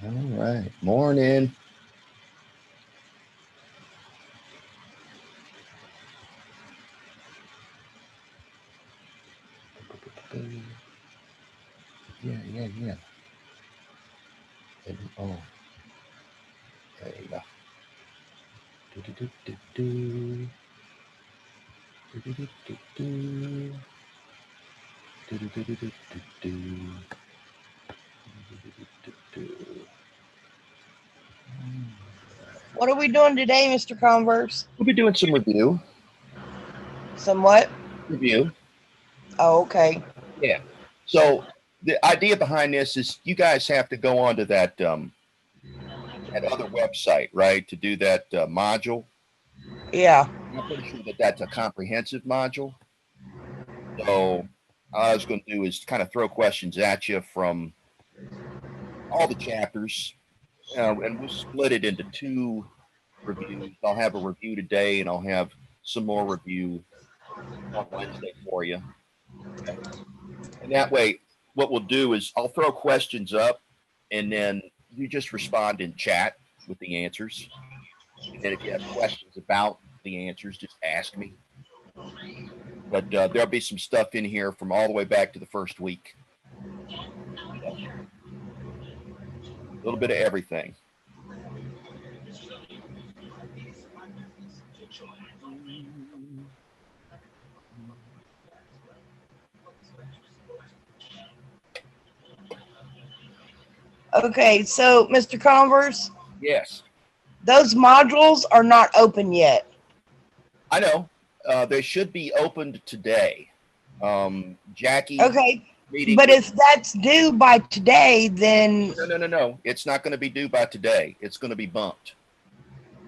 All right. Morning. Yeah. Oh, there you go. Do-do-do-do-do. Do-do-do-do-do. Do-do-do-do-do-do. Do-do-do-do-do. What are we doing today, Mr. Converse? We'll be doing some review. Somewhat? Review. Oh, okay. Yeah. So the idea behind this is you guys have to go onto that that other website, right, to do that module. Yeah. I'm pretty sure that that's a comprehensive module. So all I was going to do is kind of throw questions at you from all the chapters, and we'll split it into two reviews. I'll have a review today, and I'll have some more review on Wednesday for you. Okay. And that way, what we'll do is I'll throw questions up, and then you just respond in chat with the answers. And then if you have questions about the answers, just ask me. But there'll be some stuff in here from all the way back to the first week. So, a little bit of everything. Okay, so Mr. Converse, Yes, those modules are not open yet. I know. They should be opened today. Jackie Okay, meeting. but if that's due by today, then No. It's not going to be due by today. It's going to be bumped.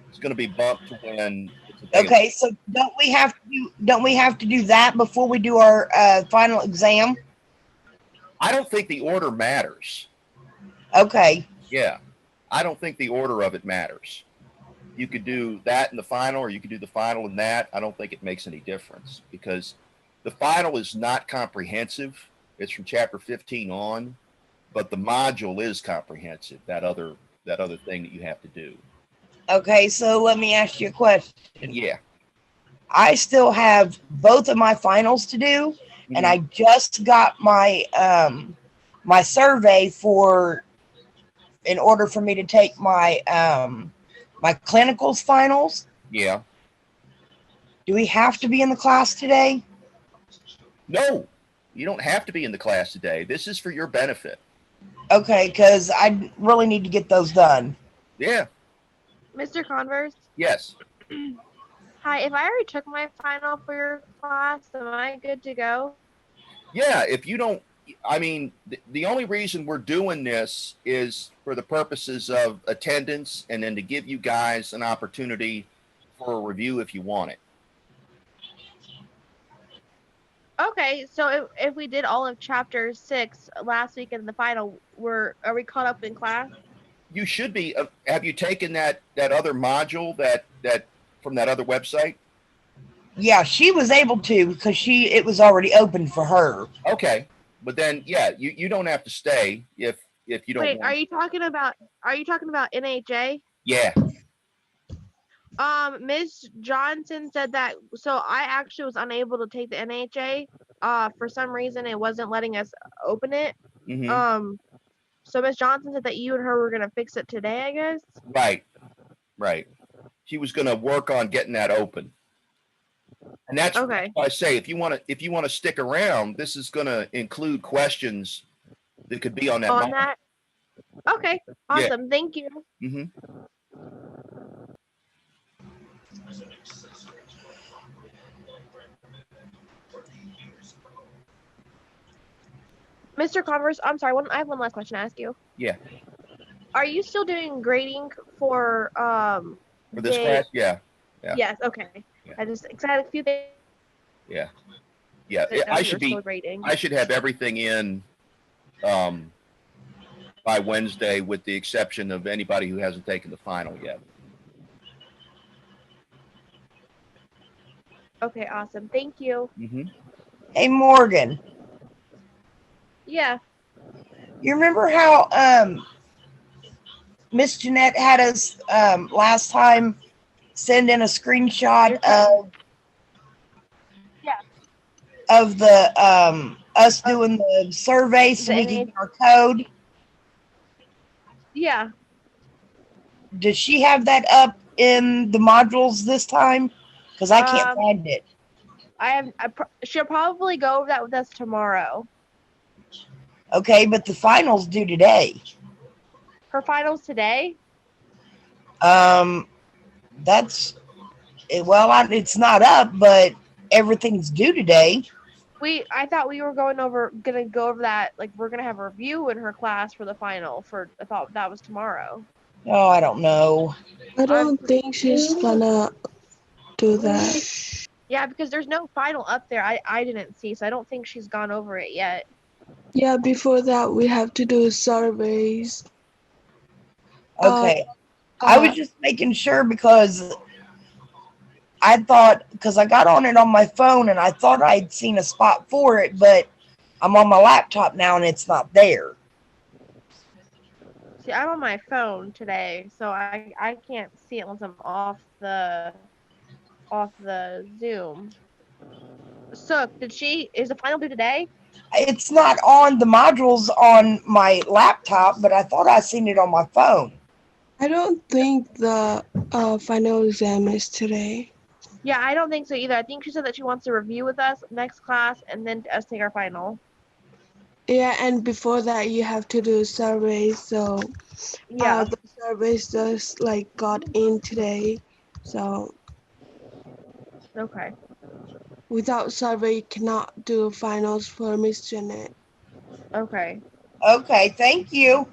It's going to be bumped to when it's available. okay. So don't we have to do that before we do our final exam? I don't think the order matters. Okay. Yeah, I don't think the order of it matters. You could do that in the final, or you could do the final in that. I don't think it makes any difference because the final is not comprehensive. It's from chapter 15 on, but the module is comprehensive. That other thing that you have to do. Okay, so let me ask you a question. Yeah. I still have both of my finals to do, and I just got my my survey for in order for me to take my my clinicals finals. Yeah. Do we have to be in the class today? No, you don't have to be in the class today. This is for your benefit. Okay, because I really need to get those done. Yeah. Mr. Converse? Yes. Hi, if I already took my final for your class, am I good to go? Yeah, if you don't, I mean, the only reason we're doing this is for the purposes of attendance and then to give you guys an opportunity for a review if you want it. Okay, so if we did all of chapter 6 last week in the final, are we caught up in class? You should be. Have you taken that other module that from that other website? Yeah, she was able to because it was already open for her. Okay, but then yeah, you don't have to stay if you don't. Wait, want are you talking about NHA? Yeah. Ms. Johnson said that, so I actually was unable to take the NHA. For some reason it wasn't letting us open it. Mm-hmm. So Ms. Johnson said that you and her were gonna fix it today, I guess. Right. She was going to work on getting that open. And that's okay. Why I say if you want to stick around, this is going to include questions that could be on that. On that. Okay. Awesome. Yeah. Thank you. Mm-hmm. Mr. Converse, I'm sorry. I have one last question to ask you. Yeah. Are you still doing grading for this class? Yeah. Yes. Okay. Yeah. I just had a few things. Yeah. I should have everything in by Wednesday, with the exception of anybody who hasn't taken the final yet. Okay. Awesome. Thank you. Mm-hmm. Hey, Morgan. Yeah. You remember how Miss Jeanette had us last time send in a screenshot You're cutting. Yeah. of the us doing the survey so The we could NH. get our code. Yeah. Does she have that up in the modules this time? Because I can't Um. find it. She'll probably go over that with us tomorrow. Okay, but the finals due today. Her finals today. Um, that's well, it's not up, but everything's due today. I thought we were gonna go over that. Like we're gonna have a review in her class for the final. I thought that was tomorrow. Oh, I don't know. I I'm don't think she's gonna do that. Yeah, because there's no final up there. I didn't see, so I don't think she's gone over it yet. Yeah, before that we have to do surveys. Okay, I was just making sure because I thought, because I got on it on my phone and I thought I'd seen a spot for it, but I'm on my laptop now and it's not there. See, I'm on my phone today, so I can't see it once I'm off the Zoom. So, is the final due today? It's not on the modules on my laptop, but I thought I seen it on my phone. I don't think the final exam is today. Yeah, I don't think so either. I think she said that she wants to review with us next class and then us take our final. Yeah, and before that you have to do surveys. So Yeah. the surveys just like got in today. So Okay. without survey you cannot do finals for Miss Jeanette. Okay. Okay, thank you.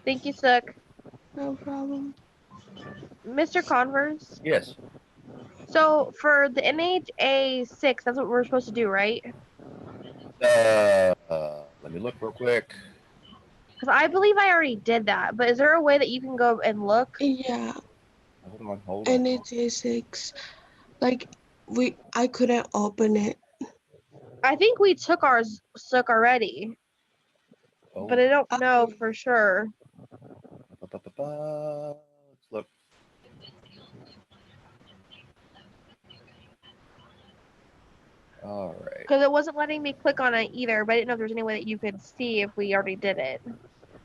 Thank you, Sook. No problem. Mr. Converse. Yes. So for the NHA6, that's what we're supposed to do, right? Let me look real quick. Because I believe I already did that, but is there a way that you can go and look? Yeah, Hold on. and it's A6. Like I couldn't open it. I think we took ours Sook already, but I don't know for sure. Let's look. All right. Because it wasn't letting me click on it either, but I didn't know if there's any way that you could see if we already did it.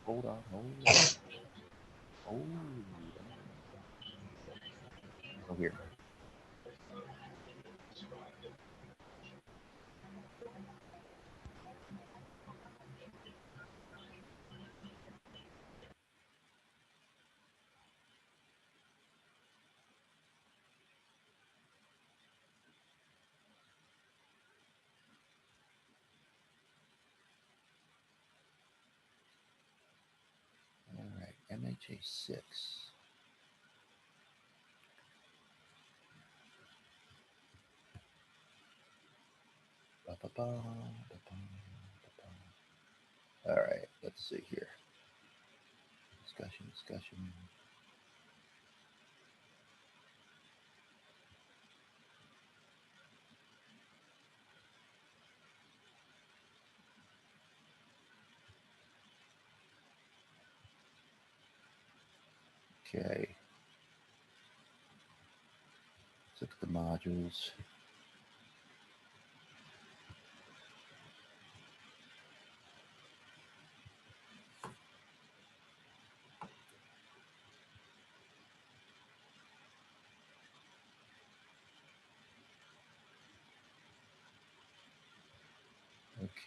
Hold on. Oh, here. All right. MHA6. All right. Let's see here. Discussion. Okay. Let's look at the modules.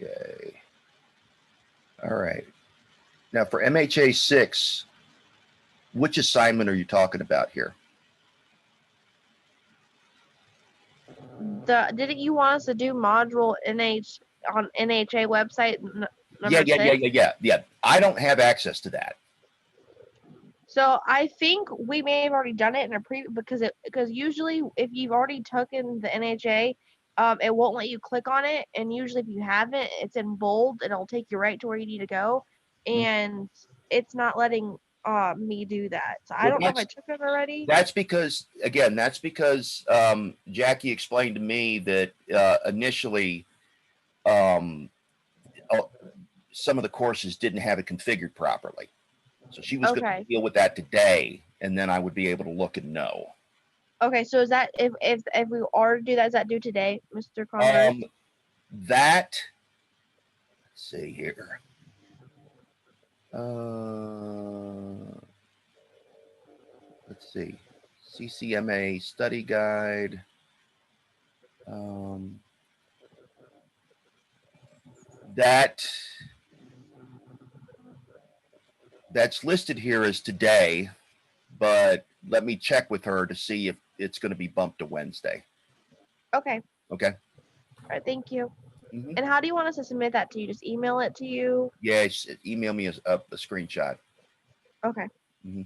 Okay. All right. Now for MHA 6, which assignment are you talking about here? Didn't you want us to do module on NHA website number 6? Yeah. I don't have access to that. So I think we may have already done it in a because usually if you've already taken the NHA, it won't let you click on it, and usually if you haven't, it's in bold and it'll take you right to where you need to go, and it's not letting me do that. So I don't know if I took it already. That's because Jackie explained to me that initially some of the courses didn't have it configured properly. So she was going Okay. to deal with that today, and then I would be able to look and know. Okay, so is that if we are to do that, is that due today, Mr. Converse? That, let's see here. Let's see. CCMA study guide. That's listed here as today, but let me check with her to see if it's going to be bumped to Wednesday. Okay. Okay. All right. Thank you. Mm-hmm. And how do you want us to submit that to you? Just email it to you? Yeah, email me a screenshot. Okay. Mm-hmm.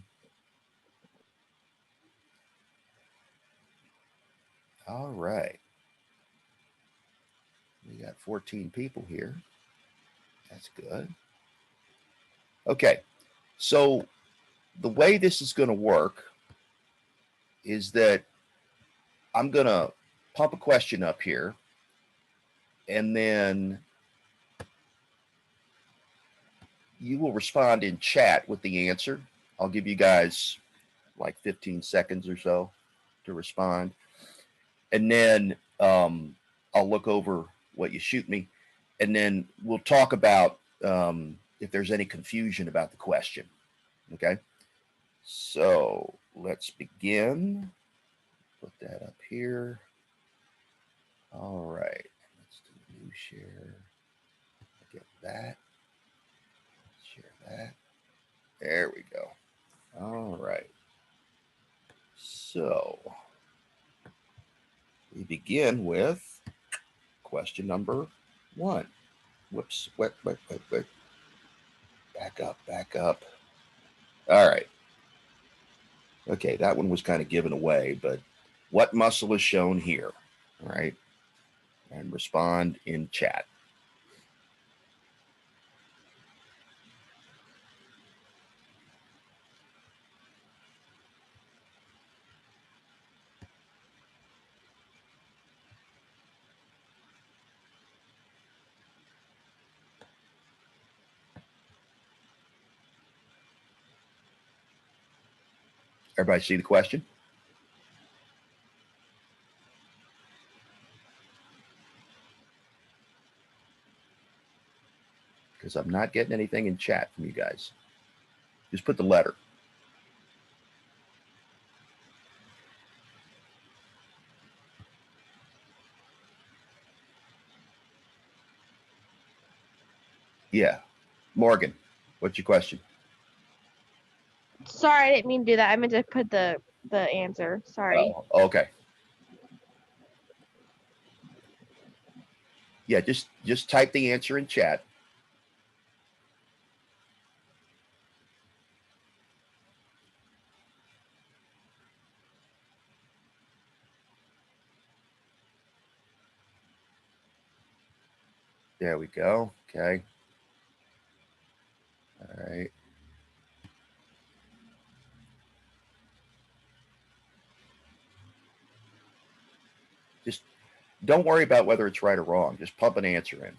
All right. We got 14 people here. That's good. Okay. So the way this is going to work is that I'm going to pump a question up here, and then you will respond in chat with the answer. I'll give you guys like 15 seconds or so to respond. And then I'll look over what you shoot me. And then we'll talk about if there's any confusion about the question. Okay. So let's begin. Put that up here. All right. Let's do new share. Get that. Share that. There we go. All right. So we begin with question number 1. Whoops. Wait. Back up. All right. Okay, that one was kind of given away, but what muscle is shown here? All right. And respond in chat. Everybody see the question? Because I'm not getting anything in chat from you guys. Just put the letter. Yeah. Morgan, what's your question? Sorry, I didn't mean to do that. I meant to put the answer. Sorry. Oh, okay. Yeah, just type the answer in chat. There we go. Okay. All right. Just don't worry about whether it's right or wrong. Just pump an answer in.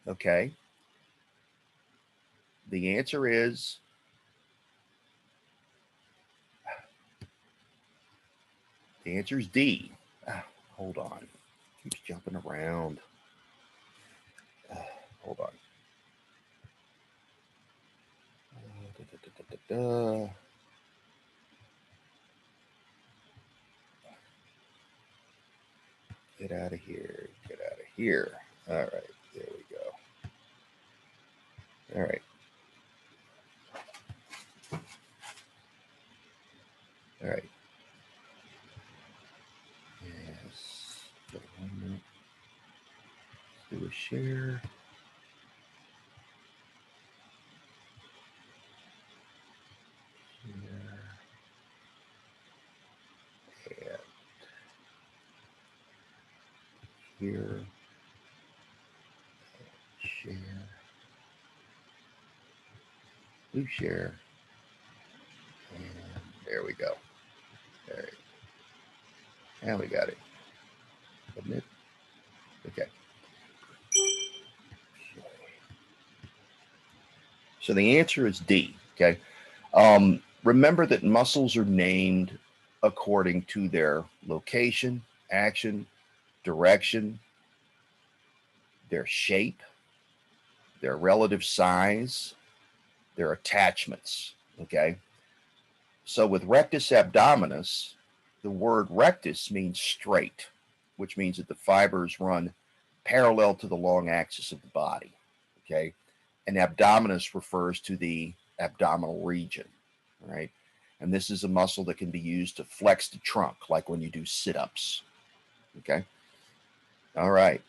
Okay. The answer is D. Hold on. Keeps jumping around. Hold on. Get out of here. Get out of here. All right. There we go. All right. All right. Yes. Let's do a share. here. Share. Blue share. And there we go. There. And we got it. Submit. Okay. So the answer is D. Okay. Remember that muscles are named according to their location, action, direction, their shape, their relative size, their attachments. Okay. So with rectus abdominis, the word rectus means straight, which means that the fibers run parallel to the long axis of the body. Okay. And abdominis refers to the abdominal region. Right. And this is a muscle that can be used to flex the trunk, like when you do sit-ups. Okay. All right.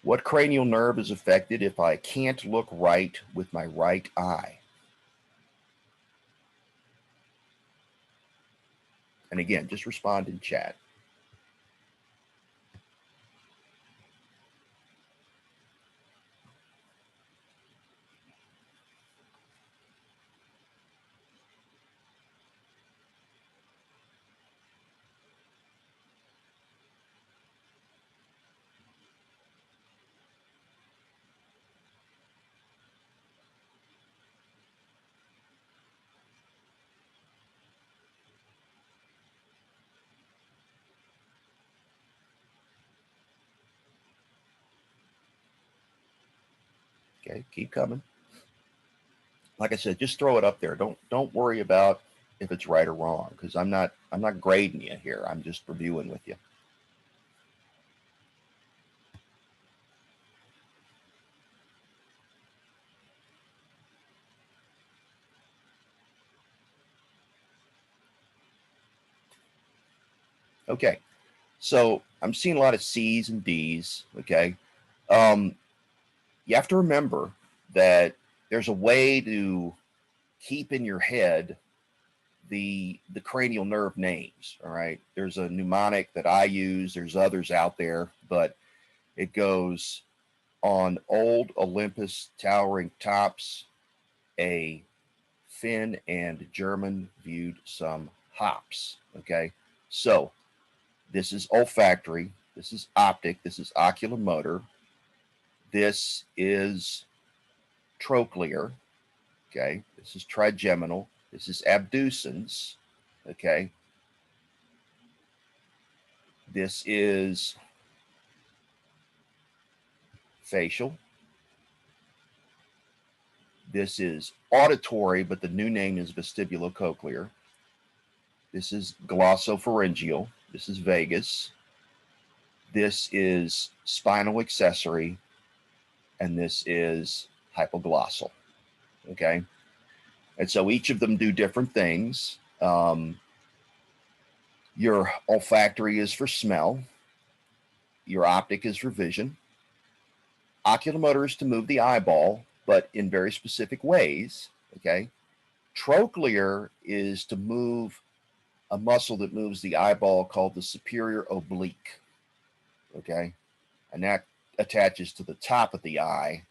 What cranial nerve is affected if I can't look right with my right eye? And again, just respond in chat. Okay, keep coming. Like I said, just throw it up there. Don't worry about if it's right or wrong, because I'm not grading you here. I'm just reviewing with you. Okay, so I'm seeing a lot of C's and D's. Okay, you have to remember that there's a way to keep in your head the cranial nerve names. All right, there's a mnemonic that I use. There's others out there, but it goes on old Olympus towering tops, a Finn and German viewed some hops. Okay, so this is olfactory, this is optic, this is oculomotor, this is trochlear. Okay, this is trigeminal, this is abducens. Okay, this is facial. This is auditory, but the new name is vestibulocochlear. This is glossopharyngeal. This is vagus. This is spinal accessory. And this is hypoglossal. Okay. And so each of them do different things. Your olfactory is for smell. Your optic is for vision. Oculomotor is to move the eyeball, but in very specific ways. Okay. Trochlear is to move a muscle that moves the eyeball called the superior oblique. Okay. And that attaches to the top of the eye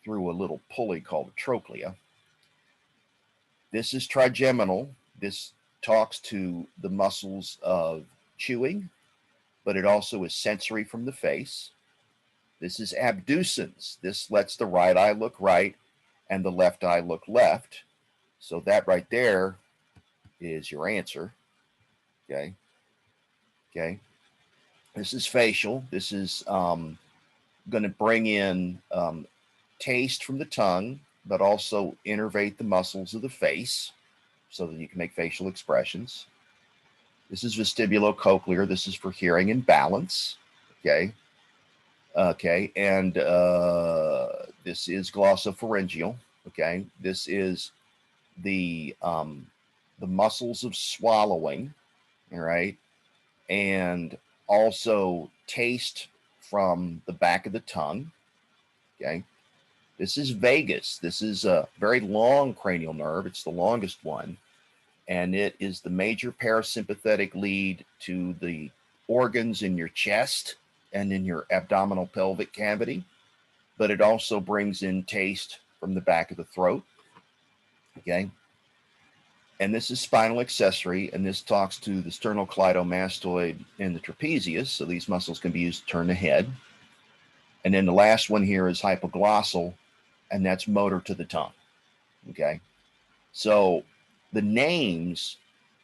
through a little pulley called a trochlea. This is trigeminal. This talks to the muscles of chewing, but it also is sensory from the face. This is abducens. This lets the right eye look right and the left eye look left. So that right there is your answer. Okay. Okay. This is facial. This is going to bring in taste from the tongue, but also innervate the muscles of the face so that you can make facial expressions. This is vestibulocochlear. This is for hearing and balance. Okay. Okay. And this is glossopharyngeal. Okay. This is the muscles of swallowing. All right. And also taste from the back of the tongue. Okay. This is vagus. This is a very long cranial nerve. It's the longest one. And it is the major parasympathetic lead to the organs in your chest and in your abdominal pelvic cavity, but it also brings in taste from the back of the throat. Okay. And this is spinal accessory, and this talks to the sternocleidomastoid and the trapezius. So these muscles can be used to turn the head. And then the last one here is hypoglossal, and that's motor to the tongue. Okay. So the names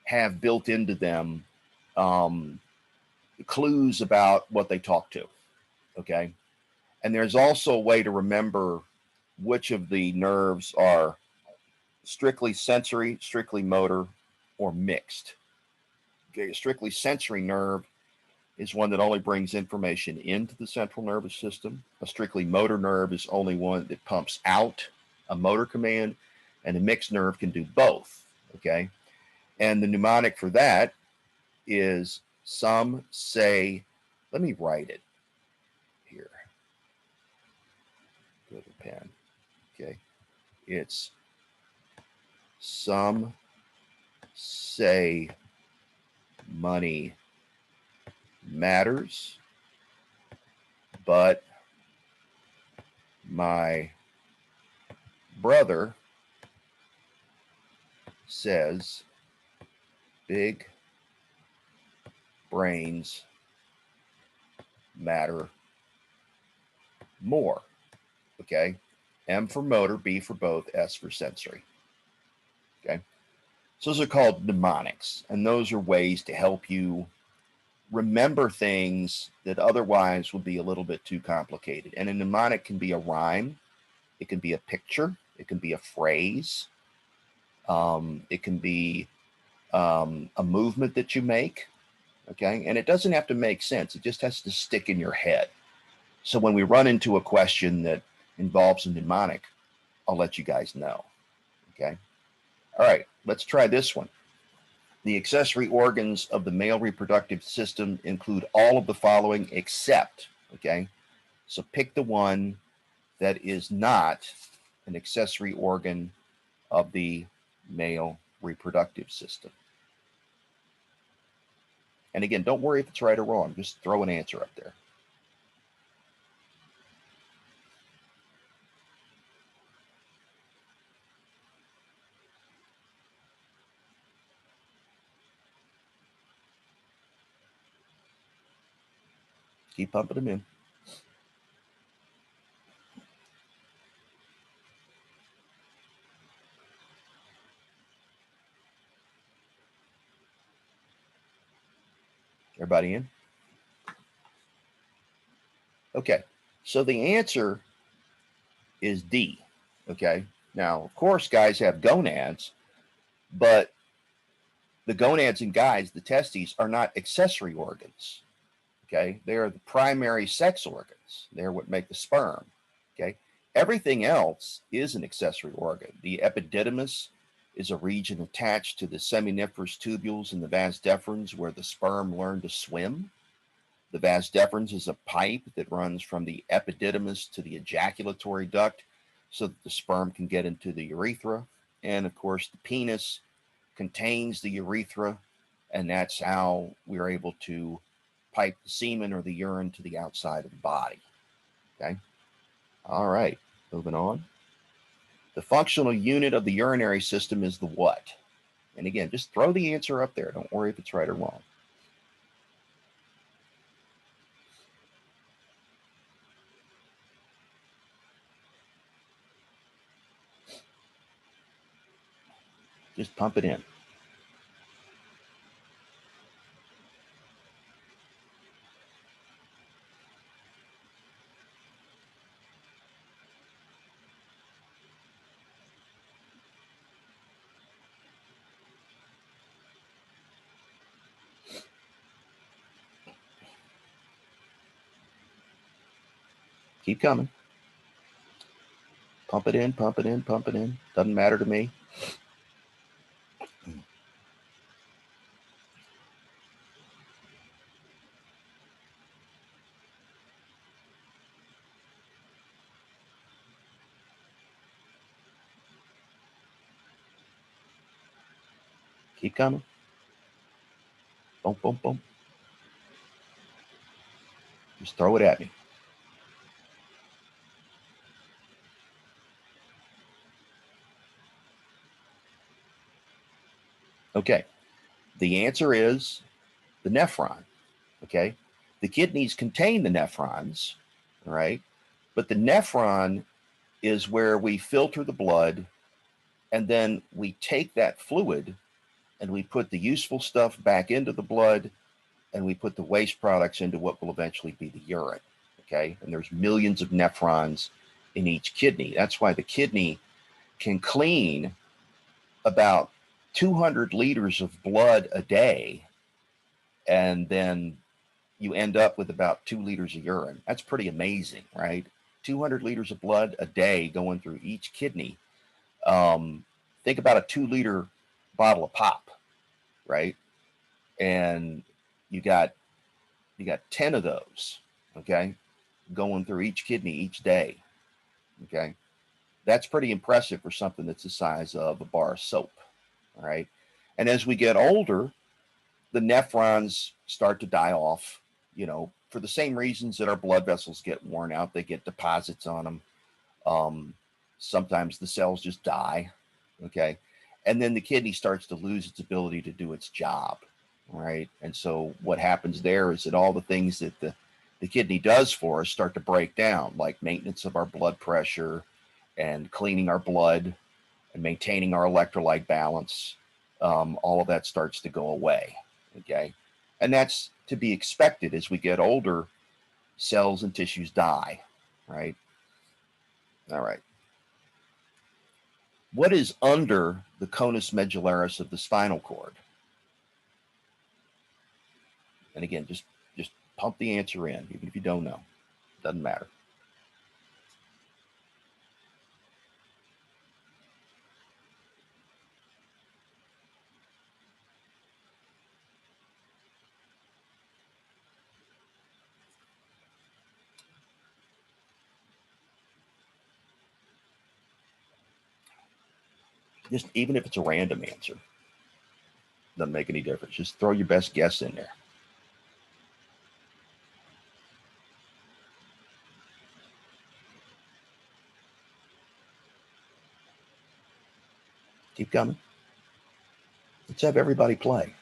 have built into them clues about what they talk to. Okay. And there's also a way to remember which of the nerves are strictly sensory, strictly motor, or mixed. Okay. A strictly sensory nerve is one that only brings information into the central nervous system. A strictly motor nerve is only one that pumps out a motor command, and a mixed nerve can do both. Okay. And the mnemonic for that is some say, let me write it here. Go to the pen. Okay. It's some say money matters, but my brother says big brains matter more. Okay. M for motor, B for both, S for sensory. Okay. So those are called mnemonics, and those are ways to help you remember things that otherwise would be a little bit too complicated. And a mnemonic can be a rhyme, it can be a picture, it can be a phrase, it can be a movement that you make. Okay. And it doesn't have to make sense, it just has to stick in your head. So when we run into a question that involves a mnemonic, I'll let you guys know. Okay. All right. Let's try this one. The accessory organs of the male reproductive system include all of the following except, okay? So pick the one that is not an accessory organ of the male reproductive system. And again, don't worry if it's right or wrong. Just throw an answer up there. Keep pumping them in. Everybody in? Okay. So the answer is D. Okay. Now, of course, guys have gonads, but the gonads in guys, the testes, are not accessory organs. Okay. They are the primary sex organs. They're what make the sperm. Okay. Everything else is an accessory organ. The epididymis is a region attached to the seminiferous tubules in the vas deferens where the sperm learn to swim. The vas deferens is a pipe that runs from the epididymis to the ejaculatory duct so that the sperm can get into the urethra. And of course, the penis contains the urethra, and that's how we're able to pipe the semen or the urine to the outside of the body. Okay. All right. Moving on. The functional unit of the urinary system is the what? And again, just throw the answer up there. Don't worry if it's right or wrong. Just pump it in. Keep coming. Pump it in, pump it in, pump it in. Doesn't matter to me. Keep coming. Boom, boom, boom. Just throw it at me. Okay. The answer is the nephron. Okay. The kidneys contain the nephrons, all right? But the nephron is where we filter the blood, and then we take that fluid and we put the useful stuff back into the blood, and we put the waste products into what will eventually be the urine. Okay. And there's millions of nephrons in each kidney. That's why the kidney can clean about 200 liters of blood a day, and then you end up with about 2 liters of urine. That's pretty amazing, right? 200 liters of blood a day going through each kidney. Think about a 2-liter bottle of pop, right? And you got 10 of those, okay, going through each kidney each day, okay? That's pretty impressive for something that's the size of a bar of soap, all right? And as we get older, the nephrons start to die off, for the same reasons that our blood vessels get worn out. They get deposits on them. Sometimes the cells just die, okay? And then the kidney starts to lose its ability to do its job, right? And so what happens there is that all the things that the kidney does for us start to break down, like maintenance of our blood pressure and cleaning our blood and maintaining our electrolyte balance. All of that starts to go away, okay? And that's to be expected. As we get older, cells and tissues die, right? All right. What is under the conus medullaris of the spinal cord? And again, just pump the answer in, even if you don't know. Doesn't matter. Just even if it's a random answer, doesn't make any difference. Just throw your best guess in there. Keep coming. Let's have everybody play.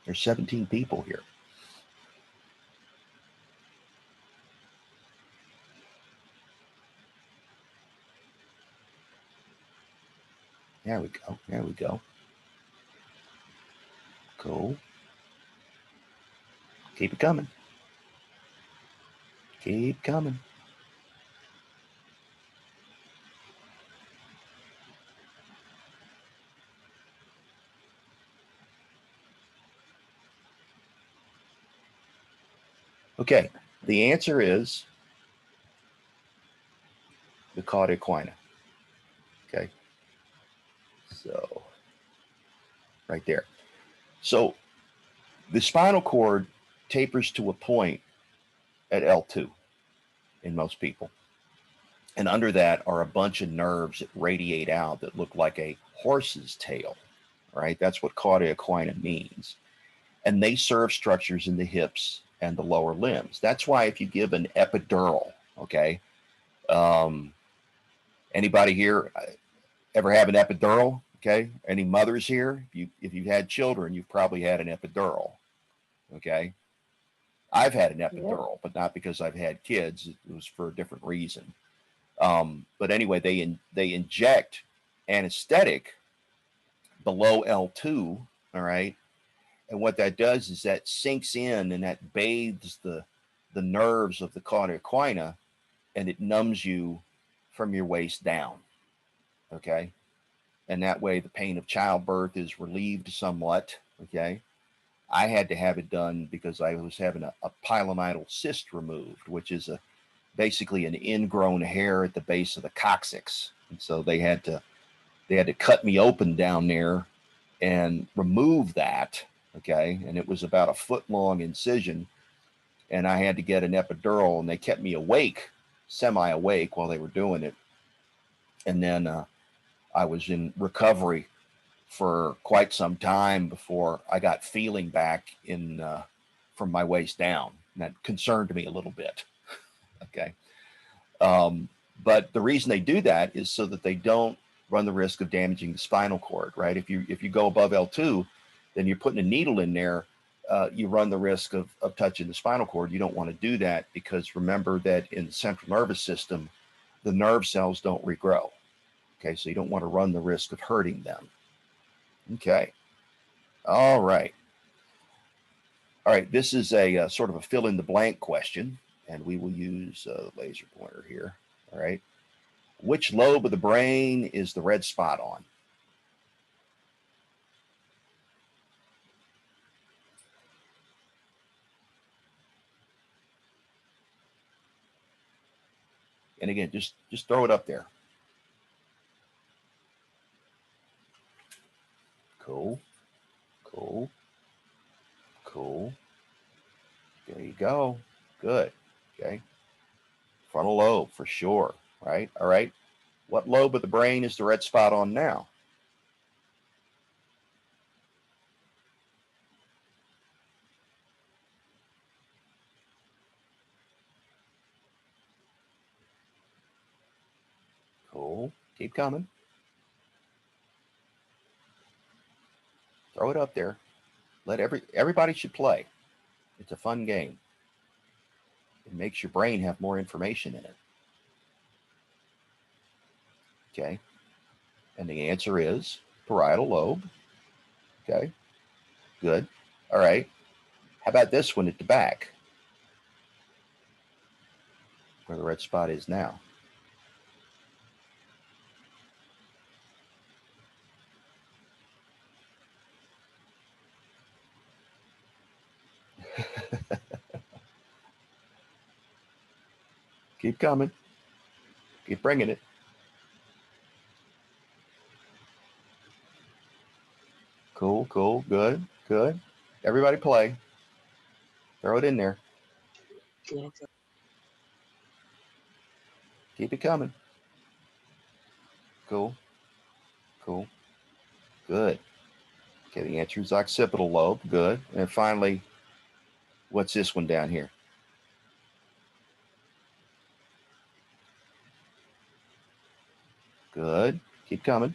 There's 17 people here. There we go. There we go. Cool. Keep it coming. Keep coming. Okay, the answer is the cauda equina. Okay, so right there. So the spinal cord tapers to a point at L2 in most people. And under that are a bunch of nerves that radiate out that look like a horse's tail, right? That's what cauda equina means. And they serve structures in the hips and the lower limbs. That's why if you give an epidural, okay, anybody here ever have an epidural? Okay, any mothers here? If you've had children, you've probably had an epidural. Okay, I've had an epidural, but not because I've had kids. It was for a different reason. But anyway, they inject anesthetic below L2. All right, and what that does is that sinks in and that bathes the nerves of the cauda equina, and it numbs you from your waist down. Okay. And that way the pain of childbirth is relieved somewhat. Okay. I had to have it done because I was having a pilonidal cyst removed, which is basically an ingrown hair at the base of the coccyx. And so they had to cut me open down there and remove that. Okay. And it was about a 1-foot-long incision. And I had to get an epidural, and they kept me awake, semi-awake, while they were doing it. And then I was in recovery for quite some time before I got feeling back in from my waist down. And that concerned me a little bit. Okay. But the reason they do that is so that they don't run the risk of damaging the spinal cord, right? If you go above L2, then you're putting a needle in there. You run the risk of touching the spinal cord. You don't want to do that because remember that in the central nervous system, the nerve cells don't regrow. Okay, so you don't want to run the risk of hurting them. Okay. All right. All right, this is a sort of a fill in the blank question, and we will use a laser pointer here. All right. Which lobe of the brain is the red spot on? And again, just throw it up there. Cool, cool, cool. There you go. Good. Okay. Frontal lobe for sure. Right. All right. What lobe of the brain is the red spot on now? Cool. Keep coming. Throw it up there. Let everybody should play. It's a fun game. It makes your brain have more information in it. Okay. And the answer is parietal lobe. Okay. Good. All right. How about this one at the back? Where the red spot is now. Keep coming. Keep bringing it. Cool, cool, good, good. Everybody play. Throw it in there. Keep it coming. Cool, cool, good. Okay, the answer is occipital lobe. Good. And finally, what's this one down here? Good. Keep coming.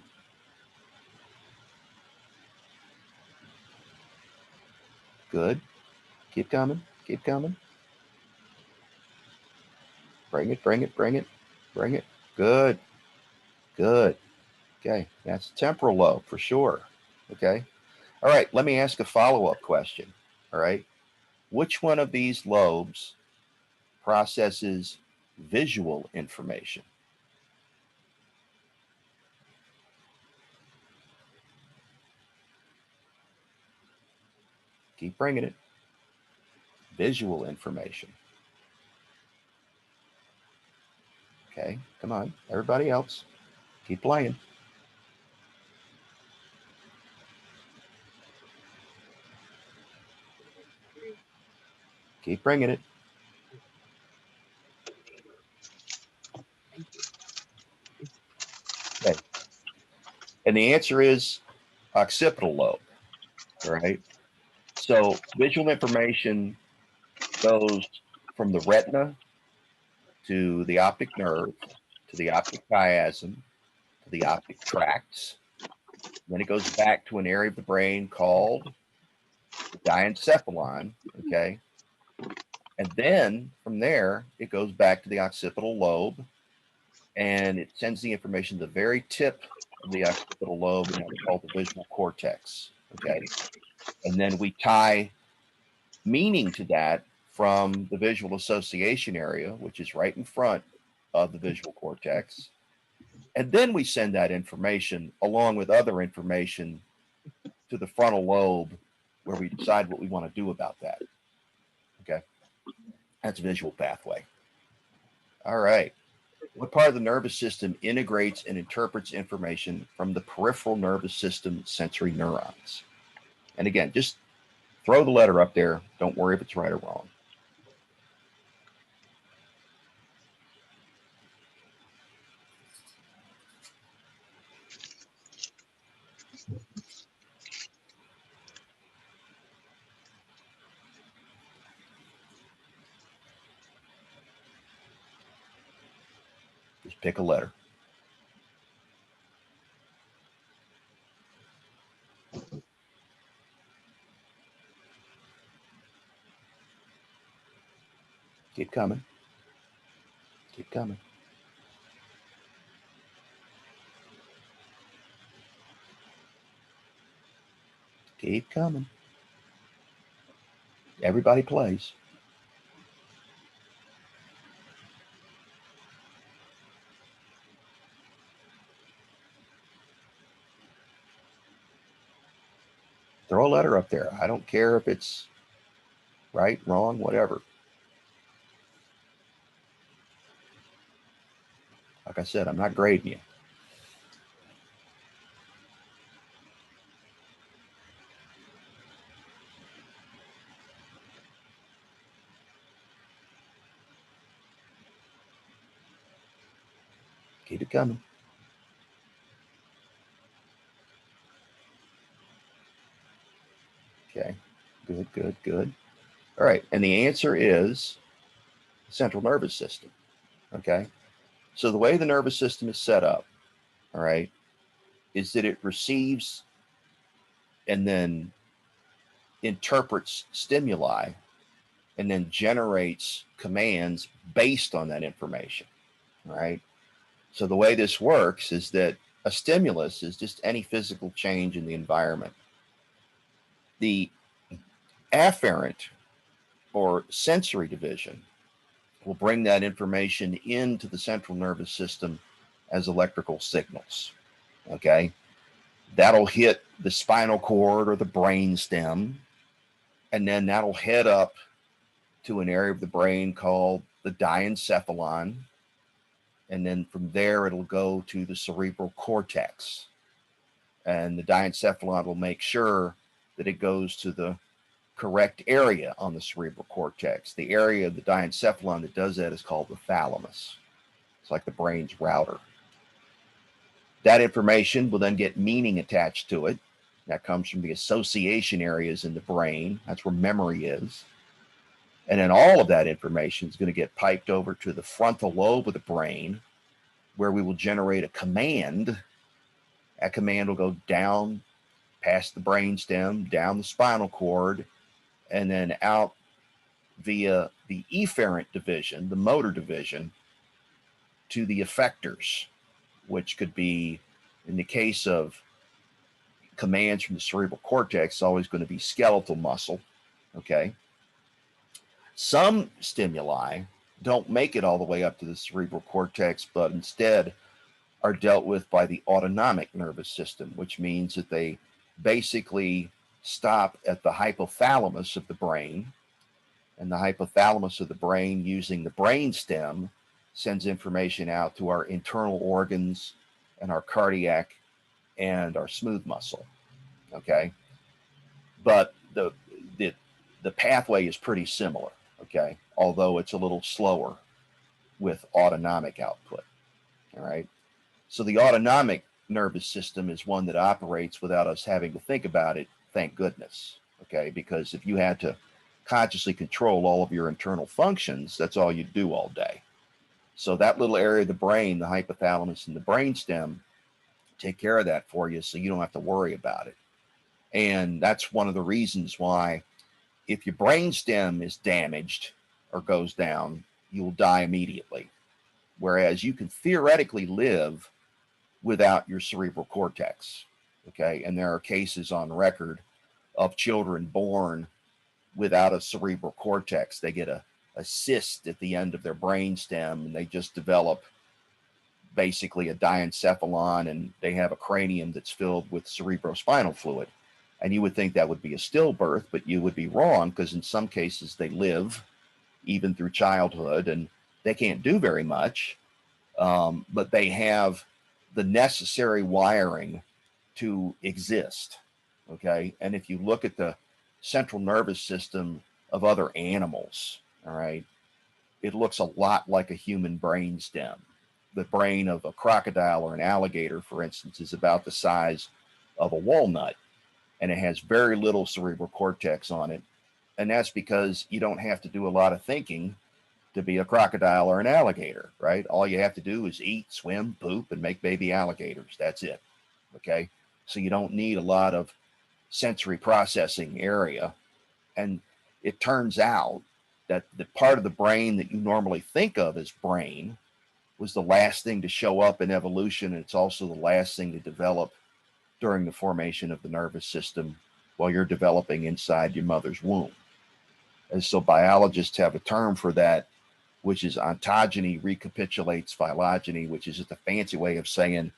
Good. Keep coming. Keep coming. Bring it, bring it, bring it, bring it. Good. Good. Okay, that's temporal lobe for sure. Okay. All right, let me ask a follow-up question. All right. Which one of these lobes processes visual information? Keep bringing it. Visual information. Okay, come on, everybody else. Keep playing. Keep bringing it. Okay. And the answer is occipital lobe, all right? So visual information goes from the retina to the optic nerve, to the optic chiasm, to the optic tracts. Then it goes back to an area of the brain called the diencephalon, okay? And then from there, it goes back to the occipital lobe and it sends the information to the very tip of the occipital lobe, and that's called the visual cortex, okay? And then we tie meaning to that from the visual association area, which is right in front of the visual cortex. And then we send that information along with other information to the frontal lobe where we decide what we want to do about that. Okay. That's a visual pathway. All right. What part of the nervous system integrates and interprets information from the peripheral nervous system sensory neurons? And again, just throw the letter up there. Don't worry if it's right or wrong. Pick a letter. Keep coming. Keep coming. Keep coming. Everybody plays. Throw a letter up there. I don't care if it's right, wrong, whatever. Like I said, I'm not grading you. Keep it coming. Okay. Good, good, good. All right. And the answer is central nervous system. Okay. So the way the nervous system is set up, all right, is that it receives and then interprets stimuli and then generates commands based on that information. All right. So the way this works is that a stimulus is just any physical change in the environment. The afferent or sensory division will bring that information into the central nervous system as electrical signals. Okay. That'll hit the spinal cord or the brain stem, and then that'll head up to an area of the brain called the diencephalon. And then from there, it'll go to the cerebral cortex. And the diencephalon will make sure that it goes to the correct area on the cerebral cortex. The area of the diencephalon that does that is called the thalamus. It's like the brain's router. That information will then get meaning attached to it. That comes from the association areas in the brain. That's where memory is. And then all of that information is going to get piped over to the frontal lobe of the brain, where we will generate a command. That command will go down past the brainstem, down the spinal cord, and then out via the efferent division, the motor division, to the effectors, which could be, in the case of commands from the cerebral cortex, always going to be skeletal muscle. Okay. Some stimuli don't make it all the way up to the cerebral cortex, but instead are dealt with by the autonomic nervous system, which means that they basically stop at the hypothalamus of the brain. And the hypothalamus of the brain, using the brain stem, sends information out to our internal organs and our cardiac and our smooth muscle. Okay. But the pathway is pretty similar. Okay. Although it's a little slower with autonomic output. All right. So the autonomic nervous system is one that operates without us having to think about it. Thank goodness. Okay. Because if you had to consciously control all of your internal functions, that's all you do all day. So that little area of the brain, the hypothalamus and the brainstem, take care of that for you so you don't have to worry about it. And that's one of the reasons why if your brainstem is damaged or goes down, you will die immediately. Whereas you can theoretically live without your cerebral cortex. Okay. And there are cases on record of children born without a cerebral cortex. They get a cyst at the end of their brainstem and they just develop basically a diencephalon, and they have a cranium that's filled with cerebrospinal fluid. And you would think that would be a stillbirth, but you would be wrong, because in some cases they live even through childhood and they can't do very much, but they have the necessary wiring to exist. Okay. And if you look at the central nervous system of other animals, all right, it looks a lot like a human brain stem. The brain of a crocodile or an alligator, for instance, is about the size of a walnut, and it has very little cerebral cortex on it. And that's because you don't have to do a lot of thinking to be a crocodile or an alligator, right? All you have to do is eat, swim, poop, and make baby alligators. That's it. Okay. So you don't need a lot of sensory processing area. And it turns out that the part of the brain that you normally think of as brain was the last thing to show up in evolution. And it's also the last thing to develop during the formation of the nervous system while you're developing inside your mother's womb. And so biologists have a term for that, which is ontogeny recapitulates phylogeny, which is just a fancy way of saying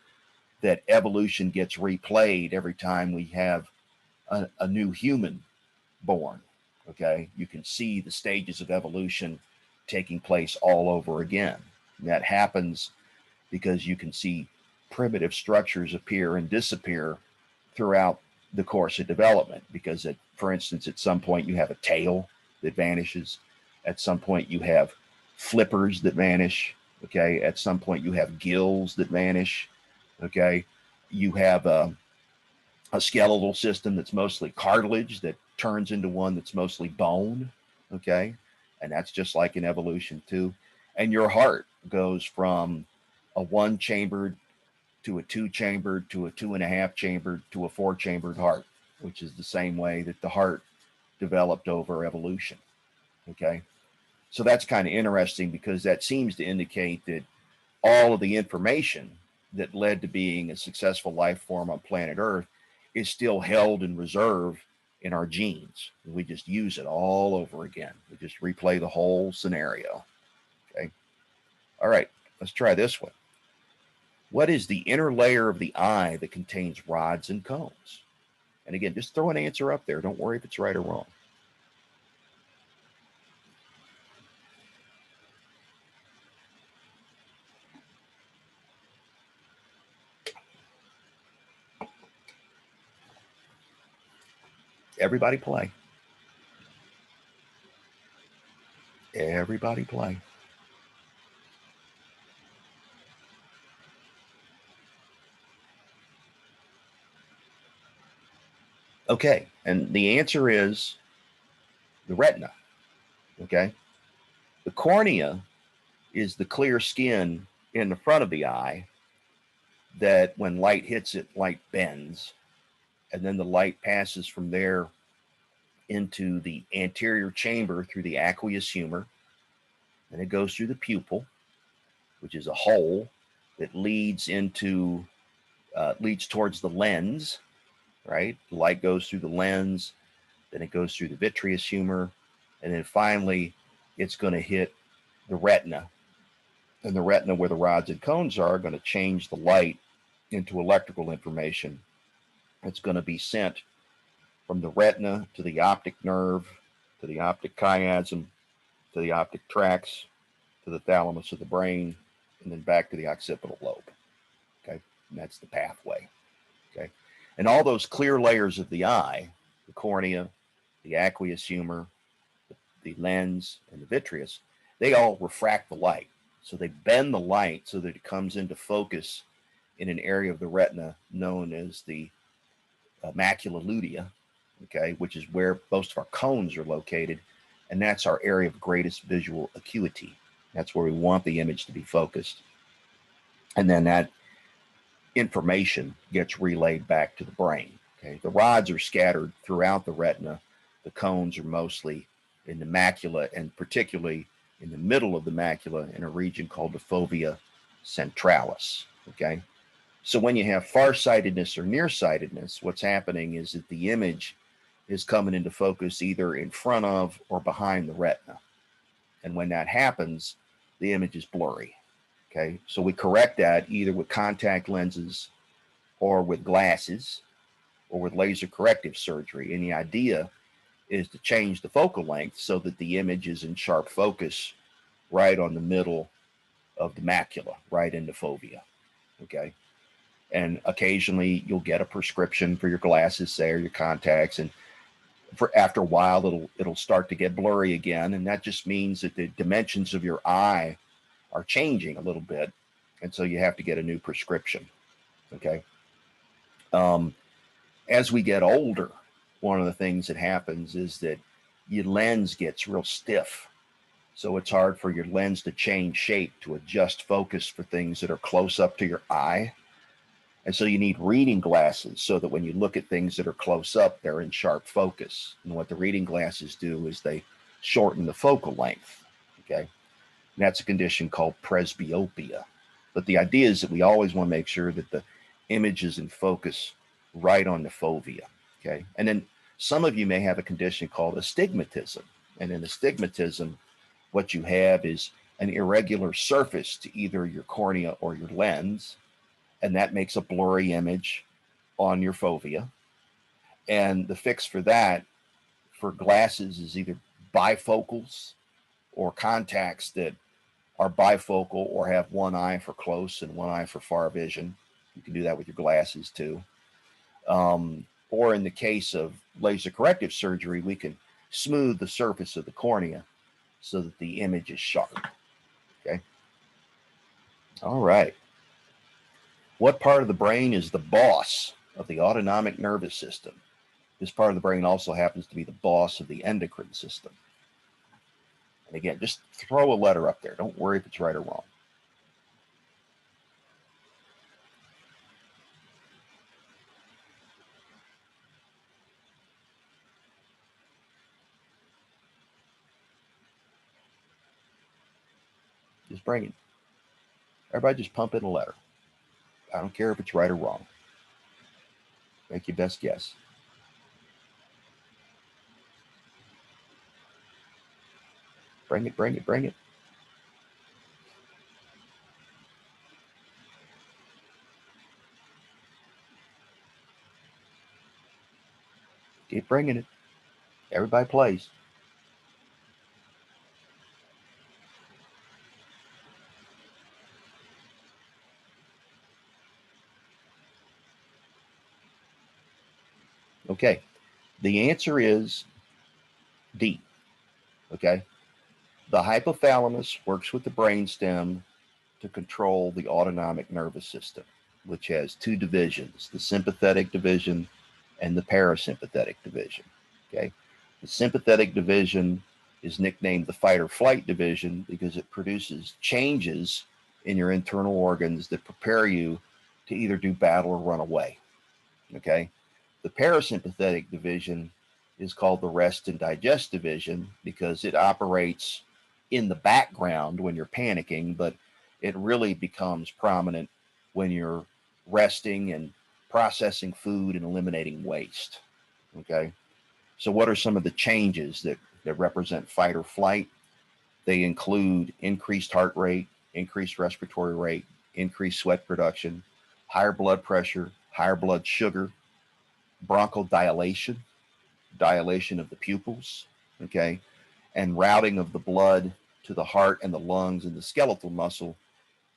that evolution gets replayed every time we have a new human born. Okay, you can see the stages of evolution taking place all over again. And that happens because you can see primitive structures appear and disappear throughout the course of development. Because, for instance, at some point you have a tail that vanishes. At some point you have flippers that vanish. Okay, at some point you have gills that vanish. Okay, you have a skeletal system that's mostly cartilage that turns into one that's mostly bone. Okay, and that's just like in evolution too. And your heart goes from a one chambered to a two chambered to a 2.5 chambered to a 4 chambered heart, which is the same way that the heart developed over evolution. Okay, so that's kind of interesting because that seems to indicate that all of the information that led to being a successful life form on planet Earth is still held in reserve in our genes. We just use it all over again. We just replay the whole scenario. Okay. All right, let's try this one. What is the inner layer of the eye that contains rods and cones? And again, just throw an answer up there. Don't worry if it's right or wrong. Everybody play. Everybody play. Okay, and the answer is the retina. Okay, the cornea is the clear skin in the front of the eye that when light hits it, light bends, and then the light passes from there into the anterior chamber through the aqueous humor, and it goes through the pupil, which is a hole that leads towards the lens. Right, the light goes through the lens, then it goes through the vitreous humor, and then finally it's going to hit the retina. And the retina, where the rods and cones are going to change the light into electrical information. It's going to be sent from the retina to the optic nerve, to the optic chiasm, to the optic tracts, to the thalamus of the brain, and then back to the occipital lobe. Okay, and that's the pathway. Okay, and all those clear layers of the eye, the cornea, the aqueous humor, the lens, and the vitreous, they all refract the light. So they bend the light so that it comes into focus in an area of the retina known as the macula lutea, okay, which is where most of our cones are located. And that's our area of greatest visual acuity. That's where we want the image to be focused. And then that information gets relayed back to the brain. Okay, the rods are scattered throughout the retina. The cones are mostly in the macula, and particularly in the middle of the macula in a region called the fovea centralis. Okay, so when you have farsightedness or nearsightedness, what's happening is that the image is coming into focus either in front of or behind the retina. And when that happens, the image is blurry. Okay, so we correct that either with contact lenses or with glasses or with laser corrective surgery. And the idea is to change the focal length so that the image is in sharp focus right on the middle of the macula, right in the fovea. Okay, and occasionally you'll get a prescription for your glasses, say, or your contacts, and after a while it'll start to get blurry again, and that just means that the dimensions of your eye are changing a little bit, and so you have to get a new prescription. Okay, as we get older, one of the things that happens is that your lens gets real stiff. So it's hard for your lens to change shape, to adjust focus for things that are close up to your eye. And so you need reading glasses so that when you look at things that are close up, they're in sharp focus. And what the reading glasses do is they shorten the focal length. Okay. And that's a condition called presbyopia. But the idea is that we always want to make sure that the image is in focus right on the fovea. Okay. And then some of you may have a condition called astigmatism. And in astigmatism, what you have is an irregular surface to either your cornea or your lens, and that makes a blurry image on your fovea. And the fix for that, for glasses, is either bifocals or contacts that are bifocal or have one eye for close and one eye for far vision. You can do that with your glasses too. Or in the case of laser corrective surgery, we can smooth the surface of the cornea so that the image is sharp. Okay. All right. What part of the brain is the boss of the autonomic nervous system? This part of the brain also happens to be the boss of the endocrine system. And again, just throw a letter up there. Don't worry if it's right or wrong. Just bring it. Everybody just pump in a letter. I don't care if it's right or wrong. Make your best guess. Bring it, bring it, bring it. Keep bringing it. Everybody plays. Okay. The answer is D. Okay. The hypothalamus works with the brainstem to control the autonomic nervous system, which has two divisions, the sympathetic division and the parasympathetic division. Okay. The sympathetic division is nicknamed the fight or flight division because it produces changes in your internal organs that prepare you to either do battle or run away. Okay. The parasympathetic division is called the rest and digest division because it operates in the background when you're panicking, but it really becomes prominent when you're resting and processing food and eliminating waste. Okay. So, what are some of the changes that represent fight or flight? They include increased heart rate, increased respiratory rate, increased sweat production, higher blood pressure, higher blood sugar, bronchodilation, dilation of the pupils, okay, and routing of the blood to the heart and the lungs and the skeletal muscle,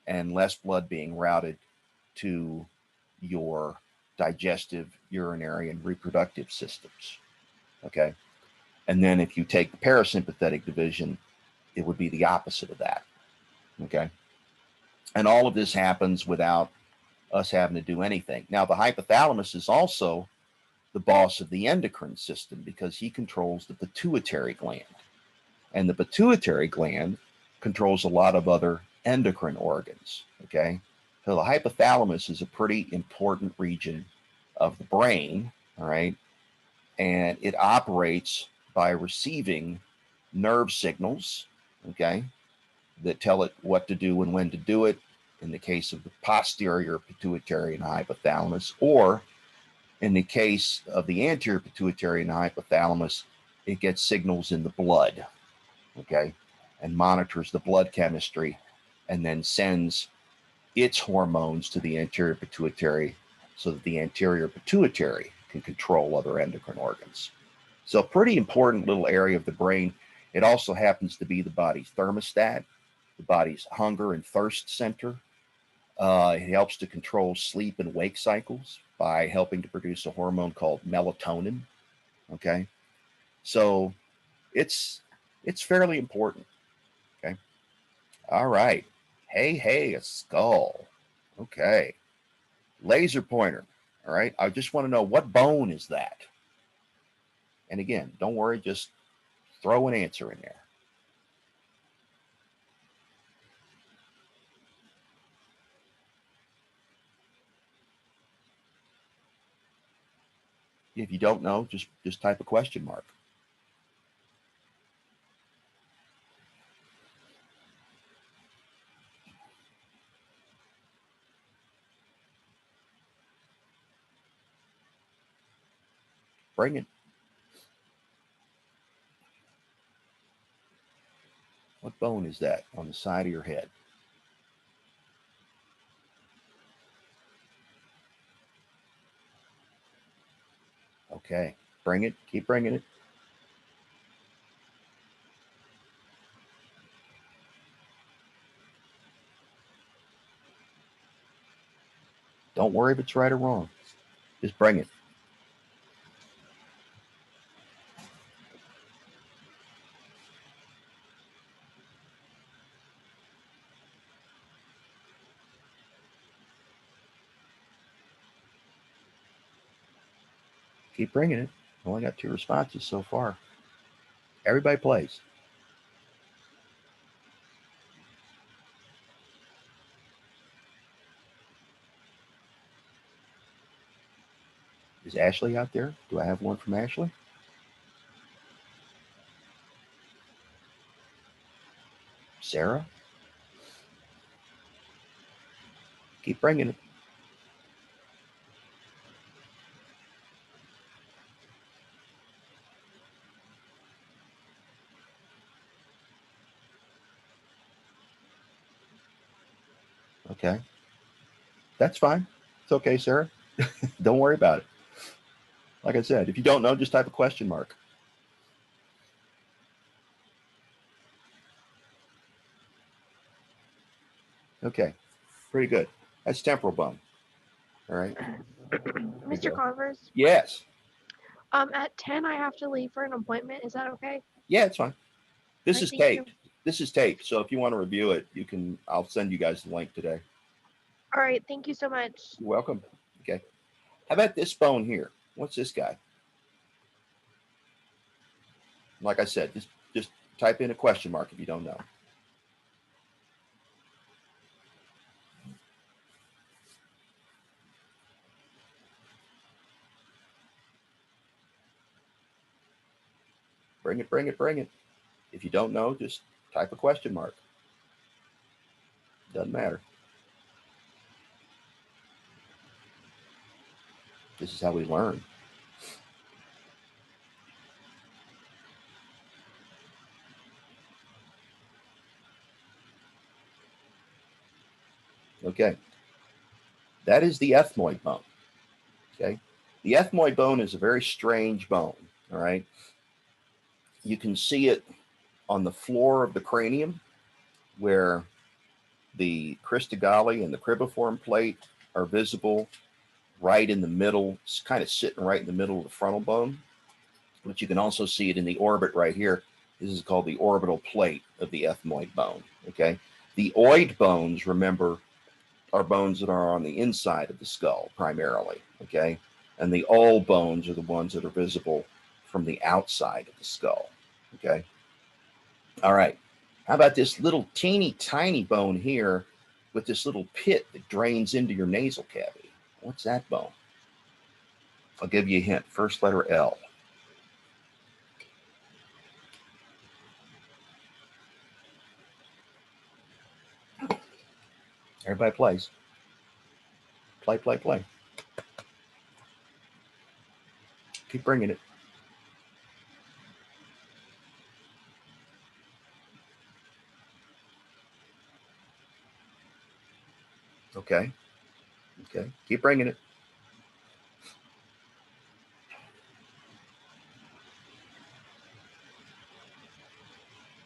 and less blood being routed to your digestive, urinary, and reproductive systems, okay? And then if you take the parasympathetic division, it would be the opposite of that, okay? And all of this happens without us having to do anything. Now, the hypothalamus is also the boss of the endocrine system because he controls the pituitary gland. And the pituitary gland controls a lot of other endocrine organs. Okay. So the hypothalamus is a pretty important region of the brain. All right. And it operates by receiving nerve signals. Okay. That tell it what to do and when to do it in the case of the posterior pituitary and hypothalamus, or in the case of the anterior pituitary and hypothalamus, it gets signals in the blood, okay, and monitors the blood chemistry and then sends its hormones to the anterior pituitary so that the anterior pituitary can control other endocrine organs. So, a pretty important little area of the brain. It also happens to be the body's thermostat, the body's hunger and thirst center. It helps to control sleep and wake cycles by helping to produce a hormone called melatonin. Okay, so it's fairly important. Okay, all right. Hey, a skull. Okay, laser pointer. All right, I just want to know what bone is that. And again, don't worry, just throw an answer in there. If you don't know, just type a question mark. Bring it. What bone is that on the side of your head? Okay, bring it. Keep bringing it. Don't worry if it's right or wrong. Just bring it. Keep bringing it. Only got 2 responses so far. Everybody plays. Is Ashley out there? Do I have one from Ashley? Sarah? Keep bringing it. Okay. That's fine. It's okay, Sarah. Don't worry about it. Like I said, if you don't know, just type a question mark. Okay. Pretty good. That's temporal bone. All right. Mr. Converse, Yes. at 10 I have to leave for an appointment. Is that okay? Yeah, it's fine. This Alright, is thank you. taped. This is taped. So if you want to review it, you can. I'll send you guys the link today. All right, thank you so much. You're welcome. Okay. How about this bone here? What's this guy? Like I said, just type in a question mark if you don't know. Bring it, bring it, bring it. If you don't know, just type a question mark. Doesn't matter. This is how we learn. Okay. That is the ethmoid bone. Okay. The ethmoid bone is a very strange bone. All right. You can see it on the floor of the cranium where the cristagalli and the cribriform plate are visible right in the middle. It's kind of sitting right in the middle of the frontal bone. But you can also see it in the orbit right here. This is called the orbital plate of the ethmoid bone. Okay. The oid bones, remember, are bones that are on the inside of the skull primarily. Okay. And the ul bones are the ones that are visible from the outside of the skull. Okay. All right. How about this little teeny tiny bone here with this little pit that drains into your nasal cavity? What's that bone? I'll give you a hint. First letter L. Everybody plays. Play, play, play. Keep bringing it. Okay. Okay. Keep bringing it.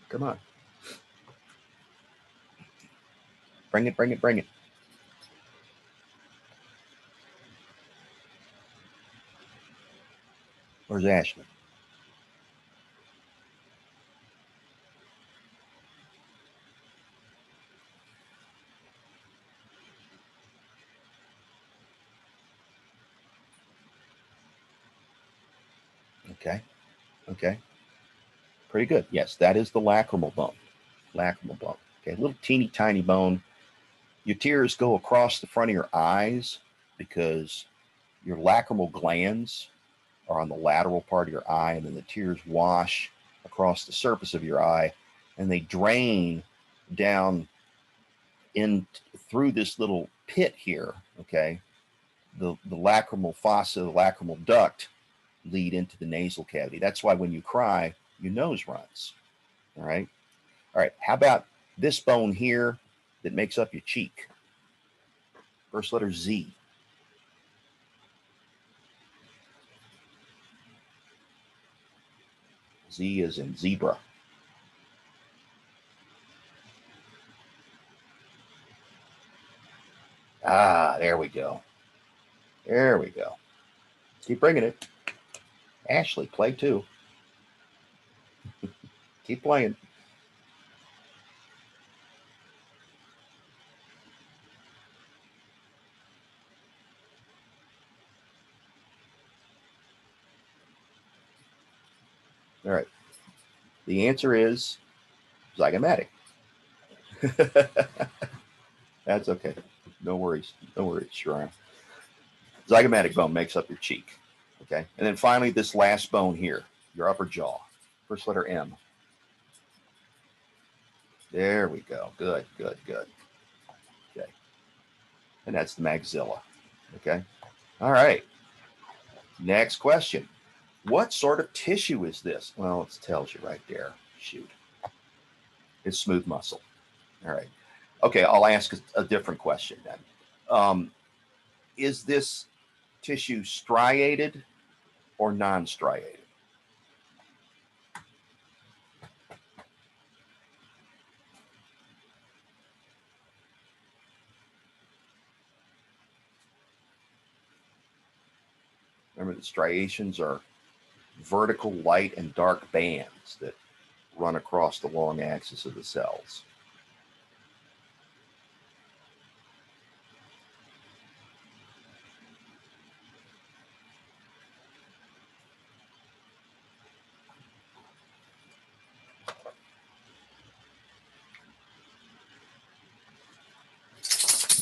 Come on. Bring it, bring it, bring it. Where's Ashley? Okay. Okay. Pretty good. Yes, that is the lacrimal bone. Lacrimal bone. Okay. Little teeny tiny bone. Your tears go across the front of your eyes because your lacrimal glands are on the lateral part of your eye, and then the tears wash across the surface of your eye, and they drain down in through this little pit here. Okay, the lacrimal fossa, the lacrimal duct, lead into the nasal cavity. That's why when you cry, your nose runs. All right. All right. How about this bone here that makes up your cheek? First letter Z. Z is in zebra. Ah, there we go. There we go. Keep bringing it. Ashley, play too. Keep playing. All right. The answer is zygomatic. That's okay. No worries. No worries, Sharon. Zygomatic bone makes up your cheek. Okay. And then finally, this last bone here, your upper jaw. First letter M. There we go. Good, good, good. Okay. And that's the maxilla. Okay. All right. Next question. What sort of tissue is this? Well, it tells you right there. Shoot. It's smooth muscle. All right. Okay, I'll ask a different question then. Is this tissue striated or non-striated? Remember that striations are vertical light and dark bands that run across the long axis of the cells.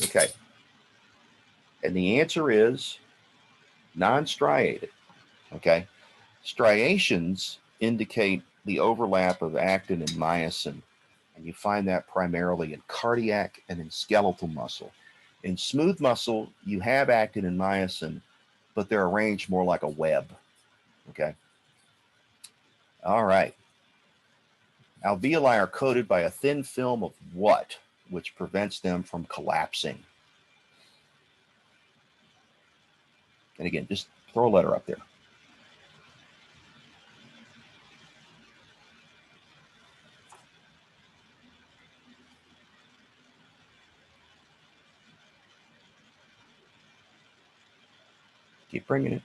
Okay. And the answer is non-striated. Okay. Striations indicate the overlap of actin and myosin, and you find that primarily in cardiac and in skeletal muscle. In smooth muscle, you have actin and myosin, but they're arranged more like a web. Okay. All right. Alveoli are coated by a thin film of what, which prevents them from collapsing? And again, just throw a letter up there. Keep bringing it.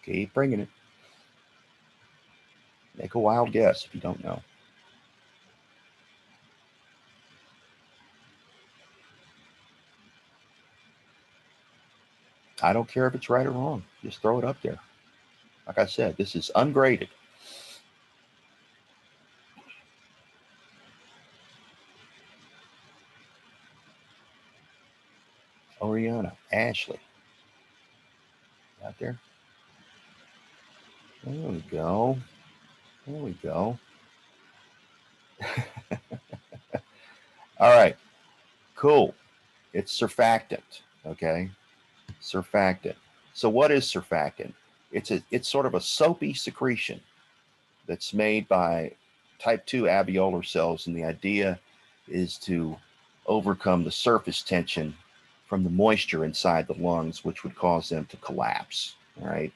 Keep bringing it. Make a wild guess if you don't know. I don't care if it's right or wrong. Just throw it up there. Like I said, this is ungraded. Oriana, Ashley. Out there. There we go. There we go. All right. Cool. It's surfactant. Okay. Surfactant. So what is surfactant? It's sort of a soapy secretion that's made by type 2 alveolar cells, and the idea is to overcome the surface tension from the moisture inside the lungs, which would cause them to collapse. All right.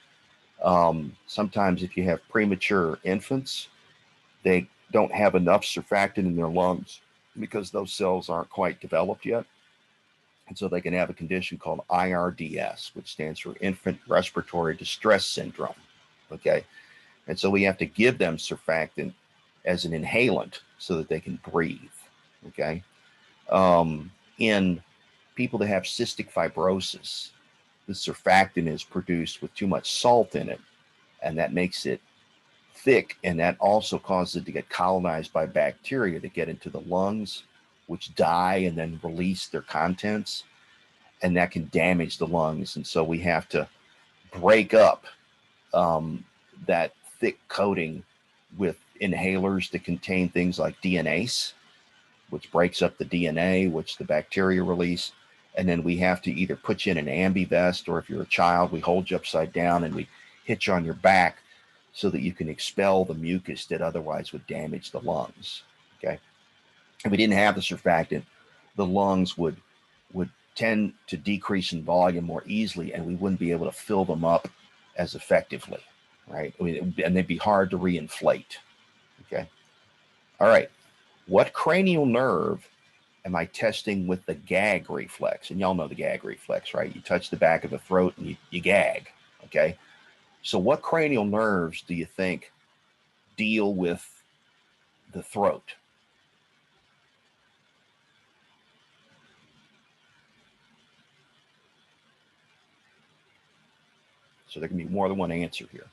Sometimes if you have premature infants, they don't have enough surfactant in their lungs because those cells aren't quite developed yet. And so they can have a condition called IRDS, which stands for Infant Respiratory Distress Syndrome. Okay. And so we have to give them surfactant as an inhalant so that they can breathe. Okay. In people that have cystic fibrosis, the surfactant is produced with too much salt in it, and that makes it thick, and that also causes it to get colonized by bacteria to get into the lungs which die and then release their contents, and that can damage the lungs. And so we have to break up that thick coating with inhalers that contain things like DNase, which breaks up the DNA, which the bacteria release. And then we have to either put you in an ambi vest, or if you're a child, we hold you upside down and we hit you on your back so that you can expel the mucus that otherwise would damage the lungs. Okay. If we didn't have the surfactant, the lungs would tend to decrease in volume more easily, and we wouldn't be able to fill them up as effectively, right? I mean, and they'd be hard to reinflate. Okay. All right. What cranial nerve am I testing with the gag reflex? And y'all know the gag reflex, right? You touch the back of the throat and you gag. Okay. So what cranial nerves do you think deal with the throat? So there can be more than one answer here.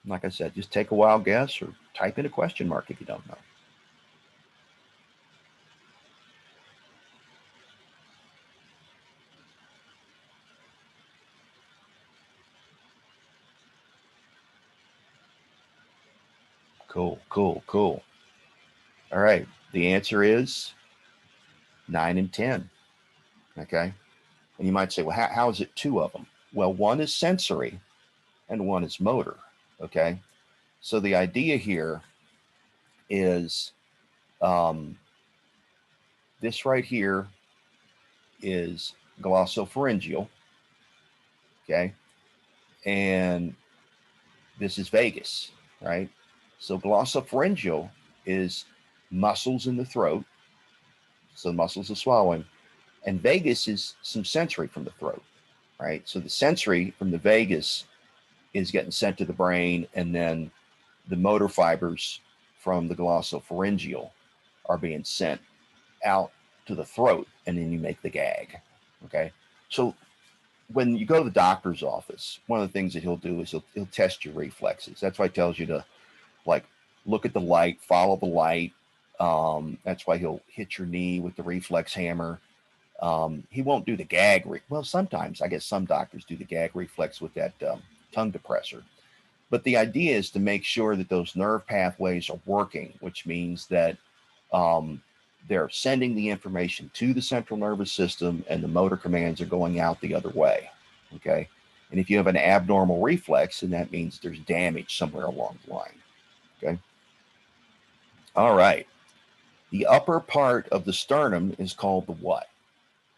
Like I said, just take a wild guess or type in a question mark if you don't know. Cool, cool, cool. All right. The answer is 9 and 10. Okay. And you might say, well, how is it two of them? Well, one is sensory and one is motor. Okay. So the idea here is this right here is glossopharyngeal. Okay. And this is vagus, right? So glossopharyngeal is muscles in the throat. So muscles of swallowing. And vagus is some sensory from the throat, right? So the sensory from the vagus is getting sent to the brain, and then the motor fibers from the glossopharyngeal are being sent out to the throat, and then you make the gag. Okay. So when you go to the doctor's office, one of the things that he'll do is he'll test your reflexes. That's why he tells you to like look at the light, follow the light. That's why he'll hit your knee with the reflex hammer. He won't do the gag. Well, sometimes I guess some doctors do the gag reflex with that tongue depressor. But the idea is to make sure that those nerve pathways are working, which means that they're sending the information to the central nervous system and the motor commands are going out the other way. Okay. And if you have an abnormal reflex, then that means there's damage somewhere along the line. Okay. All right. The upper part of the sternum is called the what?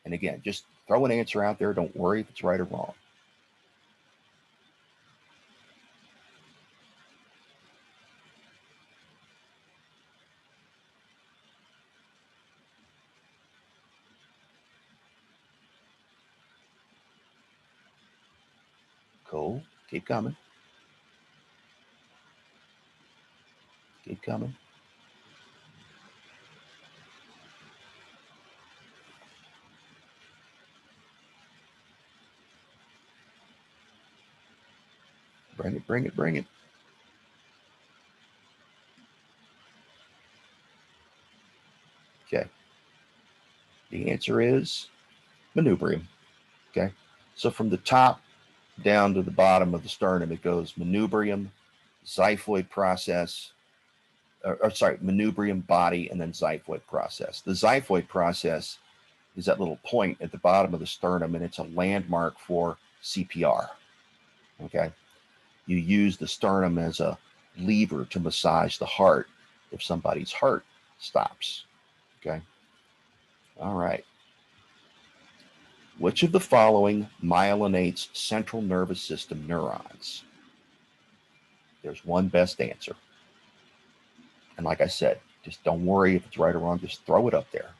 And again, just throw an answer out there. Don't worry if it's right or wrong. Cool. Keep coming. Keep coming. Bring it, bring it, bring it. Okay. The answer is manubrium. Okay. So from the top down to the bottom of the sternum, it goes manubrium, xiphoid process, manubrium body, and then xiphoid process. The xiphoid process is that little point at the bottom of the sternum, and it's a landmark for CPR. Okay. You use the sternum as a lever to massage the heart if somebody's heart stops. Okay. All right. Which of the following myelinates central nervous system neurons? There's one best answer. And like I said, just don't worry if it's right or wrong. Just throw it up there.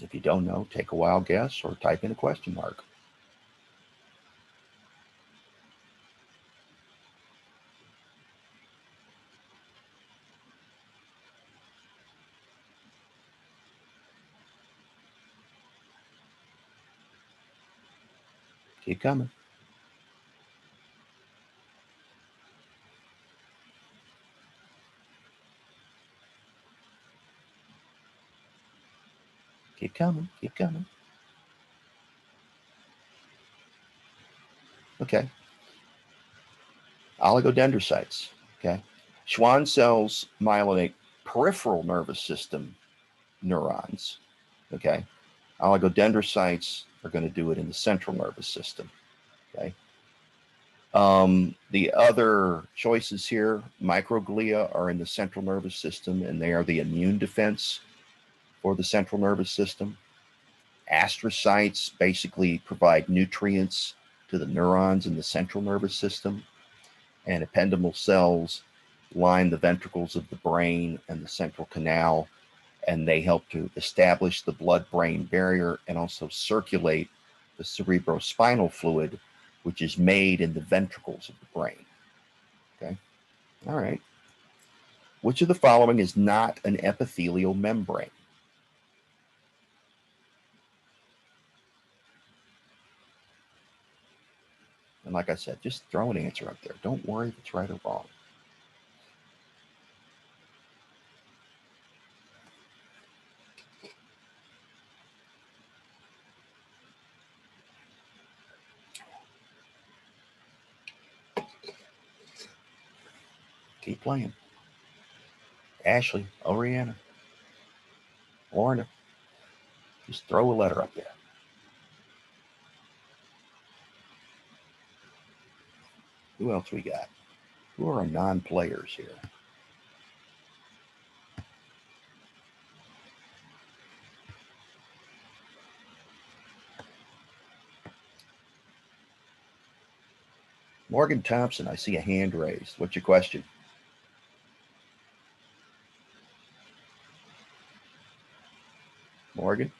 If you don't know, take a wild guess or type in a question mark. Keep coming. Keep coming. Keep coming. Okay. Oligodendrocytes. Okay. Schwann cells myelinate peripheral nervous system neurons. Okay. Oligodendrocytes are going to do it in the central nervous system. Okay. The other choices here, microglia are in the central nervous system, and they are the immune defense for the central nervous system. Astrocytes basically provide nutrients to the neurons in the central nervous system, and ependymal cells line the ventricles of the brain and the central canal, and they help to establish the blood-brain barrier and also circulate the cerebrospinal fluid, which is made in the ventricles of the brain. Okay. All right. Which of the following is not an epithelial membrane? And like I said, just throw an answer up there. Don't worry if it's right or wrong. Keep playing. Ashley, Oriana, Lorna, just throw a letter up there. Who else we got? Who are our non-players here? Morgan Thompson, I see a hand raised. What's your question? Morgan?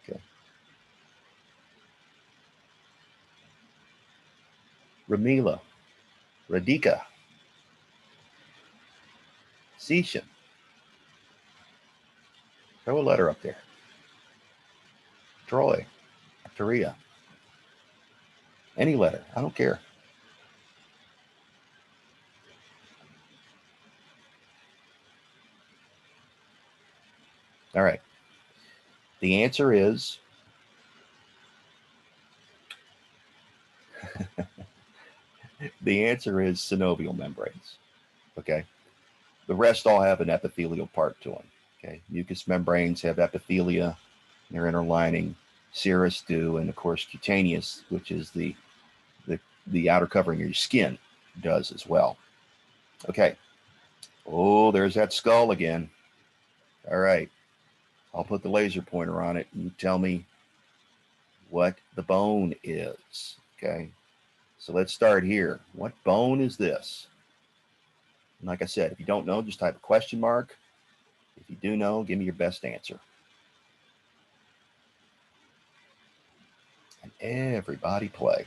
Okay. Ramila, Radhika, Sisha. Throw a letter up there. Troy, Taria. Any letter. I don't care. All right. The answer is synovial membranes. Okay. The rest all have an epithelial part to them. Okay. Mucous membranes have epithelia, their inner lining. Serous do, and of course cutaneous, which is the outer covering of your skin, does as well. Okay. Oh, there's that skull again. All right. I'll put the laser pointer on it and you tell me what the bone is. Okay. So let's start here. What bone is this? And like I said, if you don't know, just type a question mark. If you do know, give me your best answer. And everybody play.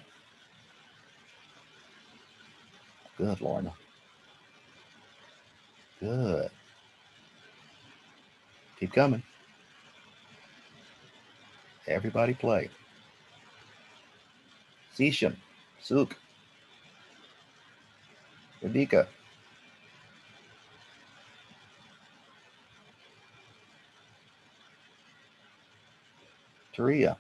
Good, Lorna. Good. Keep coming. Everybody play. Sisham, Suk, Radhika. Taria.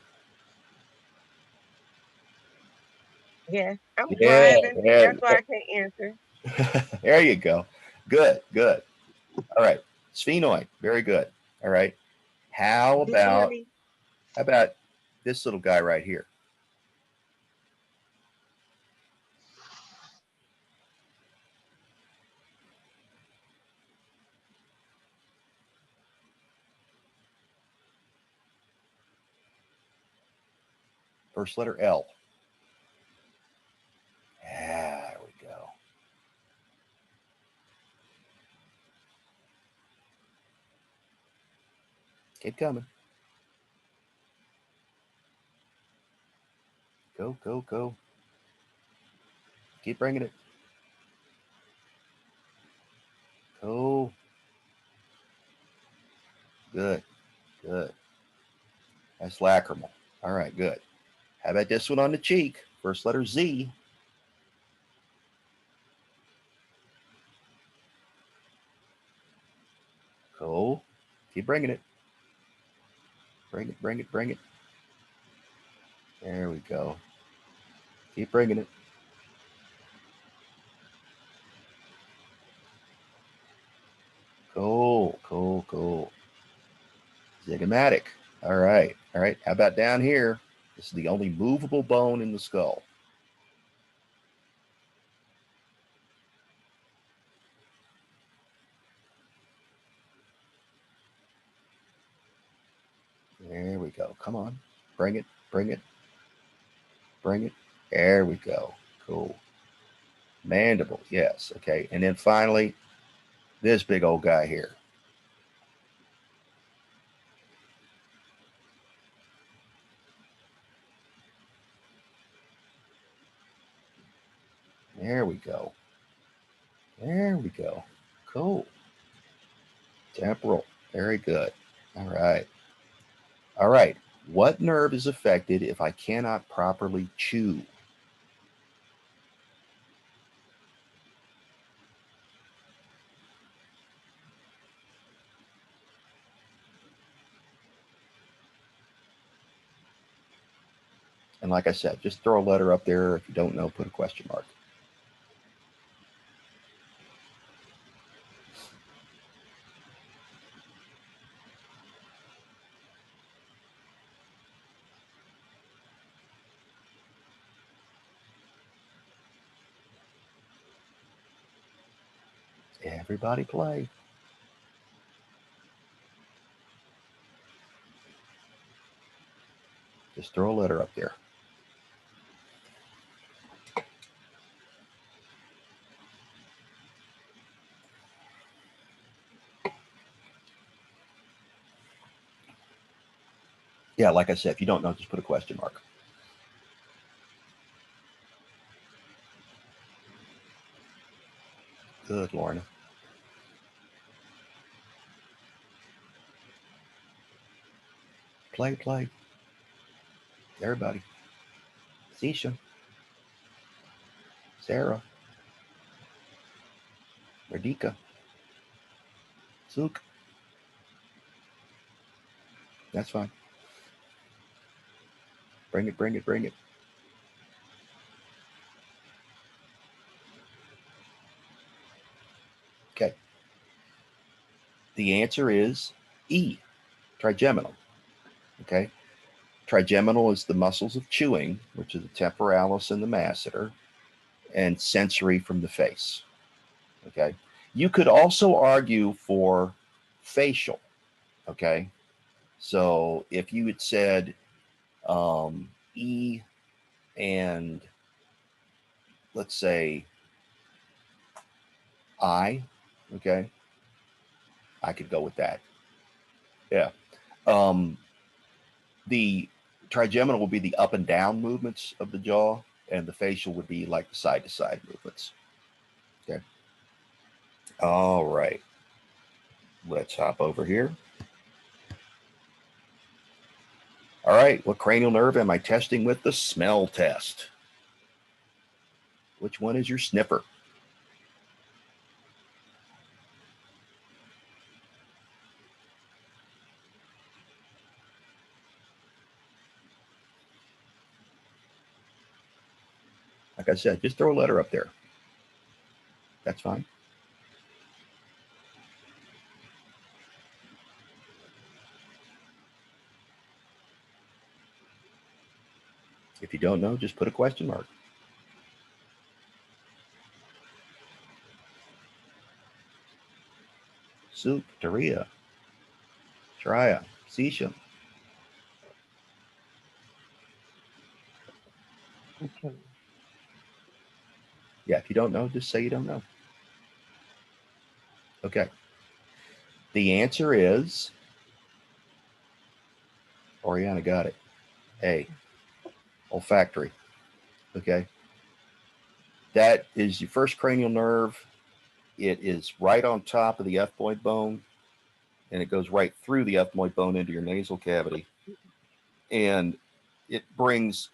Yeah, I'm Yeah, driving. yeah. That's why I can't answer. There you go. Good, good. All right. Sphenoid. Very good. All right. How about D20. this little guy right here? First letter L. Keep coming. Go, go, go. Keep bringing it. Go. Good, good. That's lacrimal. All right, good. How about this one on the cheek? First letter Z. Cool. Keep bringing it. Bring it, bring it, bring it. There we go. Keep bringing it. Cool, cool, cool. Zygomatic. All right, all right. How about down here? This is the only movable bone in the skull. There we go. Come on. Bring it, bring it, bring it. There we go. Cool. Mandible, yes. Okay. And then finally, this big old guy here. There we go. There we go. Cool. Temporal. Very good. All right. All right. What nerve is affected if I cannot properly chew? And like I said, just throw a letter up there. If you don't know, put a question mark. Everybody play. Just throw a letter up there. Yeah, like I said, if you don't know, just put a question mark. Good, Lorna. Play, play. Everybody. Sisha. Sarah. Radhika. Suk. That's fine. Bring it, bring it, bring it. Okay. The answer is E, trigeminal. Okay. Trigeminal is the muscles of chewing, which are the temporalis and the masseter, and sensory from the face. Okay. You could also argue for facial. Okay. So if you had said E and let's say I, okay, I could go with that. Yeah. The trigeminal will be the up and down movements of the jaw, and the facial would be like the side to side movements. Okay. All right. Let's hop over here. All right. What cranial nerve am I testing with the smell test? Which one is your sniffer? Like I said, just throw a letter up there. That's fine. If you don't know, just put a question mark. Soup, Taria, Shreya, Sisha. Okay. Yeah, if you don't know, just say you don't know. Okay. The answer is Oriana got it. A. Olfactory. Okay. That is your first cranial nerve. It is right on top of the ethmoid bone, and it goes right through the ethmoid bone into your nasal cavity. And it brings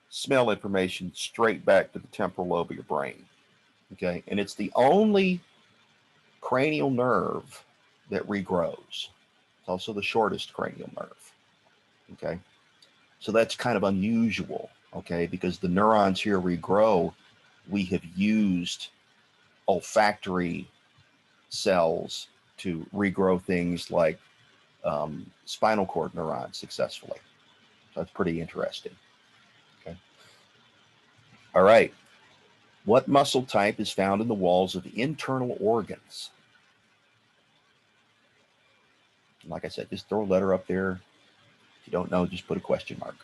smell information straight back to the temporal lobe of your brain. Okay. And it's the only cranial nerve that regrows. It's also the shortest cranial nerve. Okay. So that's kind of unusual. Okay. Because the neurons here regrow, we have used olfactory cells to regrow things like spinal cord neurons successfully. So that's pretty interesting. Okay. All right. What muscle type is found in the walls of the internal organs? Like I said, just throw a letter up there. If you don't know, just put a question mark.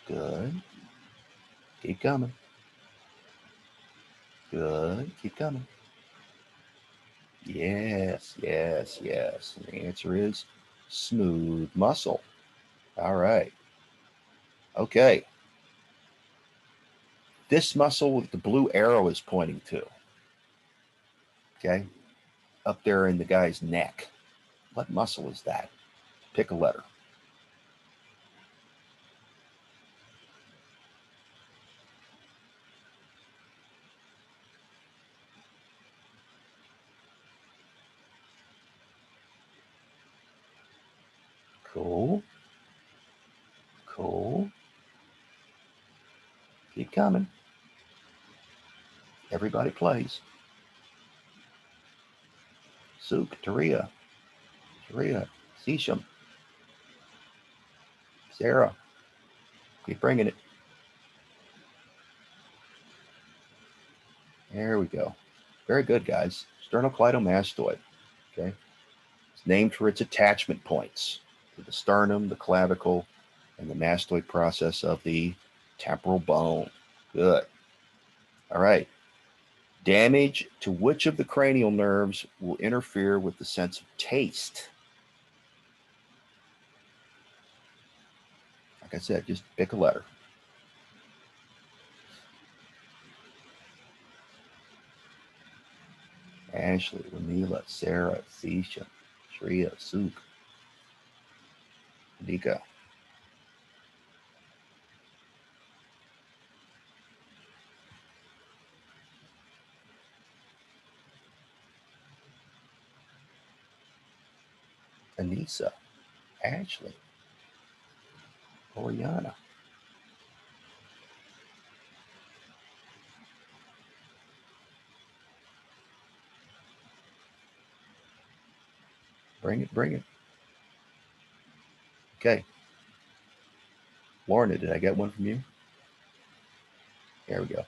Good. Keep coming. Good. Keep coming. Yes, yes, yes. And the answer is smooth muscle. All right. Okay. This muscle with the blue arrow is pointing to, okay, up there in the guy's neck. What muscle is that? Pick a letter. Cool. Cool. Keep coming. Everybody plays. Suk, Taria, Sisham, Sarah. Keep bringing it. There we go. Very good, guys. Sternocleidomastoid. Okay. It's named for its attachment points to the sternum, the clavicle, and the mastoid process of the temporal bone. Good. All right. Damage to which of the cranial nerves will interfere with the sense of taste? Like I said, just pick a letter. Ashley, Ramila, Sarah, Sisha, Shreya, Suk, Nika. Anissa, Ashley, Oriana. Bring it, bring it. Okay. Lorna, did I get one from you? There we go.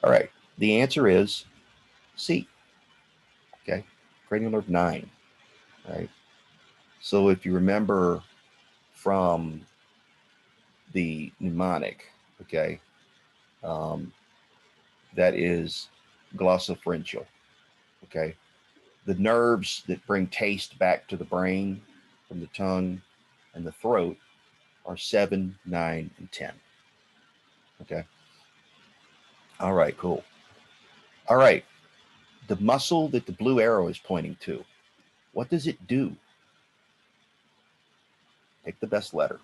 All right. The answer is C. Okay. Cranial nerve 9. All right. So if you remember from the mnemonic, okay, that is glossopharyngeal. Okay. The nerves that bring taste back to the brain from the tongue and the throat are 7, 9, and 10. Okay. All right, cool. All right. The muscle that the blue arrow is pointing to, what does it do? Pick the best letter.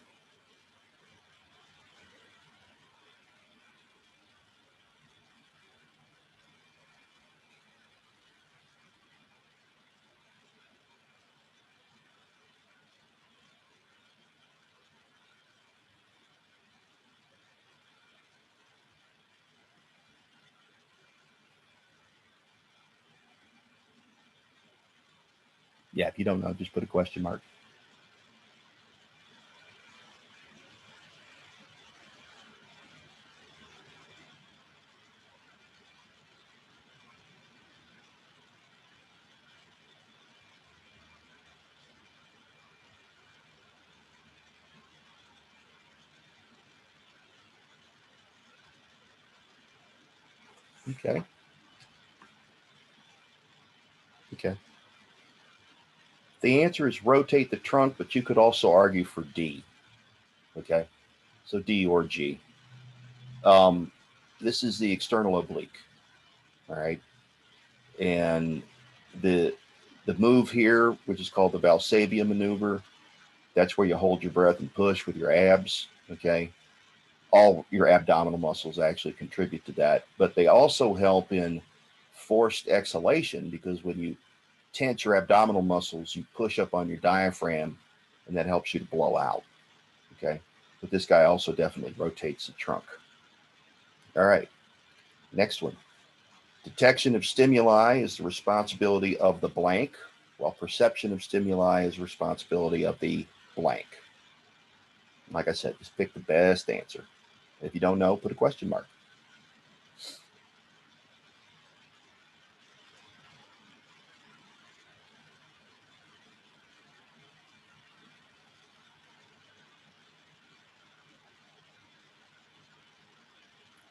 Yeah, if you don't know, just put a question mark. Okay. Okay. the answer is rotate the trunk, but you could also argue for D. Okay, so D or G. This is the external oblique. All right, and the move here, which is called the Valsalvia maneuver, that's where you hold your breath and push with your abs. Okay, all your abdominal muscles actually contribute to that, but they also help in forced exhalation, because when you tense your abdominal muscles, you push up on your diaphragm, and that helps you to blow out. Okay, but this guy also definitely rotates the trunk. All right, next one. Detection of stimuli is the responsibility of the blank, while perception of stimuli is the responsibility of the blank. Like I said, just pick the best answer. If you don't know, put a question mark.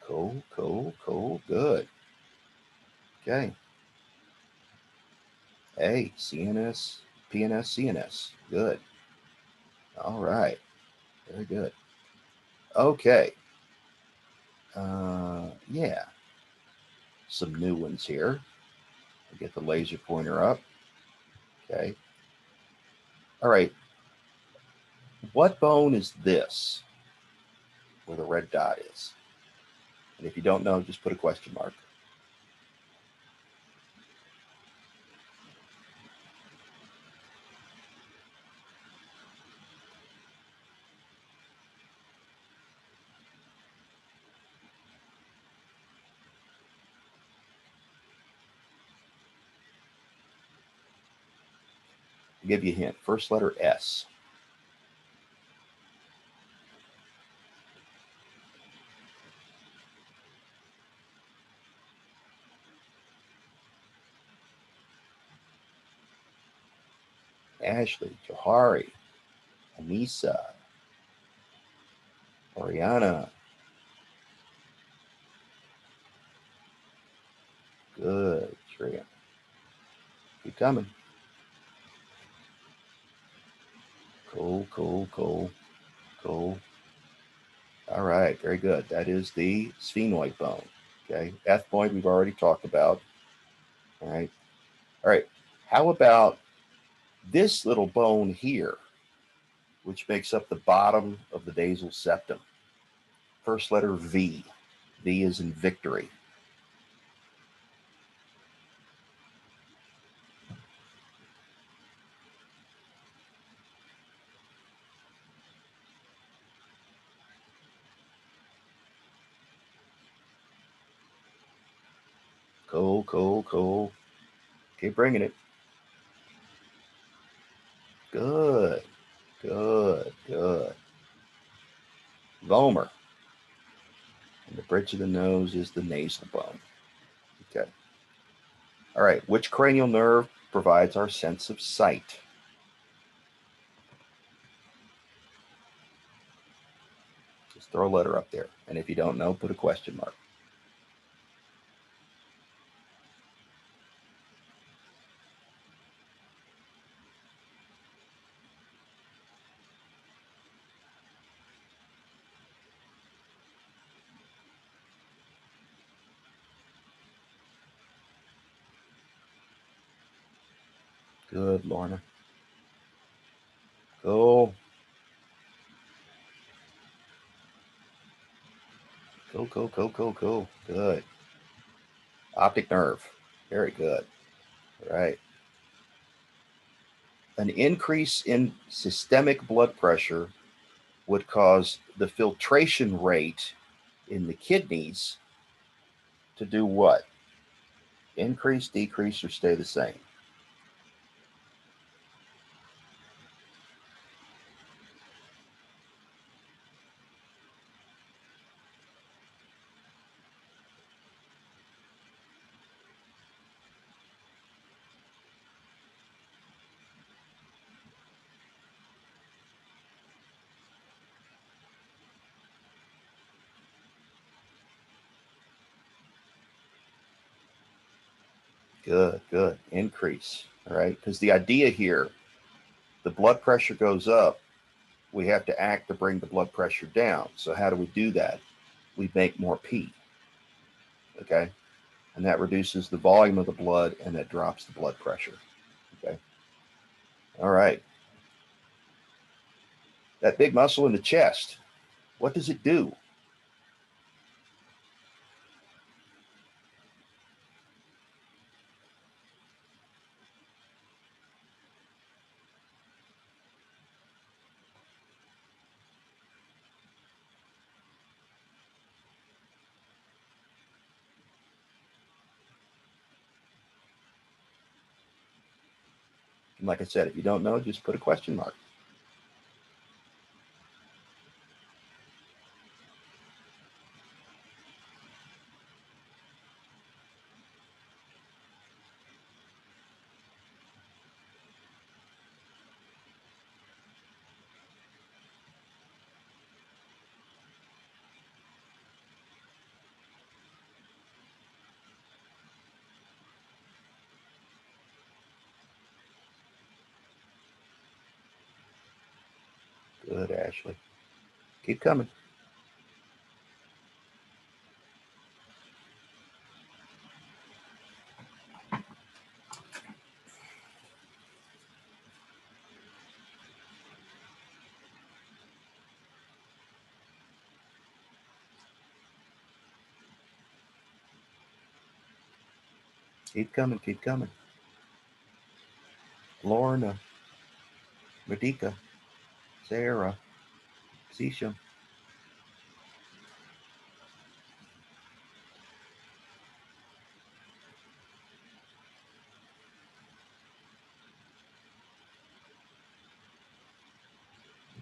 Cool, cool, cool. Good. Okay. A, CNS, PNS, CNS. Good. All right. Very good. Okay. Yeah. Some new ones here. I'll get the laser pointer up. Okay. All right. What bone is this where the red dot is? And if you don't know, just put a question mark. I'll give you a hint. First letter S. Ashley, Johari, Anissa, Oriana. Good, Shreya. Keep coming. Cool, cool, cool, cool. All right, very good. That is the sphenoid bone. Okay, ethmoid we've already talked about. All right, all right. How about this little bone here, which makes up the bottom of the basal septum? First letter V. V is in victory. Cool, cool, cool. Keep bringing it. Good, good, good. Vomer. And the bridge of the nose is the nasal bone. Okay. All right. Which cranial nerve provides our sense of sight? Just throw a letter up there. And if you don't know, put a question mark. Good, Lorna. Cool. Cool, cool, cool, cool, cool. Good. Optic nerve. Very good. All right. An increase in systemic blood pressure would cause the filtration rate in the kidneys to do what? Increase, decrease, or stay the same? Good, good. Increase. All right. Because the idea here the blood pressure goes up, we have to act to bring the blood pressure down. So how do we do that? We make more pee. Okay. And that reduces the volume of the blood and that drops the blood pressure. Okay. All right. That big muscle in the chest, what does it do? And like I said, if you don't know, just put a question mark. Good, Ashley. Keep coming. Keep coming. Keep coming. Lorna, Radika, Sarah, Sisha.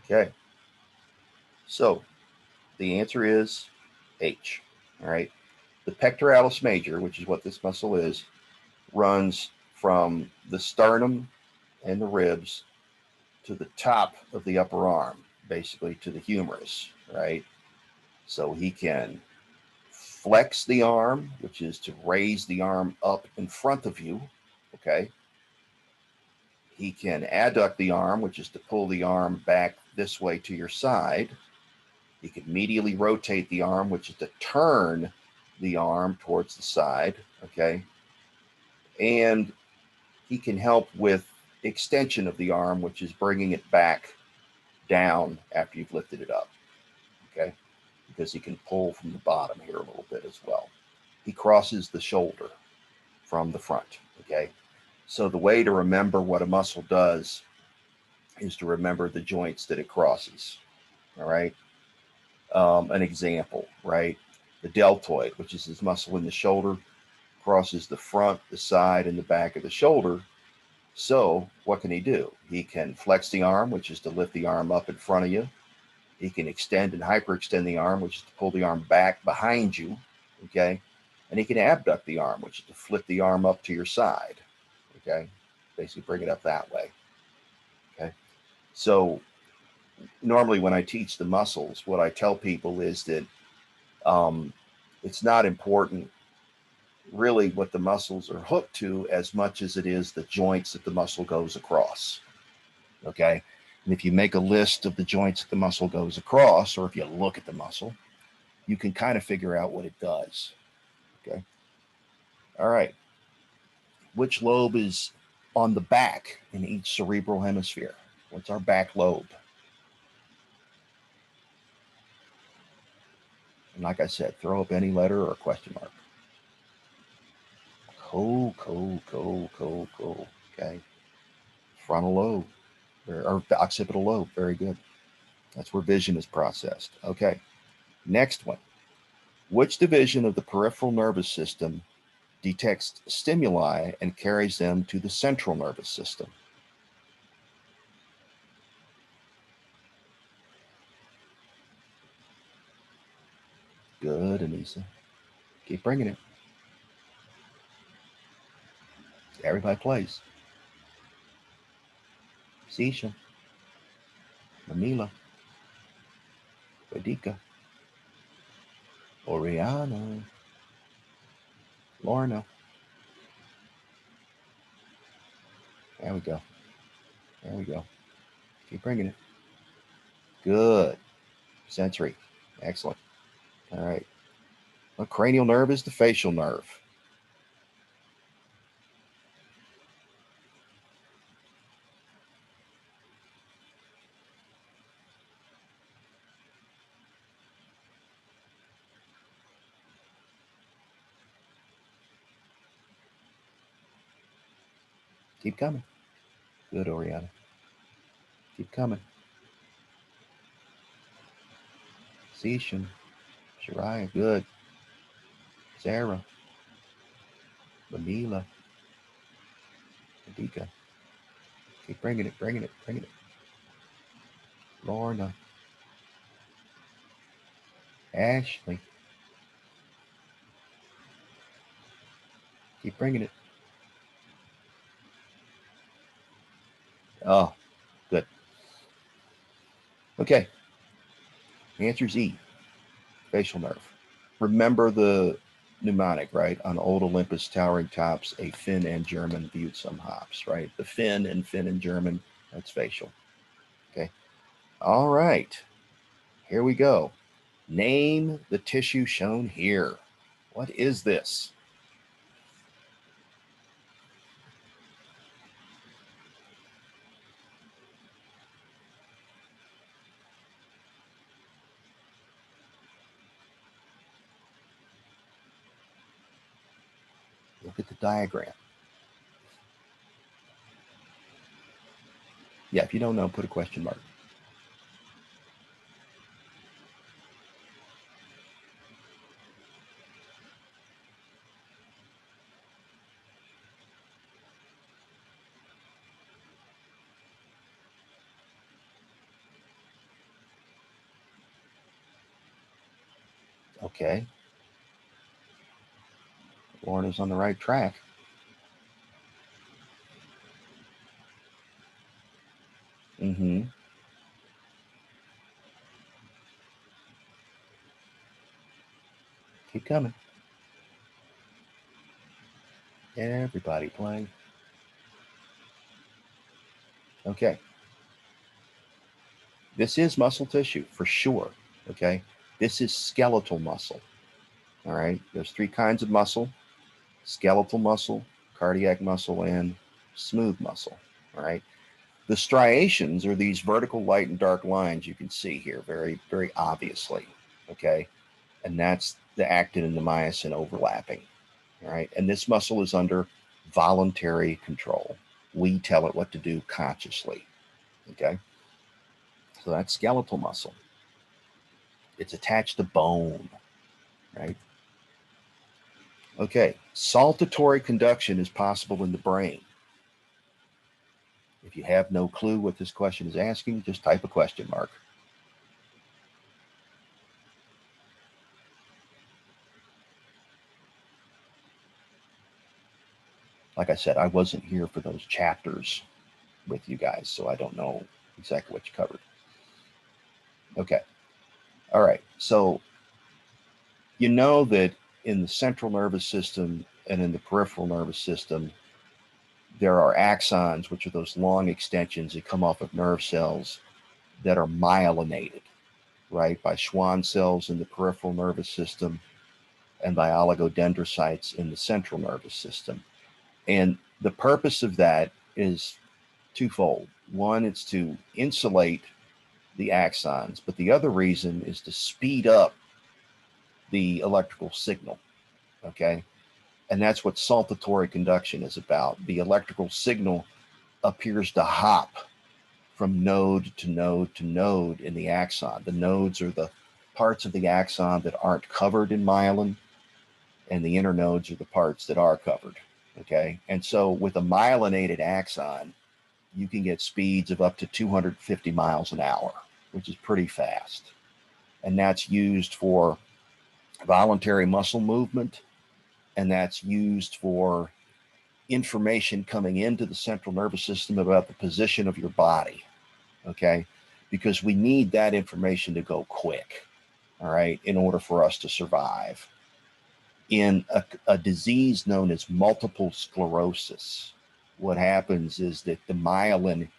Okay. So the answer is H. All right. The pectoralis major, which is what this muscle is, runs from the sternum and the ribs to the top of the upper arm, basically to the humerus, right? So he can flex the arm, which is to raise the arm up in front of you, okay? He can adduct the arm, which is to pull the arm back this way to your side. He can medially rotate the arm, which is to turn the arm towards the side, okay? And he can help with extension of the arm, which is bringing it back down after you've lifted it up, okay? Because he can pull from the bottom here a little bit as well. He crosses the shoulder from the front, okay? So the way to remember what a muscle does is to remember the joints that it crosses, all right? An example, right? The deltoid, which is this muscle in the shoulder, crosses the front, the side, and the back of the shoulder. So what can he do? He can flex the arm, which is to lift the arm up in front of you. He can extend and hyperextend the arm, which is to pull the arm back behind you, okay? And he can abduct the arm, which is to flip the arm up to your side, okay? Basically bring it up that way, okay? So normally when I teach the muscles, what I tell people is that it's not important really what the muscles are hooked to as much as it is the joints that the muscle goes across, okay? And if you make a list of the joints that the muscle goes across, or if you look at the muscle, you can kind of figure out what it does, okay? All right. Which lobe is on the back in each cerebral hemisphere? What's our back lobe? And like I said, throw up any letter or a question mark. Cool. Okay. Frontal lobe or the occipital lobe. Very good. That's where vision is processed. Okay. Next one. Which division of the peripheral nervous system detects stimuli and carries them to the central nervous system? Good, Anissa. Keep bringing it. Everybody plays. Sisha, Manila, Vedika, Oriana, Lorna. There we go. There we go. Keep bringing it. Good. Sensory. Excellent. All right. Well, cranial nerve is the facial nerve. Keep coming. Good, Oriana. Keep coming. Session. Shariah. Good. Sarah. Vanilla. Adika. Keep bringing it, bringing it, bringing it. Lorna. Ashley. Keep bringing it. Oh, good. Okay. The answer is E, facial nerve. Remember the mnemonic, right? On old Olympus towering tops, a Finn and German viewed some hops, right? The Finn and German, that's facial. Okay. All right. Here we go. Name the tissue shown here. What is this? Look at the diagram. Yeah, if you don't know, put a question mark. Okay. Lorna's on the right track. Mm-hmm. Keep coming. Everybody play. Okay. This is muscle tissue for sure. Okay. This is skeletal muscle. All right. There's three kinds of muscle: skeletal muscle, cardiac muscle, and smooth muscle. All right. The striations are these vertical light and dark lines you can see here very, very obviously. Okay. And that's the actin and the myosin overlapping. All right. And this muscle is under voluntary control. We tell it what to do consciously. Okay. So that's skeletal muscle. It's attached to bone, right? Okay. Saltatory conduction is possible in the brain. If you have no clue what this question is asking, just type a question mark. Like I said, I wasn't here for those chapters with you guys, so I don't know exactly what you covered. Okay. All right. So you know that in the central nervous system and in the peripheral nervous system, there are axons, which are those long extensions that come off of nerve cells that are myelinated, right, by Schwann cells in the peripheral nervous system and by oligodendrocytes in the central nervous system. And the purpose of that is twofold. One, it's to insulate the axons, but the other reason is to speed up the electrical signal. Okay. And that's what saltatory conduction is about. The electrical signal appears to hop from node to node to node in the axon. The nodes are the parts of the axon that aren't covered in myelin, and the internodes are the parts that are covered. Okay. And so with a myelinated axon, you can get speeds of up to 250 miles an hour, which is pretty fast. And that's used for voluntary muscle movement, and that's used for information coming into the central nervous system about the position of your body. Okay. Because we need that information to go quick. All right. In order for us to survive. In a disease known as multiple sclerosis, what happens is that the myelin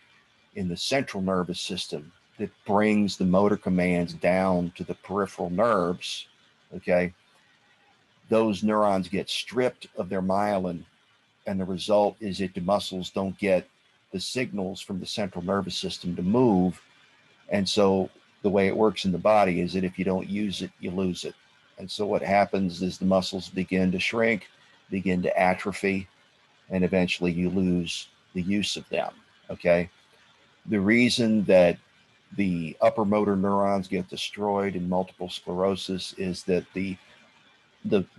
in the central nervous system that brings the motor commands down to the peripheral nerves, okay, those neurons get stripped of their myelin, and the result is that the muscles don't get the signals from the central nervous system to move. And so the way it works in the body is that if you don't use it, you lose it. And so what happens is the muscles begin to shrink, begin to atrophy, and eventually you lose the use of them. Okay. The reason that the upper motor neurons get destroyed in multiple sclerosis is that the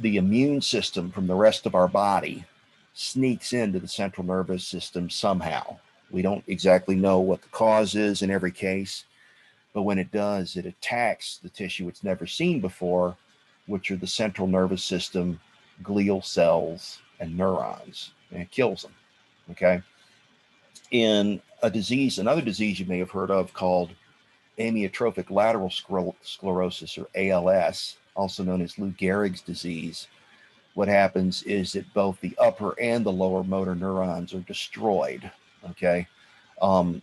immune system from the rest of our body sneaks into the central nervous system somehow. We don't exactly know what the cause is in every case, but when it does, it attacks the tissue it's never seen before, which are the central nervous system, glial cells, and neurons, and it kills them. Okay. In a disease, another disease you may have heard of called amyotrophic lateral sclerosis, or ALS, also known as Lou Gehrig's disease, what happens is that both the upper and the lower motor neurons are destroyed. Okay. Um,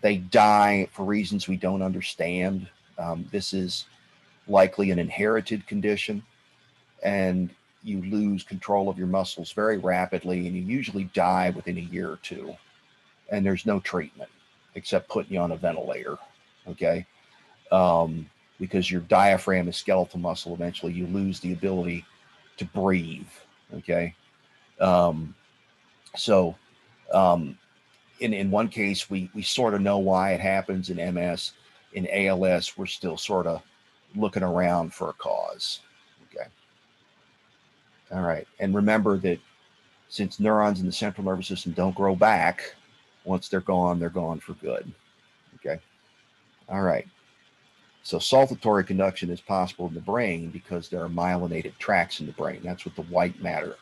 they die for reasons we don't understand. This is likely an inherited condition, and you lose control of your muscles very rapidly, and you usually die within a year or two. And there's no treatment except putting you on a ventilator. Okay. Because your diaphragm is skeletal muscle, eventually you lose the ability to breathe. Okay. Um, so, um, in one case, we sort of know why it happens in MS. In ALS, we're still sort of looking around for a cause. Okay. All right. And remember that since neurons in the central nervous system don't grow back, once they're gone for good. Okay. All right. So saltatory conduction is possible in the brain because there are myelinated tracts in the brain. That's what the white matter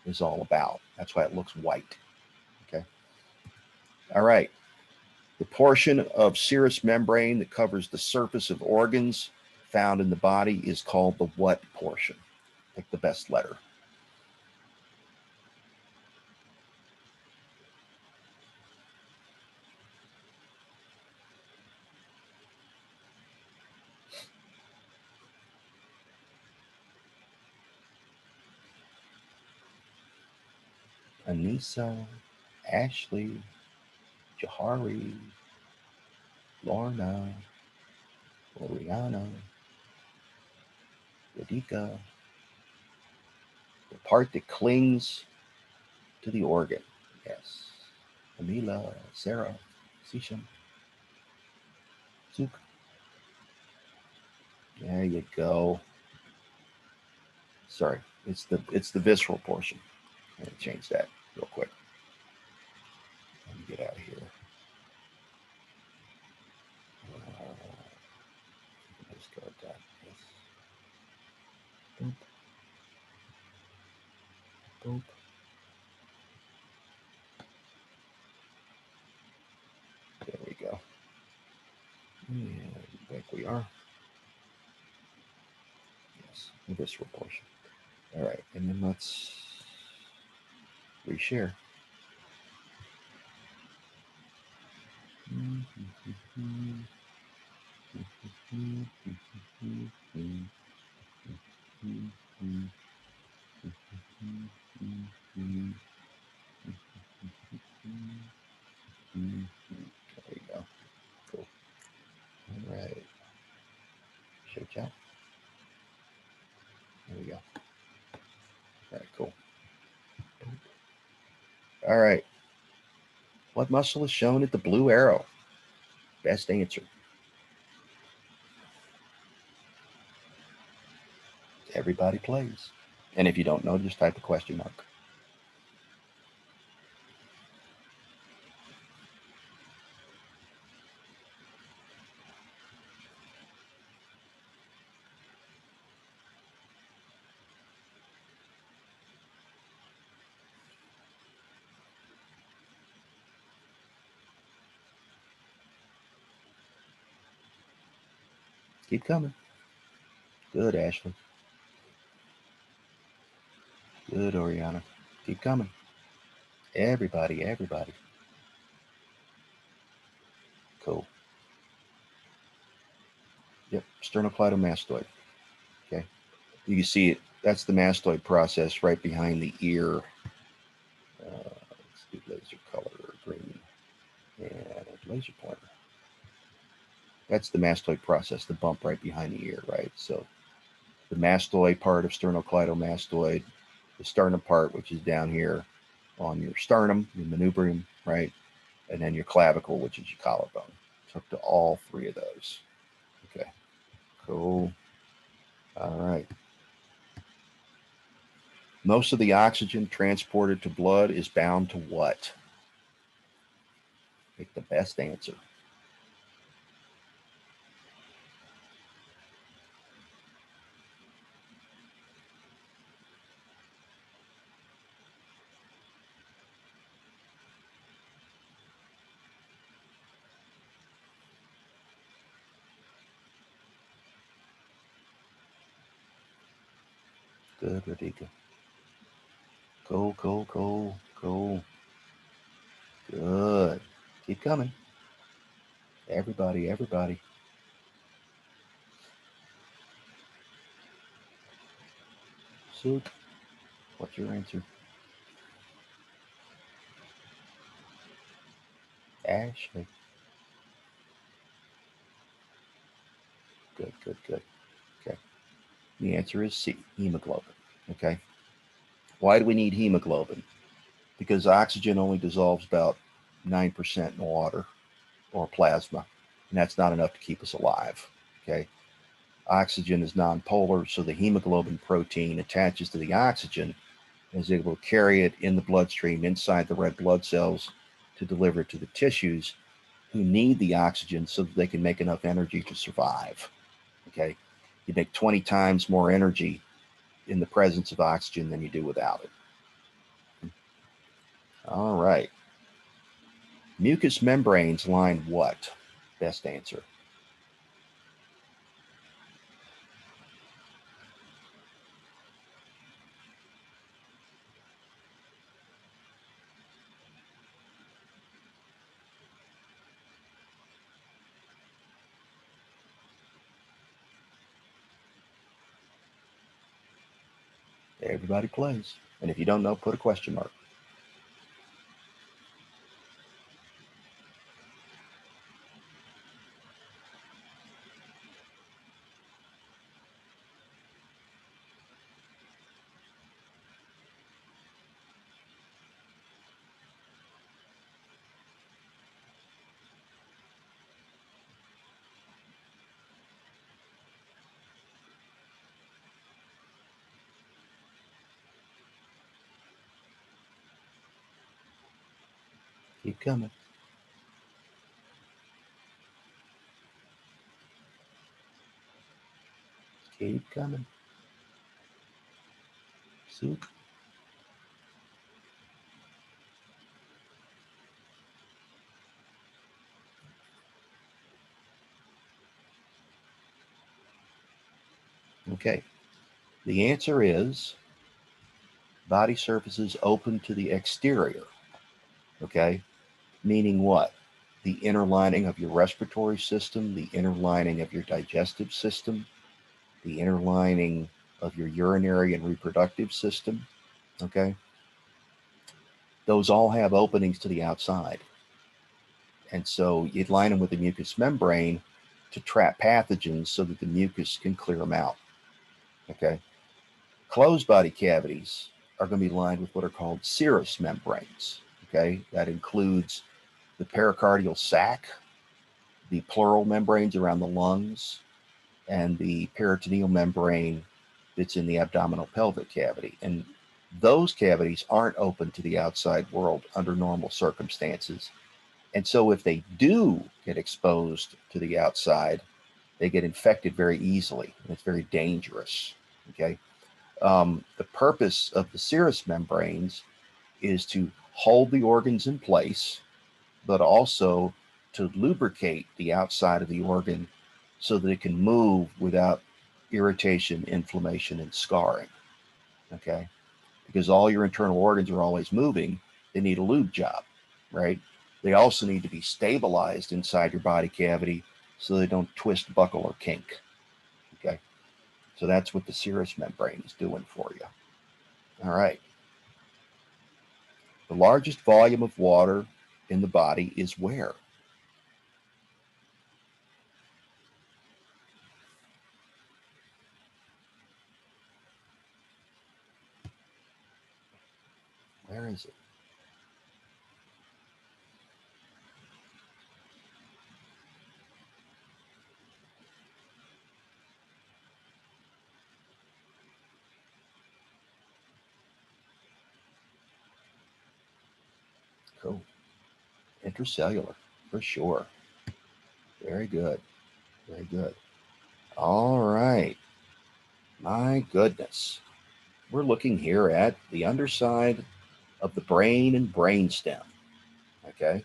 is all about. That's why it looks white. Okay. All right. The portion of serous membrane that covers the surface of organs found in the body is called the what portion? Pick the best letter. Anissa, Ashley, Jahari, Lorna, Oriana, Radhika, the part that clings to the organ. Yes. Amila, Sarah, Sisham, Suk. There you go. Sorry, it's the visceral portion. I'm gonna change that real quick. Let me get out of here. Discard that. Yes. Boop. Boop. There we go. And back we are. Yes, the visceral portion. All right, and then let's reshare. There you go. Cool. All right. Shake out. There we go. All right, cool. All right. What muscle is shown at the blue arrow? Best answer. Everybody plays. And if you don't know, just type a question mark. Keep coming. Good, Ashley. Good, Oriana. Keep coming. Everybody, everybody. sternocleidomastoid. Okay, you can see it. That's the mastoid process right behind the ear. Let's do laser color green and laser pointer. That's the mastoid process, the bump right behind the ear, right? So the mastoid part of sternocleidomastoid, the sternum part, which is down here on your sternum, your manubrium, right? And then your clavicle, which is your collarbone. So up to all three of those. Okay, cool. All right. Most of the oxygen transported to blood is bound to what? Pick the best answer. Good, Radhika. Cool, cool, cool, cool. Good. Keep coming. Everybody, everybody. Soup, what's your answer? Ashley. Good, good, good. Okay. The answer is C, hemoglobin. Okay. Why do we need hemoglobin? Because oxygen only dissolves about 9% in water or plasma, and that's not enough to keep us alive. Okay. Oxygen is nonpolar, so the hemoglobin protein attaches to the oxygen and is able to carry it in the bloodstream inside the red blood cells to deliver it to the tissues who need the oxygen so that they can make enough energy to survive. Okay. You make 20 times more energy in the presence of oxygen than you do without it. All right. Mucous membranes line what? Best answer. Everybody plays. And if you don't know, put a question mark. Keep coming. Keep coming. Soup. Okay. The answer is body surfaces open to the exterior. Okay. Meaning what? The inner lining of your respiratory system, the inner lining of your digestive system, the inner lining of your urinary and reproductive system. Okay. Those all have openings to the outside. And so you'd line them with a mucous membrane to trap pathogens so that the mucus can clear them out. Okay. Closed body cavities are going to be lined with what are called serous membranes. Okay. That includes the pericardial sac, the pleural membranes around the lungs, and the peritoneal membrane that's in the abdominal pelvic cavity. And those cavities aren't open to the outside world under normal circumstances. And so if they do get exposed to the outside, they get infected very easily. And it's very dangerous. Okay. The purpose of the serous membranes is to hold the organs in place, but also to lubricate the outside of the organ so that it can move without irritation, inflammation, and scarring. Okay. Because all your internal organs are always moving, they need a lube job, right? They also need to be stabilized inside your body cavity so they don't twist, buckle, or kink. So that's what the serous membrane is doing for you. All right. The largest volume of water in the body is where? Where is it? Cool. Intracellular, for sure. Very good. Very good. All right. My goodness. We're looking here at the underside of the brain and brainstem. Okay.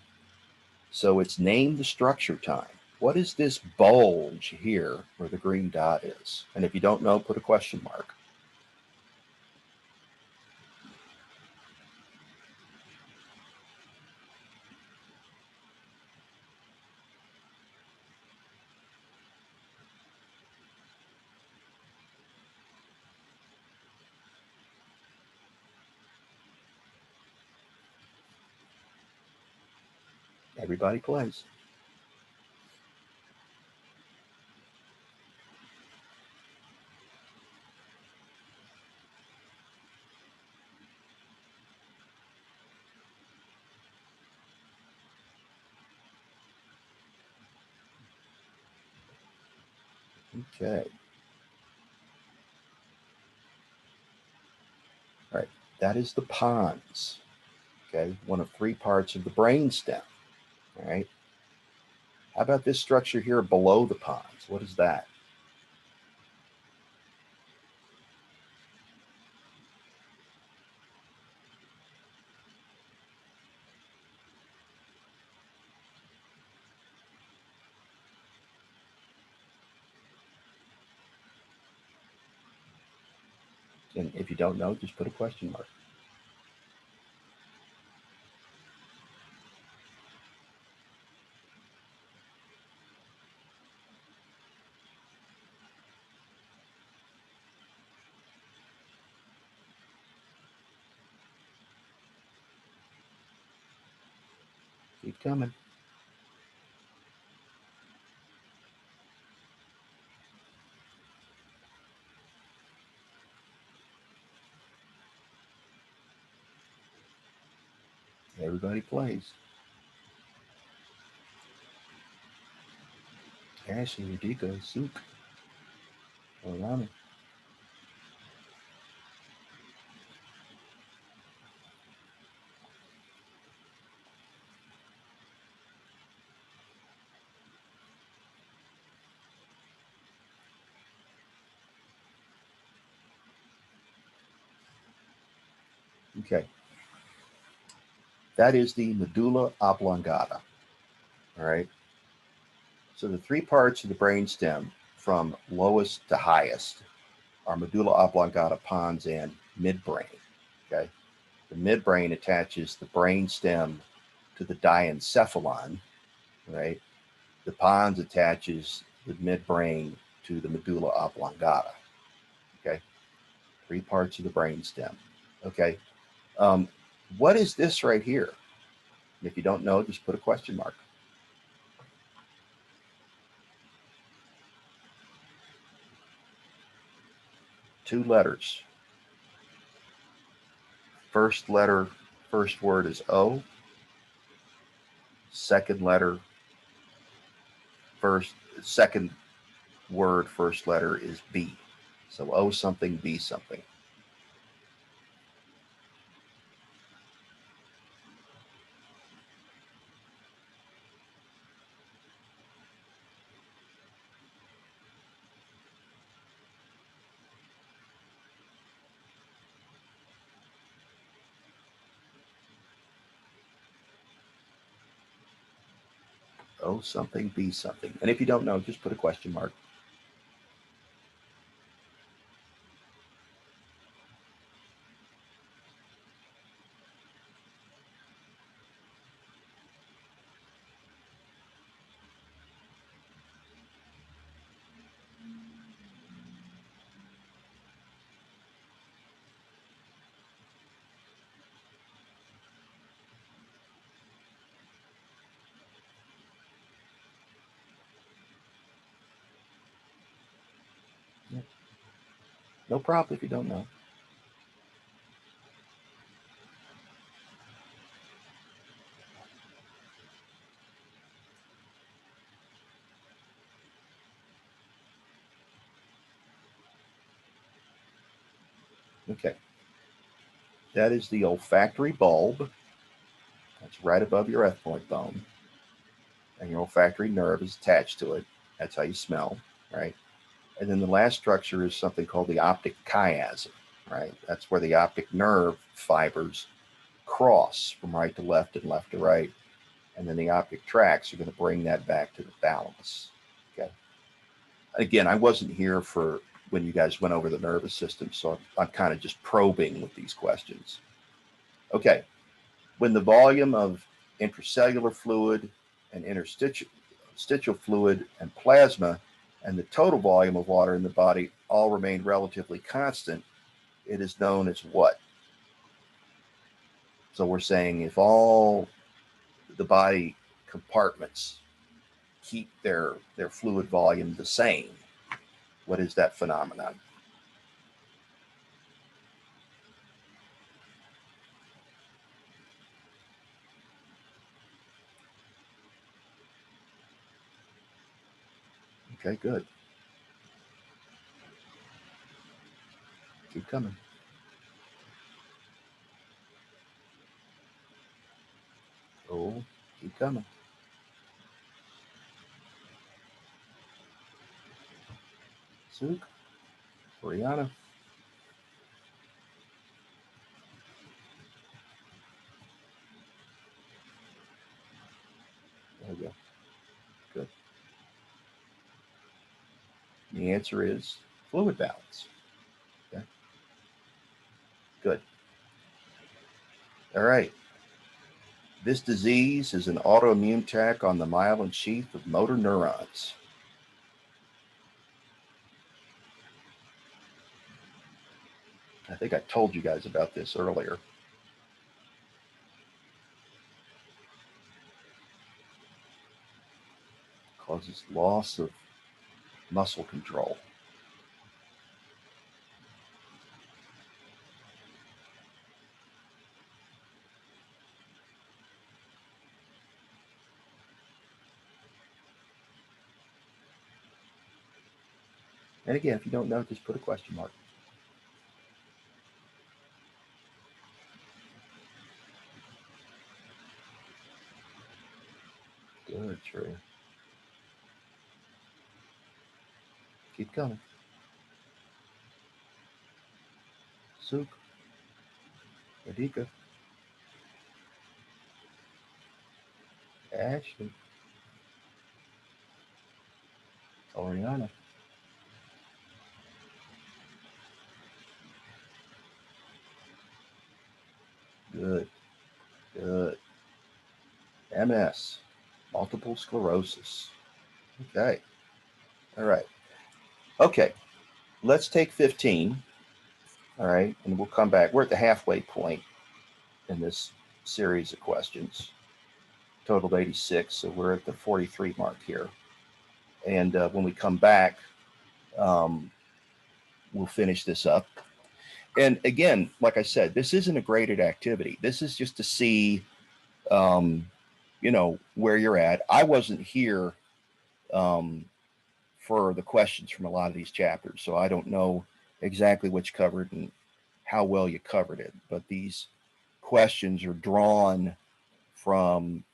So it's named the structure time. What is this bulge here where the green dot is? And if you don't know, put a question mark. Everybody plays. Okay. All right. That is the pons. Okay. One of three parts of the brainstem. All right. How about this structure here below the pons? What is that? And if you don't know, just put a question mark. Keep coming. Everybody plays. Ashley, Radika, Suk, Orami. Okay. That is the medulla oblongata. All right. So the three parts of the brainstem from lowest to highest are medulla oblongata, pons, and midbrain. Okay. The midbrain attaches the brainstem to the diencephalon, right? The pons attaches the midbrain to the medulla oblongata. Okay. Three parts of the brainstem. Okay. Um, what is this right here? If you don't know, just put a question mark. Two letters. First letter, first word is O. Second letter, second word, first letter is B. So O something, B something. O something, B something. And if you don't know, just put a question mark. No problem if you don't know. Okay. That is the olfactory bulb. That's right above your ethmoid bone. And your olfactory nerve is attached to it. That's how you smell, right? And then the last structure is something called the optic chiasm, right? That's where the optic nerve fibers cross from right to left and left to right. And then the optic tracts are going to bring that back to the thalamus. Okay. Again, I wasn't here for when you guys went over the nervous system, so I'm kind of just probing with these questions. Okay. When the volume of intracellular fluid and interstitial fluid and plasma and the total volume of water in the body all remain relatively constant, it is known as what? So we're saying if all the body compartments keep their fluid volume the same, what is that phenomenon? Okay, good. Keep coming. Oh, keep coming. Suk, Brianna. There we go. Good. The answer is fluid balance. Okay. Good. All right. This disease is an autoimmune attack on the myelin sheath of motor neurons. I think I told you guys about this earlier. Causes loss of muscle control. And again, if you don't know, just put a question mark. Good, Trey. Keep coming. Suk, Radhika, Ashley, Oriana. Good, good. MS, multiple sclerosis. Okay. All right. Okay. Let's take 15. All right. And we'll come back. We're at the halfway point in this series of questions. Totaled 86. So we're at the 43 mark here. And when we come back, we'll finish this up. And again, like I said, this isn't a graded activity. This is just to see, where you're at. I wasn't here for the questions from a lot of these chapters, so I don't know exactly what you covered and how well you covered it. But these questions are drawn from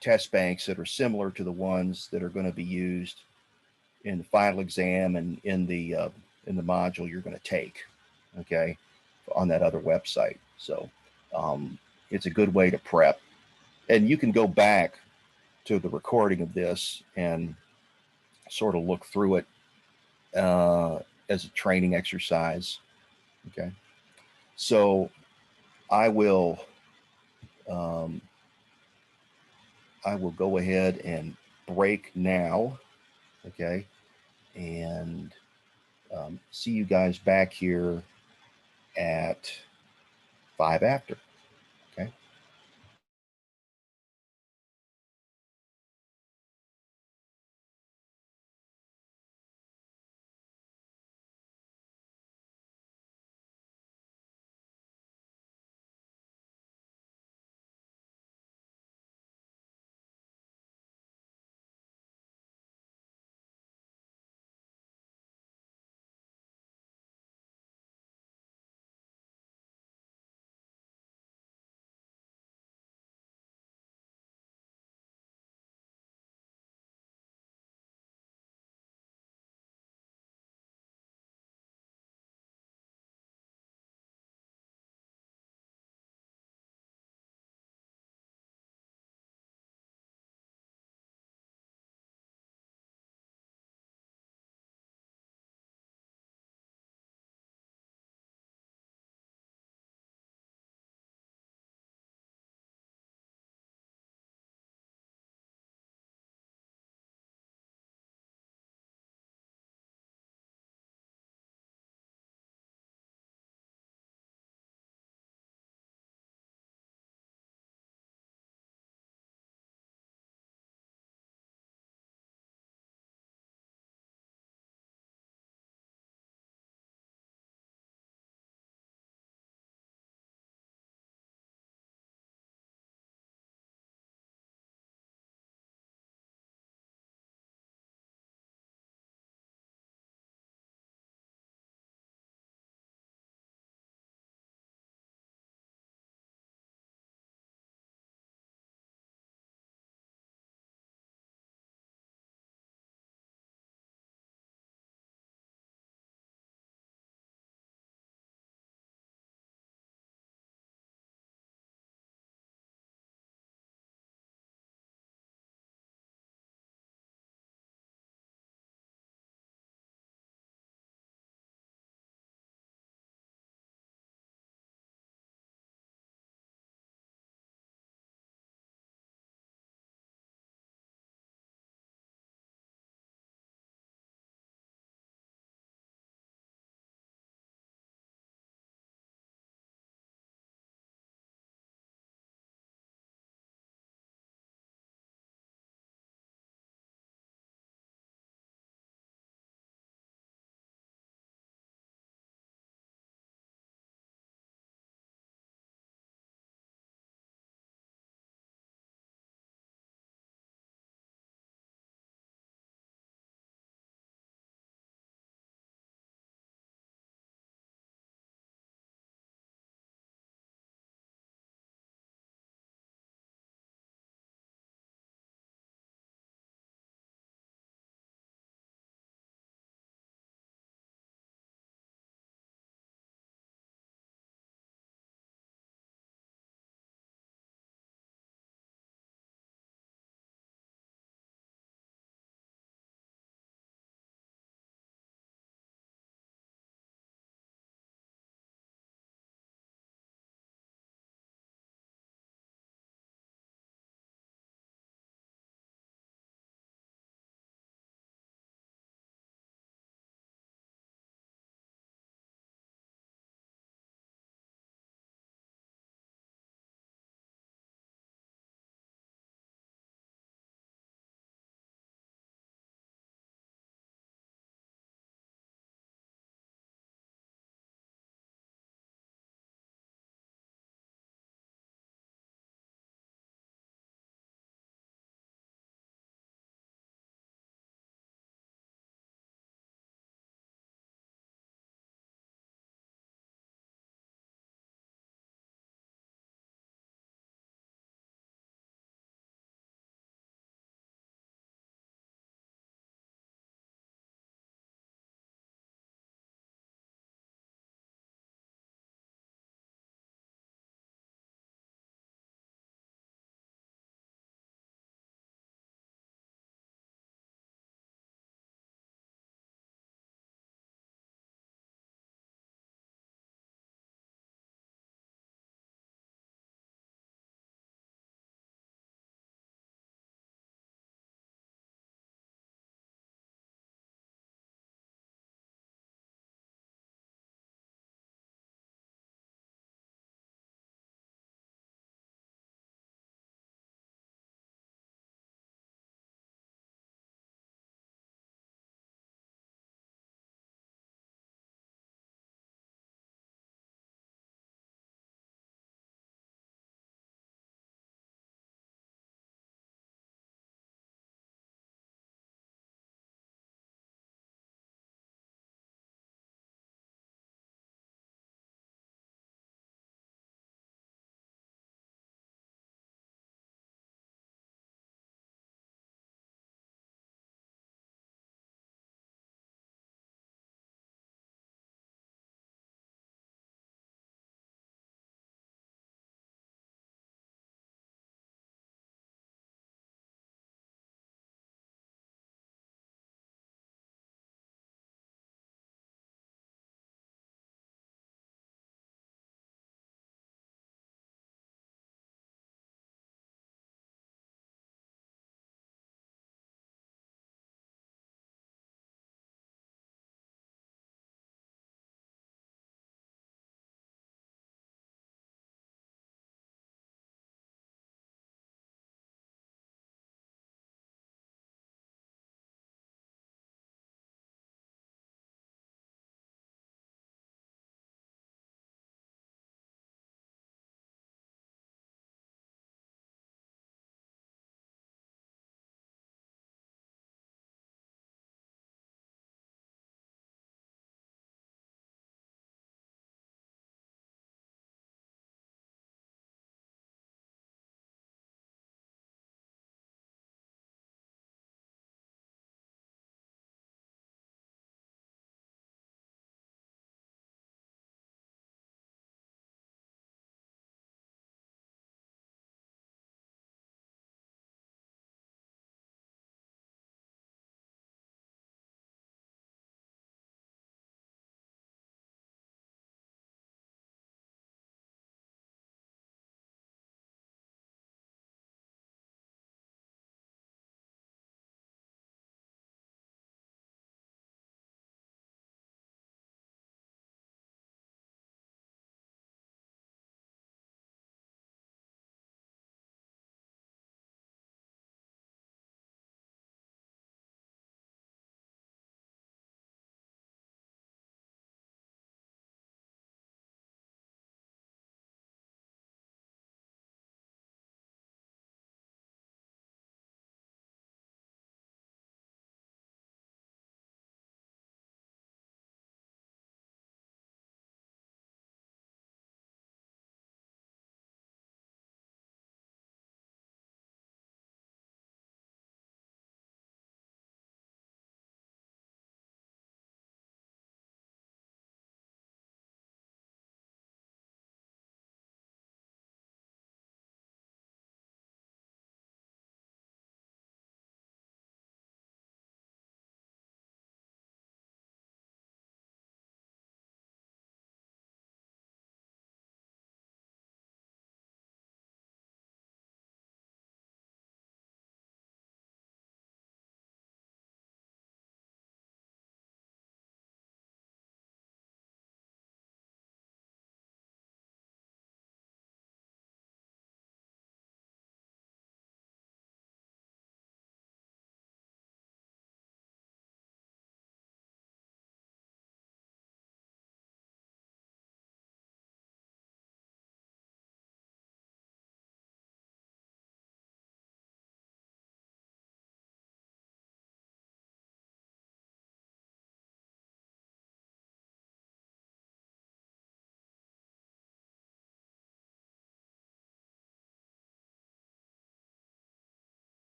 test banks that are similar to the ones that are going to be used in the final exam and in the module you're going to take, okay, on that other website. So it's a good way to prep. And you can go back to the recording of this and sort of look through it as a training exercise. Okay. So I will go ahead and break now. Okay. And see you guys back here at 5 after. Okay.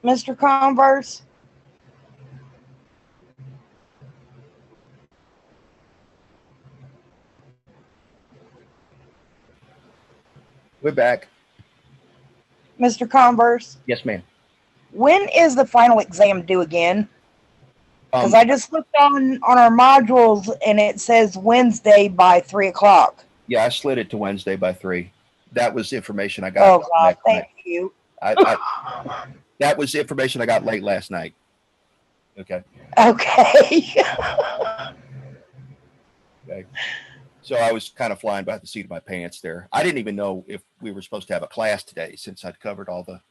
Mr. Converse? We're back. Mr. Converse? Yes, ma'am. When is the final exam due again? Because Um, I just looked on our modules and it says Wednesday by 3 o'clock. yeah, I slid it to Wednesday by 3. That was information I got Oh God, last thank night. you. That was information I got late last night. Okay. Okay. Okay. So I was kind of flying by the seat of my pants there. I didn't even know if we were supposed to have a class today since I'd covered all the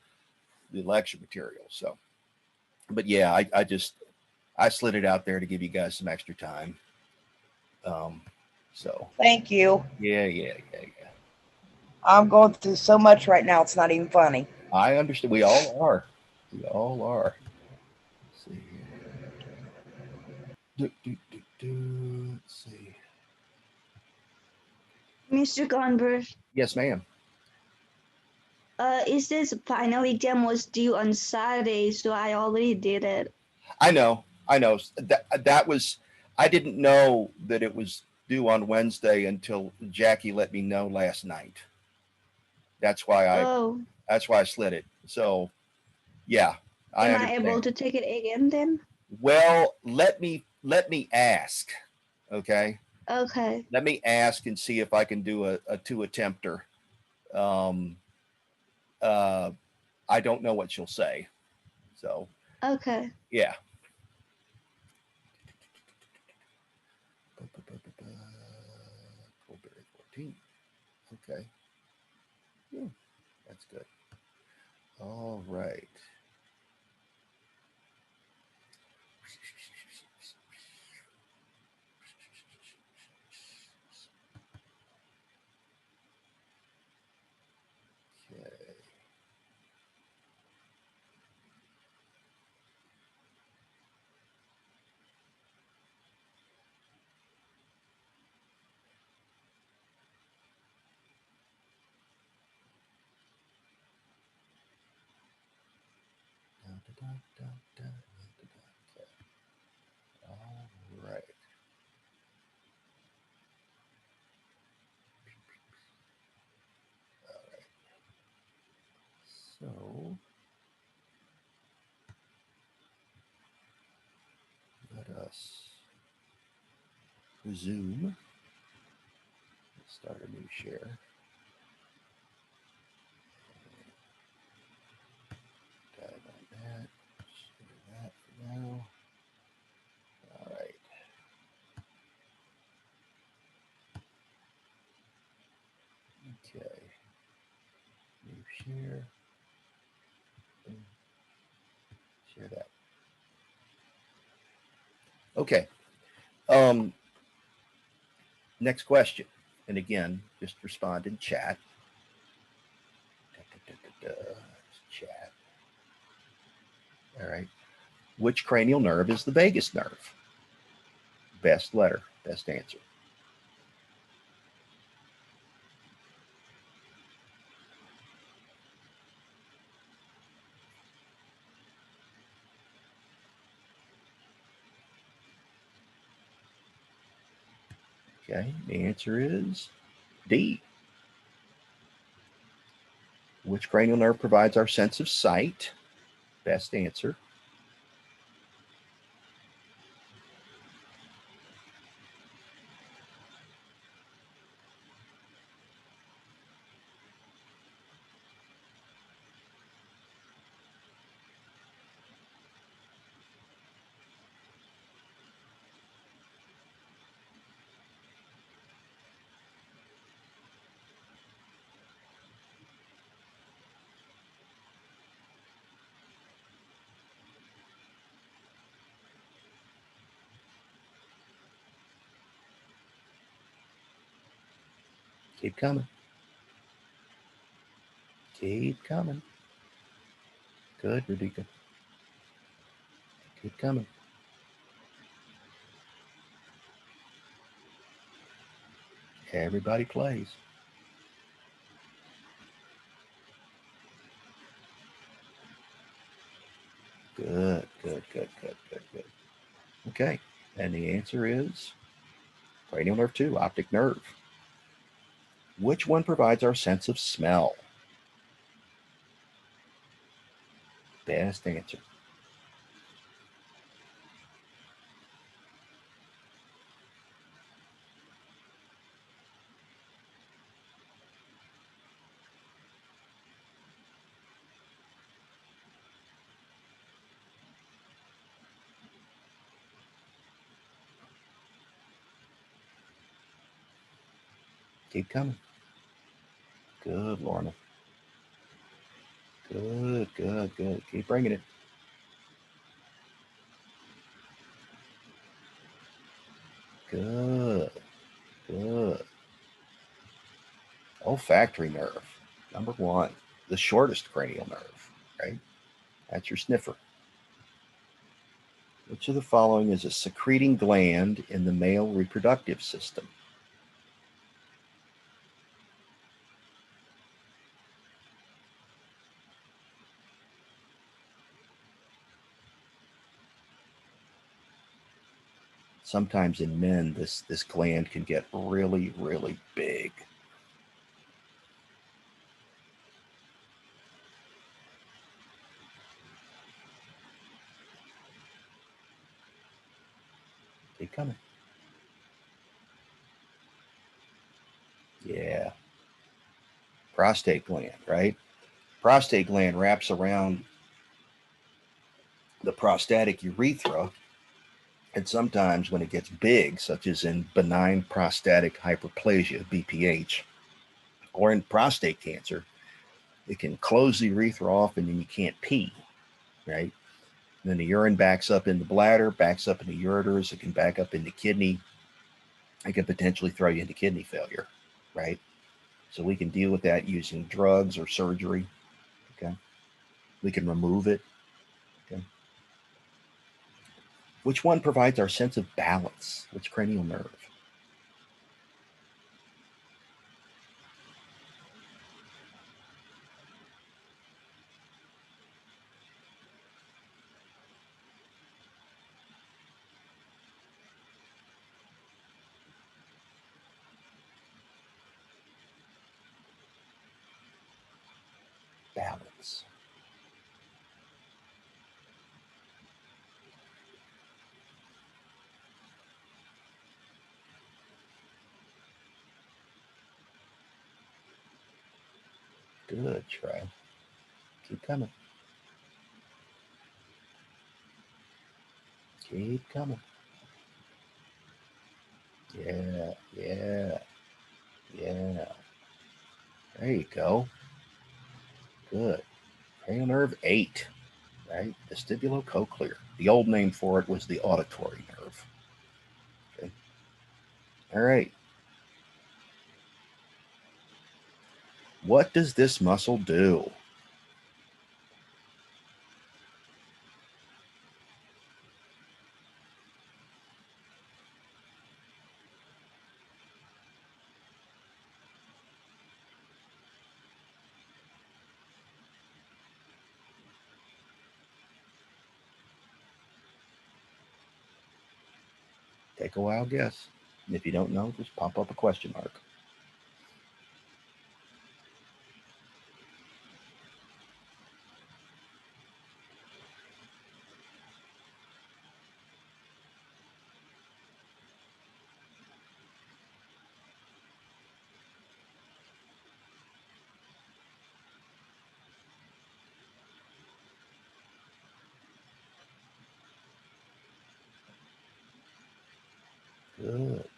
lecture material. So, but yeah, I slid it out there to give you guys some extra time. So Thank you. yeah. I'm going through so much right now, it's not even funny. I understand. We all are. We all are. Let's see here. Let's see. Mr. Converse, Yes, ma'am. is this final exam was due on Saturday, so I already did it. I know. That was. I didn't know that it was due on Wednesday until Jackie let me know last night. That's why Oh, I slid it. So yeah, I am I understand. able to take it again then? Well, let me ask. Okay. Okay. Let me ask and see if I can do a 2 attempter. Um, I don't know what she'll say. So Okay. yeah. Coldberry 14. Okay. Yeah, that's good. All right. Okay. All right. So let us resume. Let's start a new share. Dive on that. Just do that for now. All right. Okay. New share. Boom. Share that. Okay. Next question. And again, just respond in chat. Chat. All right. Which cranial nerve is the vagus nerve? Best letter, best answer. Okay. The answer is D. Which cranial nerve provides our sense of sight? Best answer. Keep coming. Keep coming. Good, Radhika. Keep coming. Everybody plays. Good, good, good, good, good, good. Okay, and the answer is cranial nerve 2, optic nerve. Which one provides our sense of smell? Best answer. Keep coming. Good, Lorna. Good, good, good. Keep bringing it. Good, good. Olfactory nerve, number 1, the shortest cranial nerve, right? That's your sniffer. Which of the following is a secreting gland in the male reproductive system? Sometimes in men, this gland can get really, really big. Keep coming. Yeah. Prostate gland, right? Prostate gland wraps around the prostatic urethra, and sometimes when it gets big, such as in benign prostatic hyperplasia, BPH, or in prostate cancer, it can close the urethra off and then you can't pee, right? And then the urine backs up in the bladder, backs up in the ureters, it can back up in the kidney. It can potentially throw you into kidney failure, right? So we can deal with that using drugs or surgery, okay? We can remove it, okay? Which one provides our sense of balance? Which cranial nerve? Balance. Good, Trey. Keep coming. Keep coming. Yeah, yeah, yeah. There you go. Good. Cranial nerve 8, right? Vestibulocochlear. The old name for it was the auditory nerve. Okay. All right. What does this muscle do? Take a wild guess. And if you don't know, just pop up a question mark. Good.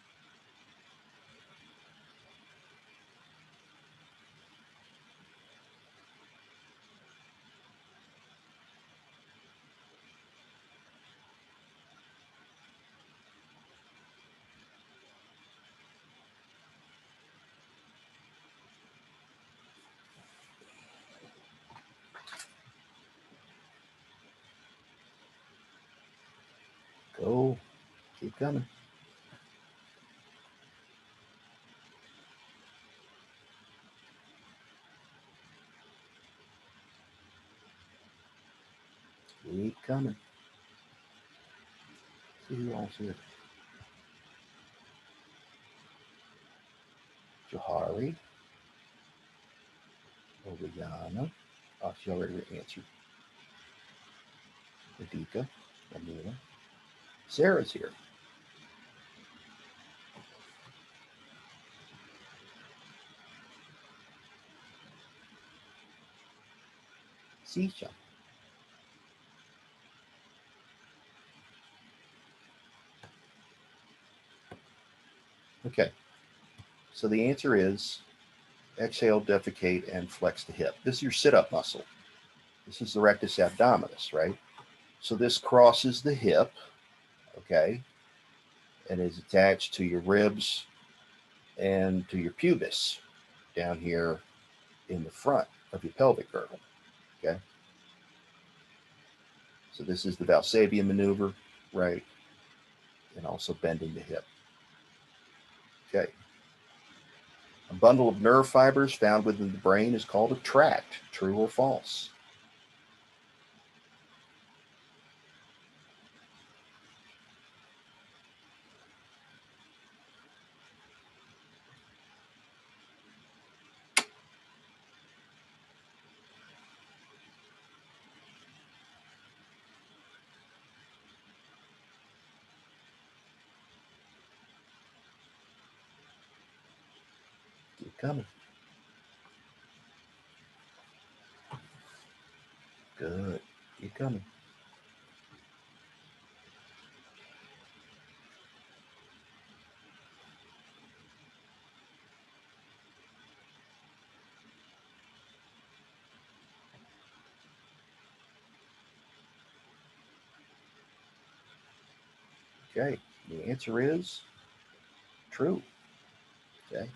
Go. Keep coming. Keep coming. See who else here. Johari. Oriana. Oh, she already answered. Adika. Amina. Sarah's here. Sisha. Okay. So the answer is exhale, defecate, and flex the hip. This is your sit-up muscle. This is the rectus abdominis, right? So this crosses the hip, okay, and is attached to your ribs and to your pubis down here in the front of your pelvic girdle, okay? So this is the Valsavian maneuver, right? And also bending the hip. Okay. A bundle of nerve fibers found within the brain is called a tract. True or false? Keep coming. Good. Keep coming. Okay. The answer is true. Okay.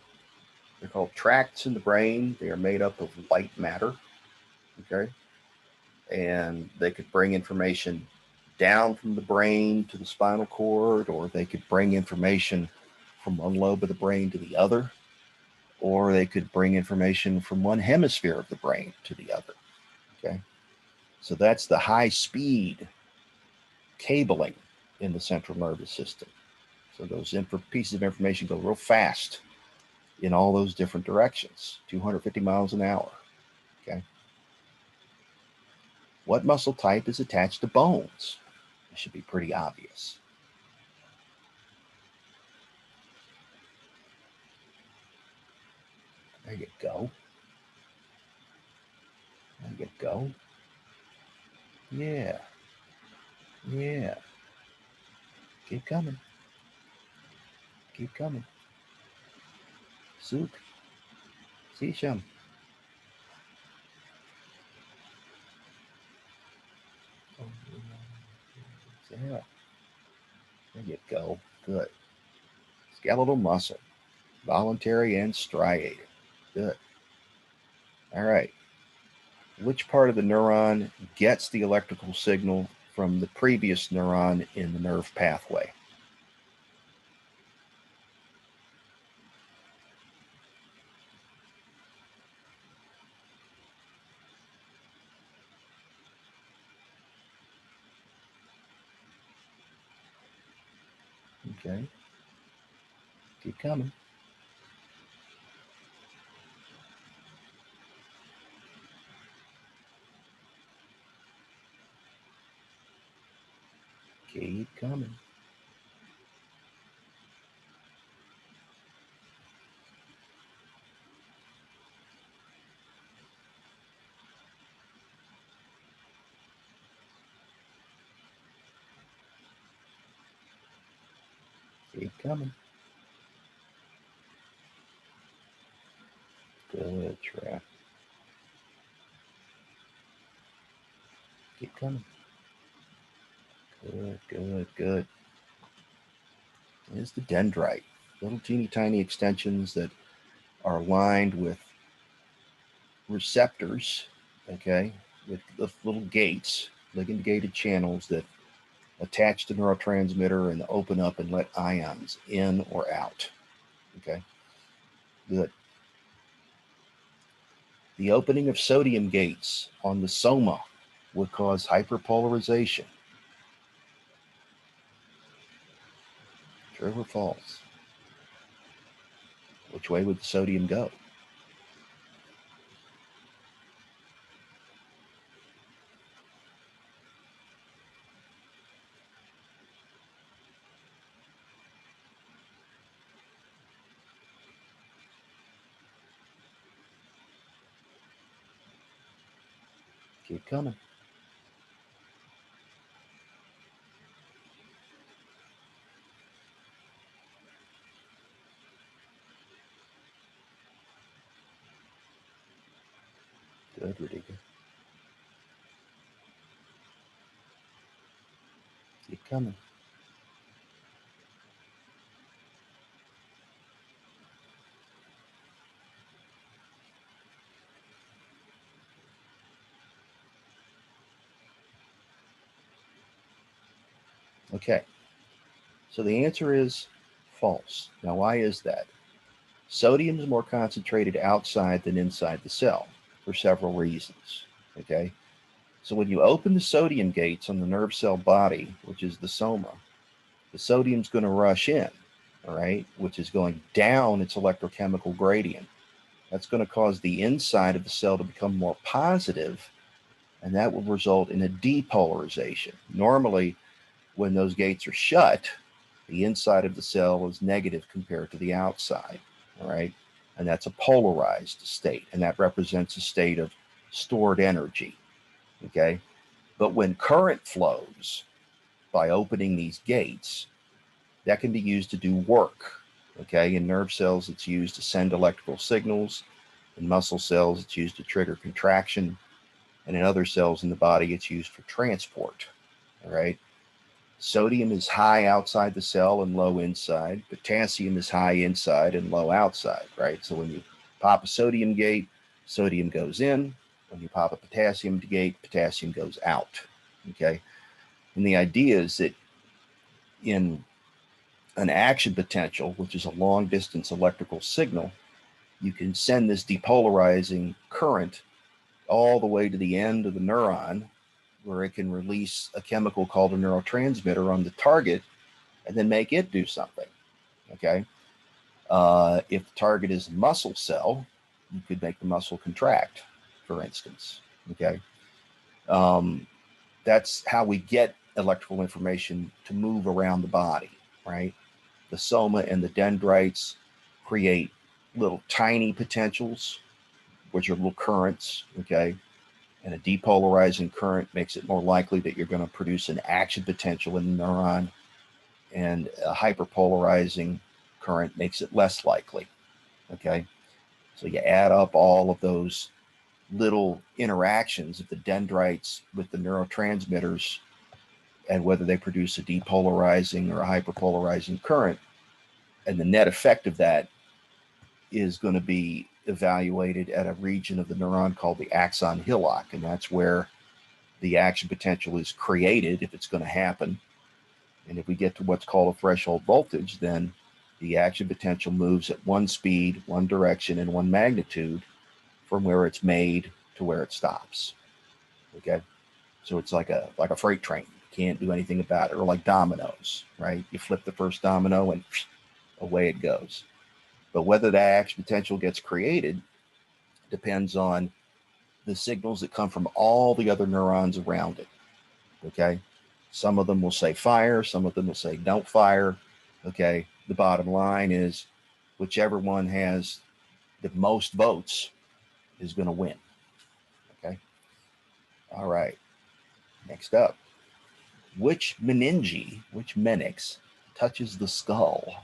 They're called tracts in the brain. They are made up of white matter. Okay. And they could bring information down from the brain to the spinal cord, or they could bring information from one lobe of the brain to the other, or they could bring information from one hemisphere of the brain to the other. Okay. So that's the high speed cabling in the central nervous system. So those pieces of information go real fast in all those different directions, 250 miles an hour. Okay. What muscle type is attached to bones? It should be pretty obvious. There you go. There you go. Yeah. Yeah. Keep coming. Keep coming. Souk. Sisham. Sarah. There you go. Good. Skeletal muscle. Voluntary and striated. Good. All right. Which part of the neuron gets the electrical signal from the previous neuron in the nerve pathway? Okay. Keep coming. Keep coming. Keep coming. Good trap. Keep coming. Good, good, good. Here's the dendrite. Little teeny tiny extensions that are lined with receptors, okay, with little gates, ligand gated channels that attach to neurotransmitter and open up and let ions in or out. Okay, good. The opening of sodium gates on the soma would cause hyperpolarization. True or false? Which way would the sodium go? Keep coming. Good, Radhika. Keep coming. Okay. So the answer is false. Now, why is that? Sodium is more concentrated outside than inside the cell for several reasons. Okay. So when you open the sodium gates on the nerve cell body, which is the soma, the sodium's going to rush in, all right, which is going down its electrochemical gradient. That's going to cause the inside of the cell to become more positive, and that will result in a depolarization. Normally, when those gates are shut, the inside of the cell is negative compared to the outside, all right? And that's a polarized state, and that represents a state of stored energy, okay? But when current flows by opening these gates, that can be used to do work, okay? In nerve cells, it's used to send electrical signals. In muscle cells, it's used to trigger contraction. And in other cells in the body, it's used for transport, all right? Sodium is high outside the cell and low inside. Potassium is high inside and low outside, right? So when you pop a sodium gate, sodium goes in. When you pop a potassium gate, potassium goes out, okay? And the idea is that in an action potential, which is a long distance electrical signal, you can send this depolarizing current all the way to the end of the neuron, where it can release a chemical called a neurotransmitter on the target and then make it do something. Okay. If the target is a muscle cell, you could make the muscle contract, for instance. Okay. That's how we get electrical information to move around the body, right? The soma and the dendrites create little tiny potentials, which are little currents. Okay. And a depolarizing current makes it more likely that you're going to produce an action potential in the neuron, and a hyperpolarizing current makes it less likely. Okay. So you add up all of those little interactions of the dendrites with the neurotransmitters and whether they produce a depolarizing or a hyperpolarizing current. And the net effect of that is going to be evaluated at a region of the neuron called the axon hillock. And that's where the action potential is created if it's going to happen. And if we get to what's called a threshold voltage, then the action potential moves at one speed, one direction, and one magnitude from where it's made to where it stops. Okay. So it's like a freight train. You can't do anything about it. Or like dominoes, right? You flip the first domino and away it goes. But whether that action potential gets created depends on the signals that come from all the other neurons around it. Okay. Some of them will say fire, some of them will say don't fire. Okay. The bottom line is whichever one has the most votes is going to win. Okay. All right. Next up, which meninx touches the skull?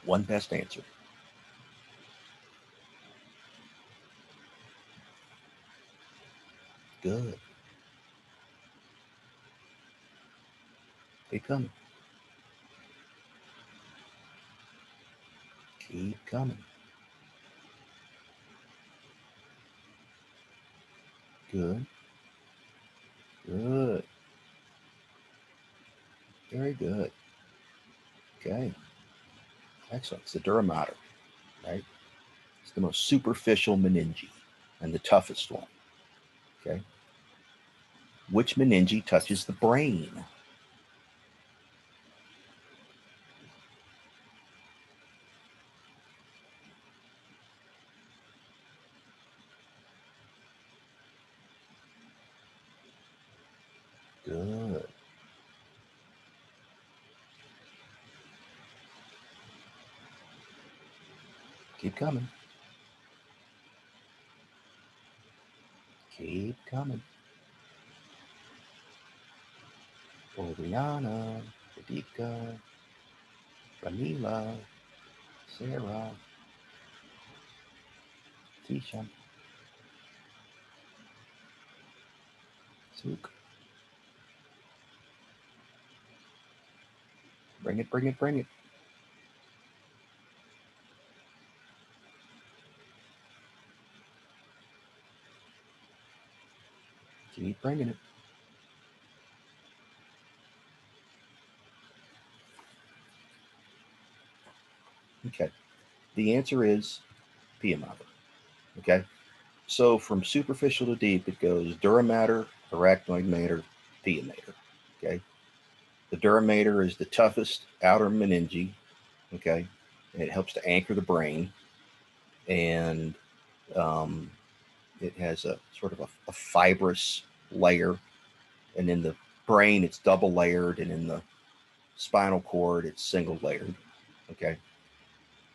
One best answer. Good. Keep coming. Keep coming. Good. Good. Very good. Okay. Excellent. It's the dura mater, right? It's the most superficial meninge and the toughest one. Okay. Which meninge touches the brain? Good. Keep coming. Keep coming. Oriana, Radhika, Ramila, Sarah, Tisha, Suk. Bring it, bring it, bring it. Keep bringing it. Okay. The answer is pia mater. Okay. So from superficial to deep, it goes dura mater, arachnoid mater, pia mater. Okay. The dura mater is the toughest outer meninge. Okay. And it helps to anchor the brain. And it has a sort of a fibrous layer. And in the brain, it's double layered. And in the spinal cord, it's single layered. Okay.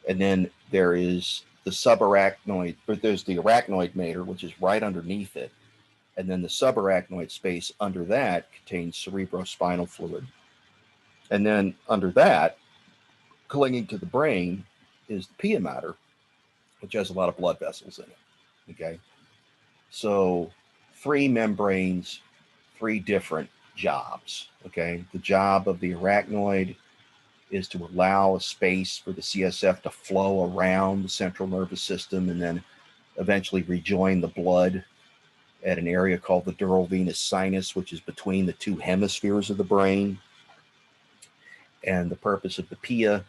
And then there is the subarachnoid, but there's the arachnoid mater, which is right underneath it. And then the subarachnoid space under that contains cerebrospinal fluid. And then under that, clinging to the brain, is the pia mater, which has a lot of blood vessels in it. Okay. So 3 membranes, 3 different jobs. Okay. The job of the arachnoid is to allow a space for the CSF to flow around the central nervous system and then eventually rejoin the blood at an area called the dural venous sinus, which is between the 2 hemispheres of the brain. And the purpose of the pia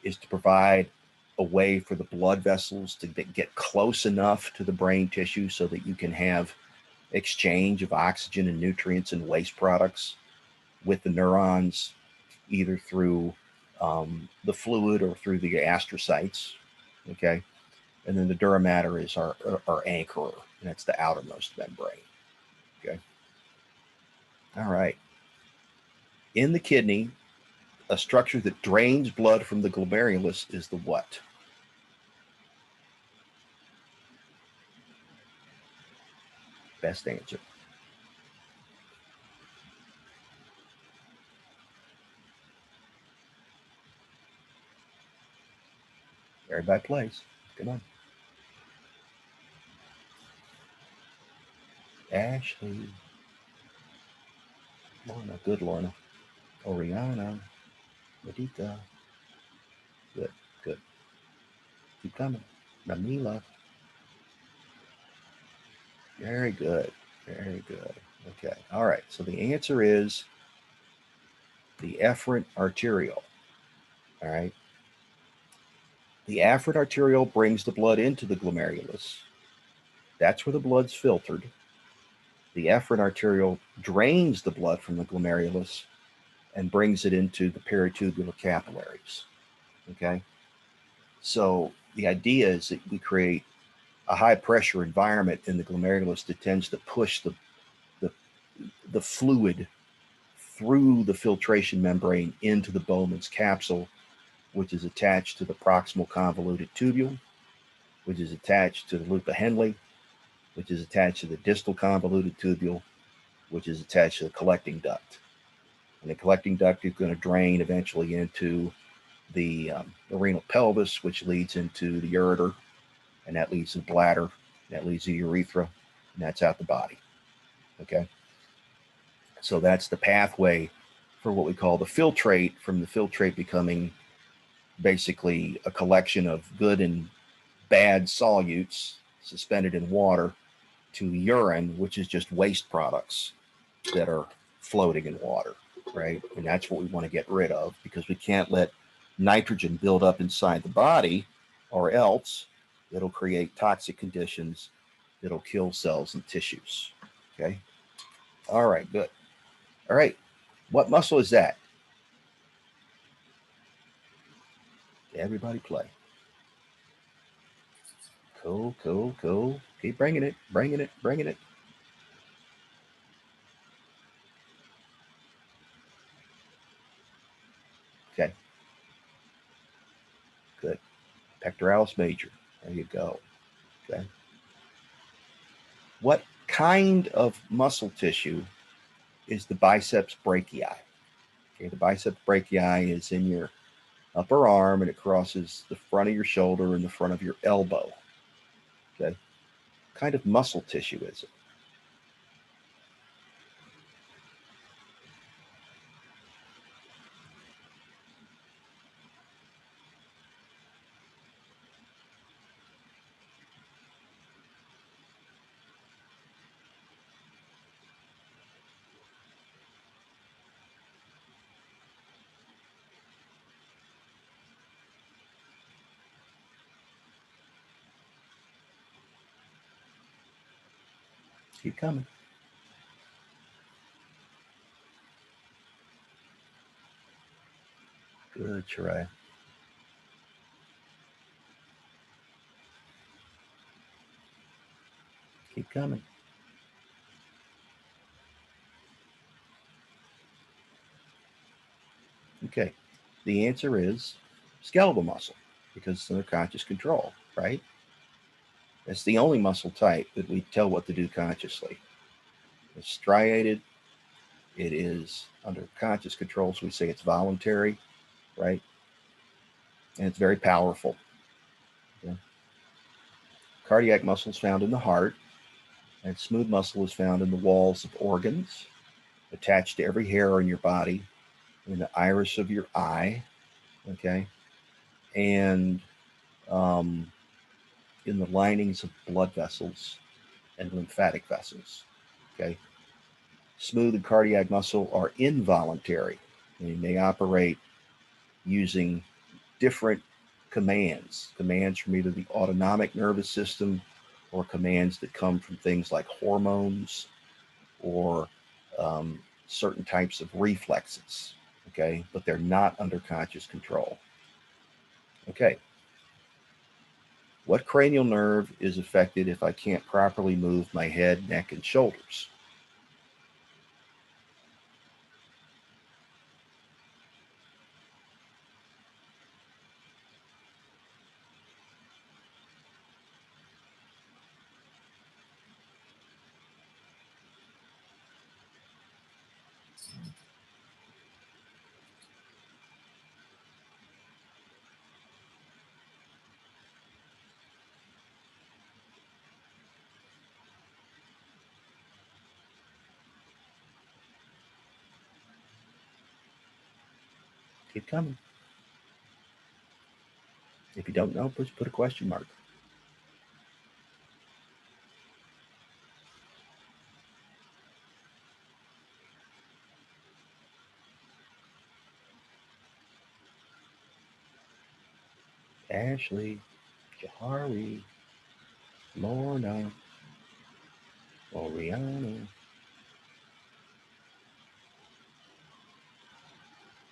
is to provide a way for the blood vessels to get close enough to the brain tissue so that you can have exchange of oxygen and nutrients and waste products with the neurons, either through the fluid or through the astrocytes. Okay. And then the dura mater is our anchorer, and that's the outermost membrane. Okay. All right. In the kidney, a structure that drains blood from the glomerulus is the what? Best answer. Everybody plays. Come on. Ashley. Lorna. Good, Lorna. Oriana. Medita. Good, good. Keep coming. Namila. Very good. Very good. Okay. All right. So the answer is the efferent arteriole. All right. The afferent arteriole brings the blood into the glomerulus. That's where the blood's filtered. The efferent arteriole drains the blood from the glomerulus and brings it into the peritubular capillaries. Okay. So the idea is that we create a high pressure environment in the glomerulus that tends to push the fluid through the filtration membrane into the Bowman's capsule, which is attached to the proximal convoluted tubule, which is attached to the loop of Henle, which is attached to the distal convoluted tubule, which is attached to the collecting duct. And the collecting duct is going to drain eventually into the renal pelvis, which leads into the ureter, and that leads to the bladder, that leads to the urethra, and that's out the body. Okay. So that's the pathway for what we call the filtrate, from the filtrate becoming basically a collection of good and bad solutes suspended in water to urine, which is just waste products that are floating in water, right? And that's what we want to get rid of, because we can't let nitrogen build up inside the body, or else it'll create toxic conditions that'll kill cells and tissues. Okay. All right, good. All right. What muscle is that? Everybody play. Cool, cool, cool. Keep bringing it, bringing it, bringing it. Okay. Good. Pectoralis major. There you go. Okay. What kind of muscle tissue is the biceps brachii? Okay, the biceps brachii is in your upper arm and it crosses the front of your shoulder and the front of your elbow. Okay. What kind of muscle tissue is it? Keep coming. Good, Sheree. Keep coming. Okay. The answer is skeletal muscle, because it's under conscious control, right? It's the only muscle type that we tell what to do consciously. It's striated. It is under conscious control, so we say it's voluntary, right? And it's very powerful. Okay? Cardiac muscle is found in the heart, and smooth muscle is found in the walls of organs, attached to every hair on your body, in the iris of your eye, okay? And in the linings of blood vessels and lymphatic vessels, okay? Smooth and cardiac muscle are involuntary, and they operate using different commands from either the autonomic nervous system or commands that come from things like hormones or certain types of reflexes, okay? But they're not under conscious control. Okay. What cranial nerve is affected if I can't properly move my head, neck, and shoulders? Keep coming. If you don't know, just put a question mark. Ashley, Jahari, Lorna, Oriana.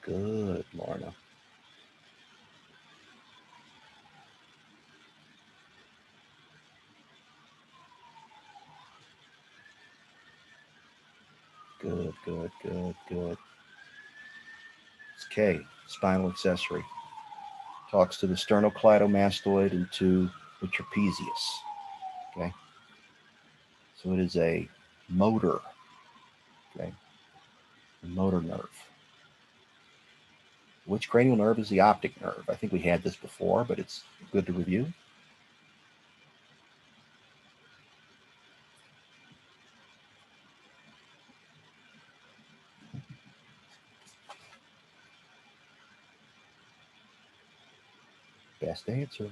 Good, Lorna. Good, good, good, good. It's K, spinal accessory. Talks to the sternocleidomastoid and to the trapezius. Okay. So it is a motor. Okay. A motor nerve. Which cranial nerve is the optic nerve? I think we had this before, but it's good to review. Best answer.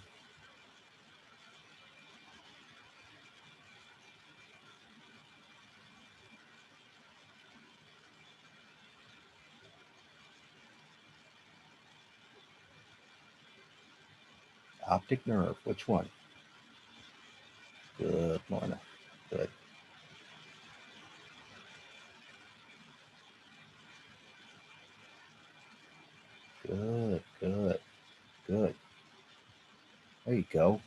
Optic nerve. Which one? Good, Lorna. Good. Good, good, good. There you go.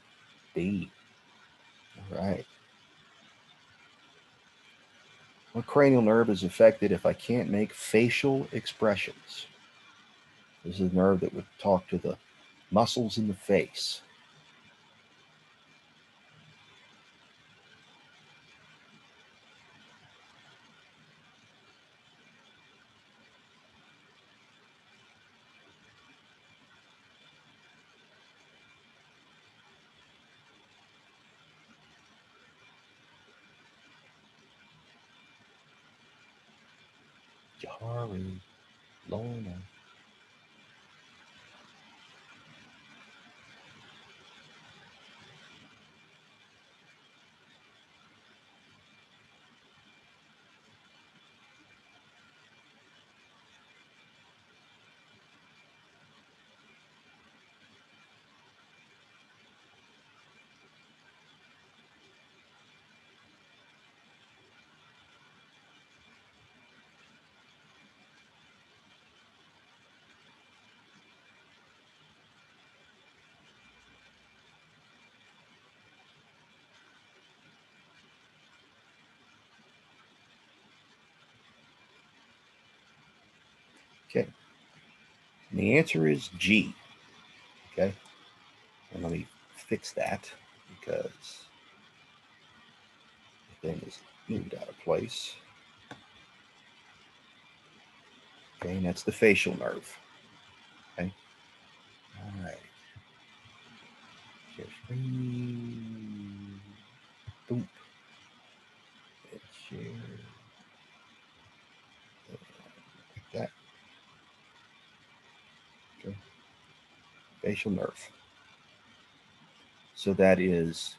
D. All right. What cranial nerve is affected if I can't make facial expressions? This is a nerve that would talk to the muscles in the face. Jahari, Lorna. Okay. And the answer is G. Okay. And let me fix that because the thing is moved out of place. Okay, and that's the facial nerve. Okay. All right. Share screen. Boom. Let's share. Like that. Okay. Facial nerve. So that is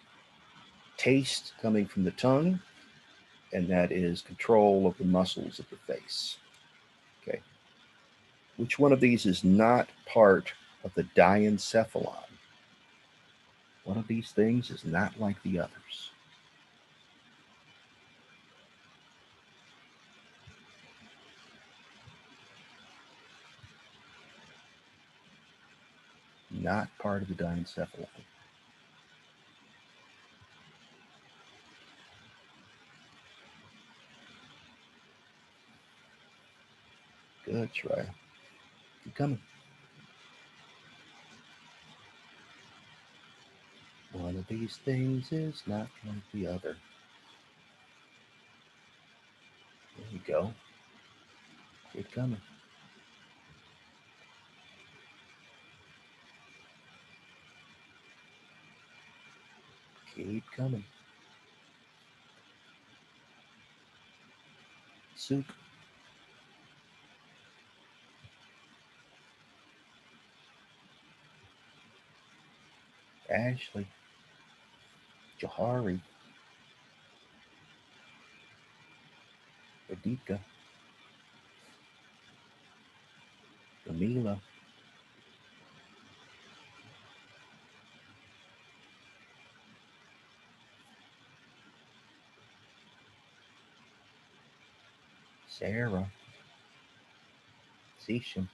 taste coming from the tongue, and that is control of the muscles of the face. Okay. Which one of these is not part of the diencephalon? One of these things is not like the others. Not part of the diencephalon. Good try. Keep coming. One of these things is not like the other. There you go. Keep coming. Keep coming. Soup. Ashley. Johari. Adika. Camila. Sarah. Sisha.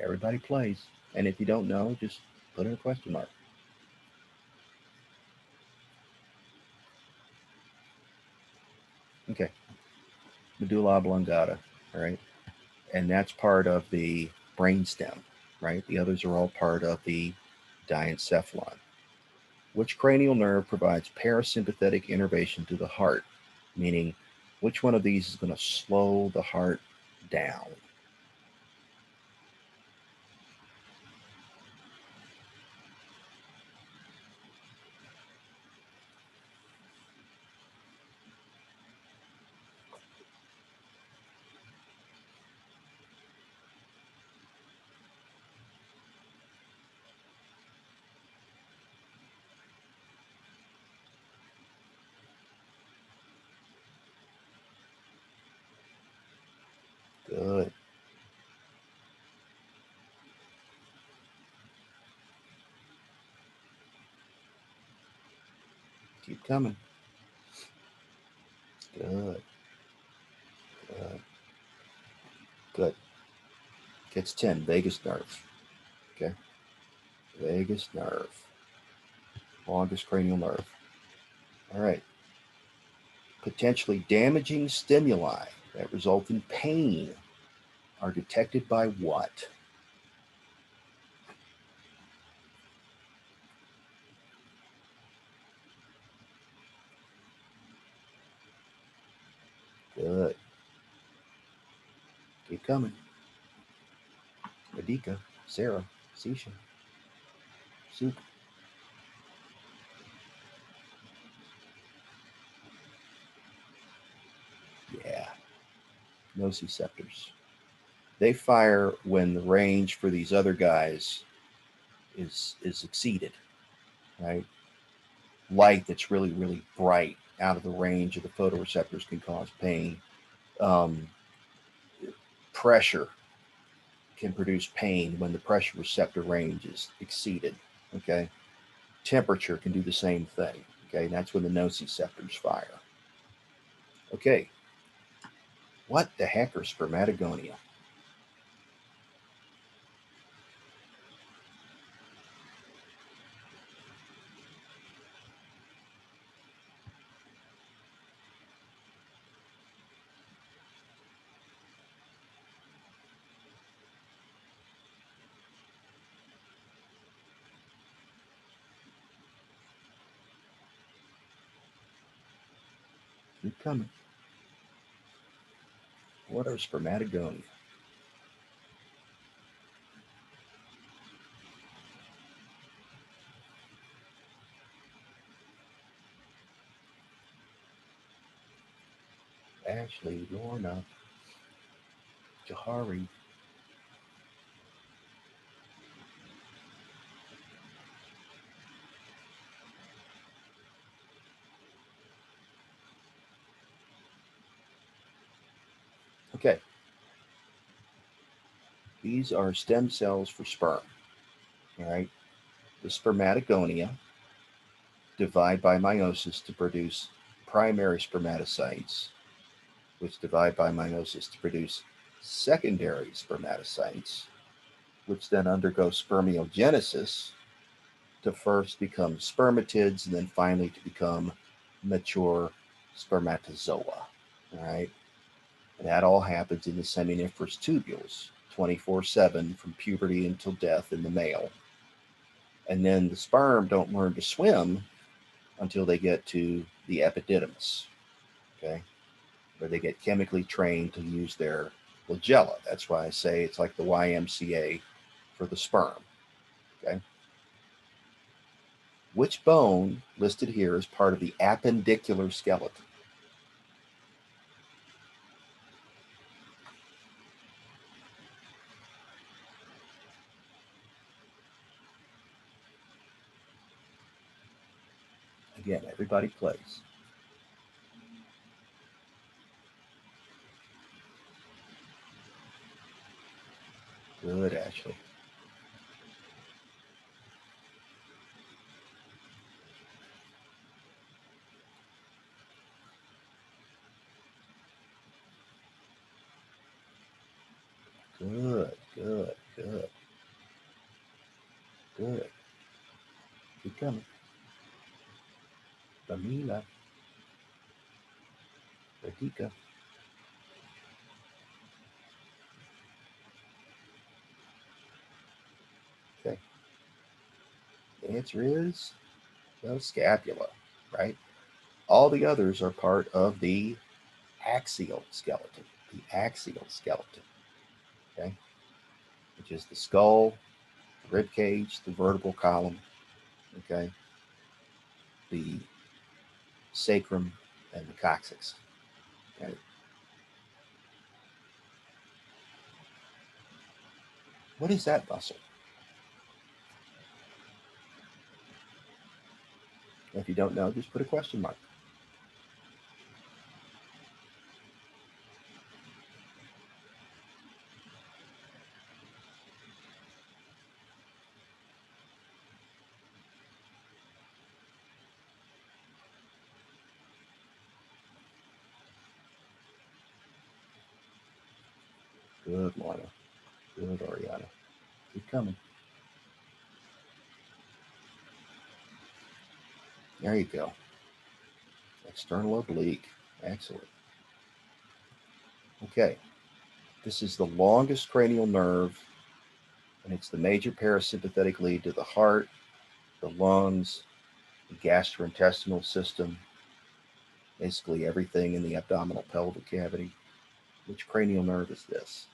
Everybody plays. And if you don't know, just put in a question mark. Okay. Medulla oblongata. All right. And that's part of the brainstem, right? The others are all part of the diencephalon. Which cranial nerve provides parasympathetic innervation to the heart? Meaning, which one of these is going to slow the heart down? Good. Keep coming. Good. Good. Good. Gets 10. Vagus nerve. Okay. Vagus nerve. Longest cranial nerve. All right. Potentially damaging stimuli that result in pain are detected by what? Good. Keep coming. Radhika, Sarah, Sisha, Soup. Yeah. Nociceptors. They fire when the range for these other guys is exceeded, right? Light that's really, really bright out of the range of the photoreceptors can cause pain. Um, Pressure can produce pain when the pressure receptor range is exceeded. Okay. Temperature can do the same thing. Okay. And that's when the nociceptors fire. Okay. What the heck are spermatogonia? Keep coming. What are spermatogonia? Ashley, Lorna, Jahari. Okay. These are stem cells for sperm. All right. The spermatogonia divide by meiosis to produce primary spermatocytes, which divide by meiosis to produce secondary spermatocytes, which then undergo spermiogenesis to first become spermatids and then finally to become mature spermatozoa. All right. And that all happens in the seminiferous tubules 24/7 from puberty until death in the male. And then the sperm don't learn to swim until they get to the epididymis, okay, where they get chemically trained to use their flagella. That's why I say it's like the YMCA for the sperm, okay? Which bone listed here is part of the appendicular skeleton? Again, everybody plays. Good, Ashley. Good, good, good, good. Keep coming. Lamila, Radhika. Okay. The answer is the scapula, right? All the others are part of the axial skeleton. The axial skeleton, okay, which is the skull, the rib cage, the vertebral column, okay, the sacrum, and the coccyx. Okay. What is that muscle? If you don't know, just put a question mark. Good, Lorna. Good, Ariana. Keep coming. There you go. External oblique. Excellent. Okay. This is the longest cranial nerve, and it's the major parasympathetic lead to the heart, the lungs, the gastrointestinal system, basically everything in the abdominal pelvic cavity. Which cranial nerve is this?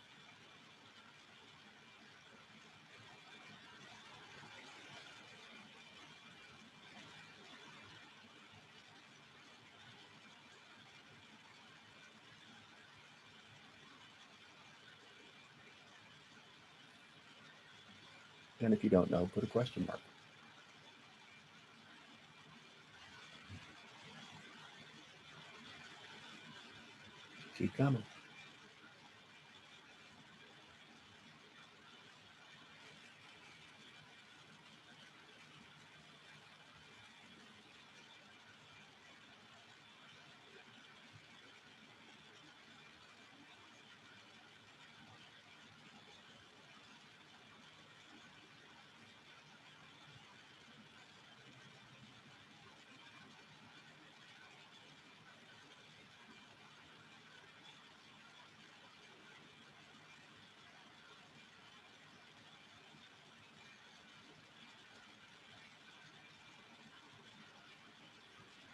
And if you don't know, put a question mark. Keep coming.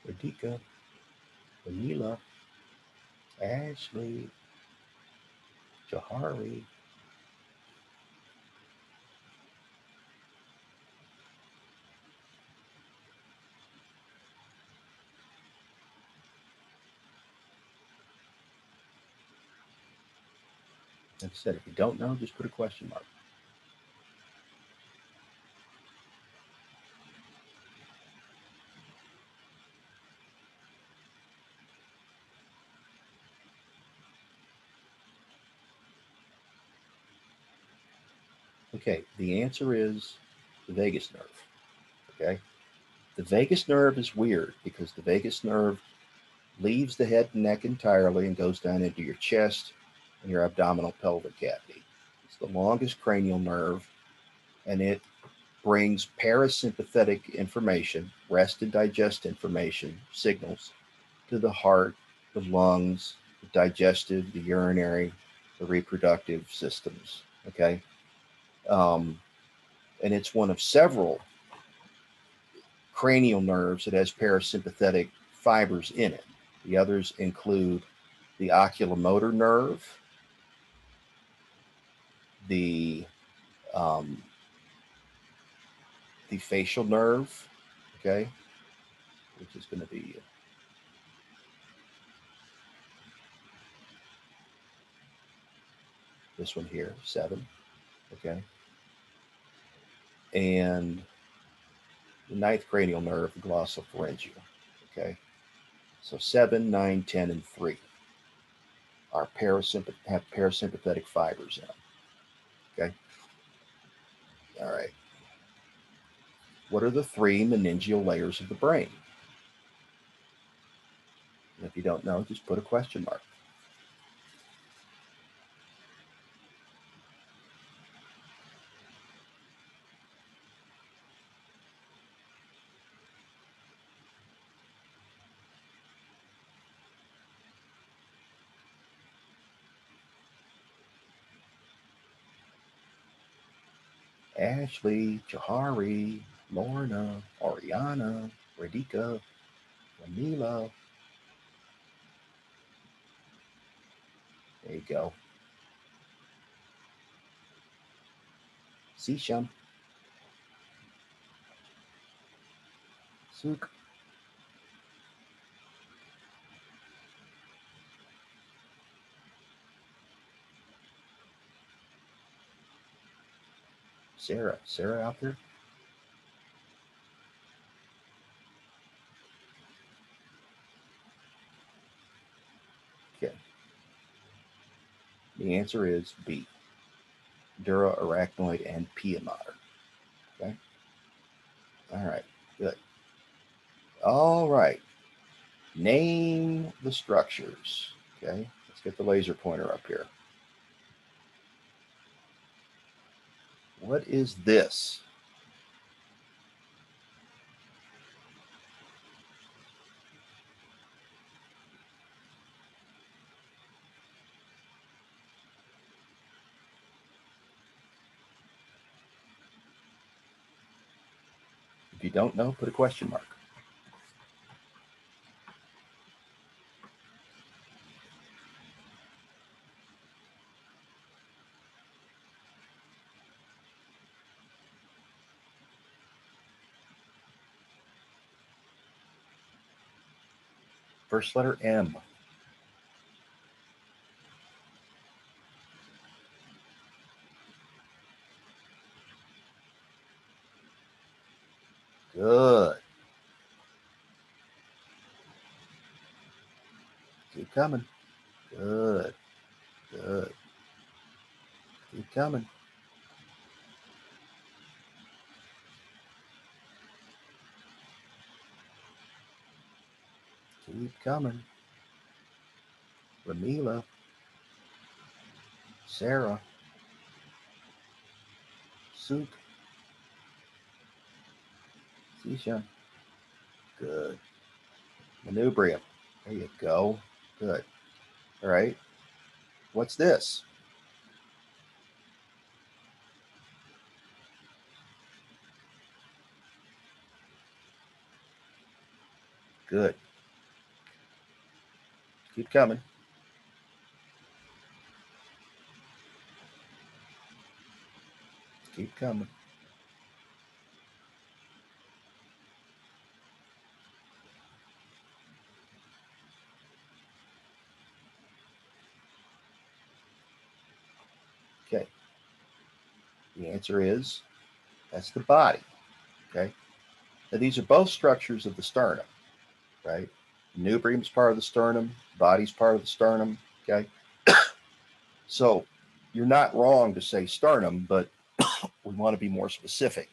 Radhika, Vanilla, Ashley, Jahari. Like I said, if you don't know, just put a question mark. Okay, the answer is the vagus nerve. Okay, the vagus nerve is weird because the vagus nerve leaves the head and neck entirely and goes down into your chest and your abdominal pelvic cavity. It's the longest cranial nerve, and it brings parasympathetic information, rest and digest information, signals to the heart, the lungs, the digestive, the urinary, the reproductive systems. Okay. And it's one of several cranial nerves that has parasympathetic fibers in it. The others include the oculomotor nerve, the um, the facial nerve, okay, which is going to be this one here, 7, okay, and the 9th cranial nerve, the glossopharyngeal, okay. So 7, 9, 10, and 3 are have parasympathetic fibers in them, okay. All right. What are the 3 meningeal layers of the brain? And if you don't know, just put a question mark. Ashley, Jahari, Lorna, Ariana, Radhika, Ramila. There you go. Sisham. Suk. Sarah. Sarah out there? Okay. The answer is B. Dura, arachnoid, and pia mater. Okay. All right. Good. All right. Name the structures. Okay. Let's get the laser pointer up here. What is this? If you don't know, put a question mark. First letter M. Good. Keep coming. Good. Good. Keep coming. Keep coming. Ramila. Sarah. Suk. Sisha. Good. Manubrium. There you go. Good. All right. What's this? Good. Keep coming. Keep coming. Okay. The answer is that's the body. Okay. Now these are both structures of the sternum, right? Nubrium is part of the sternum, body's part of the sternum. Okay. So you're not wrong to say sternum, but we want to be more specific.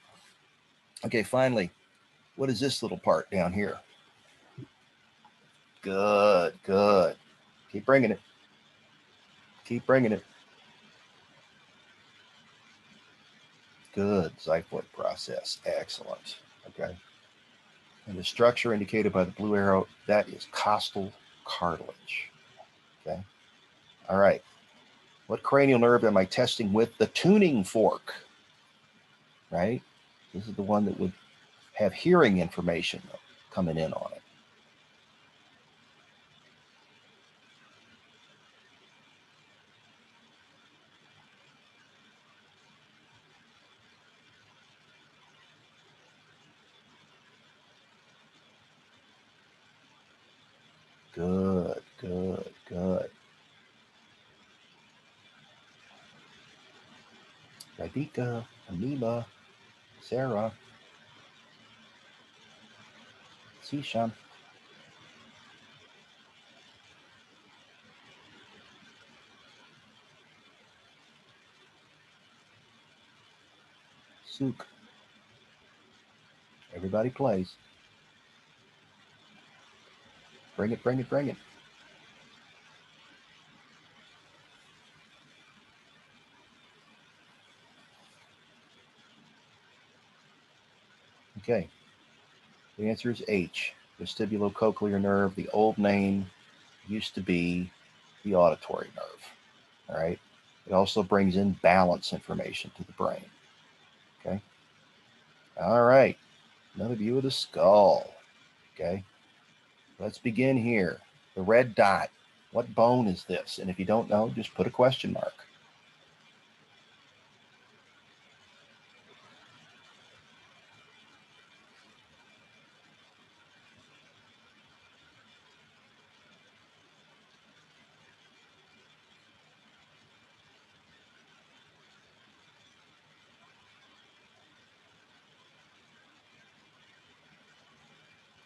Okay, finally, what is this little part down here? Good, good. Keep bringing it. Keep bringing it. Good. Xiphoid process. Excellent. Okay. And the structure indicated by the blue arrow, that is costal cartilage. Okay. All right. What cranial nerve am I testing with the tuning fork? Right? This is the one that would have hearing information coming in on it. Good, good, good. Radhika, Anila, Sarah, Sishan. Suk. Everybody plays. Bring it, bring it, bring it. Okay. The answer is H, vestibulocochlear nerve. The old name used to be the auditory nerve. All right. It also brings in balance information to the brain. Okay. All right. Another view of the skull. Okay. Let's begin here. The red dot. What bone is this? And if you don't know, just put a question mark.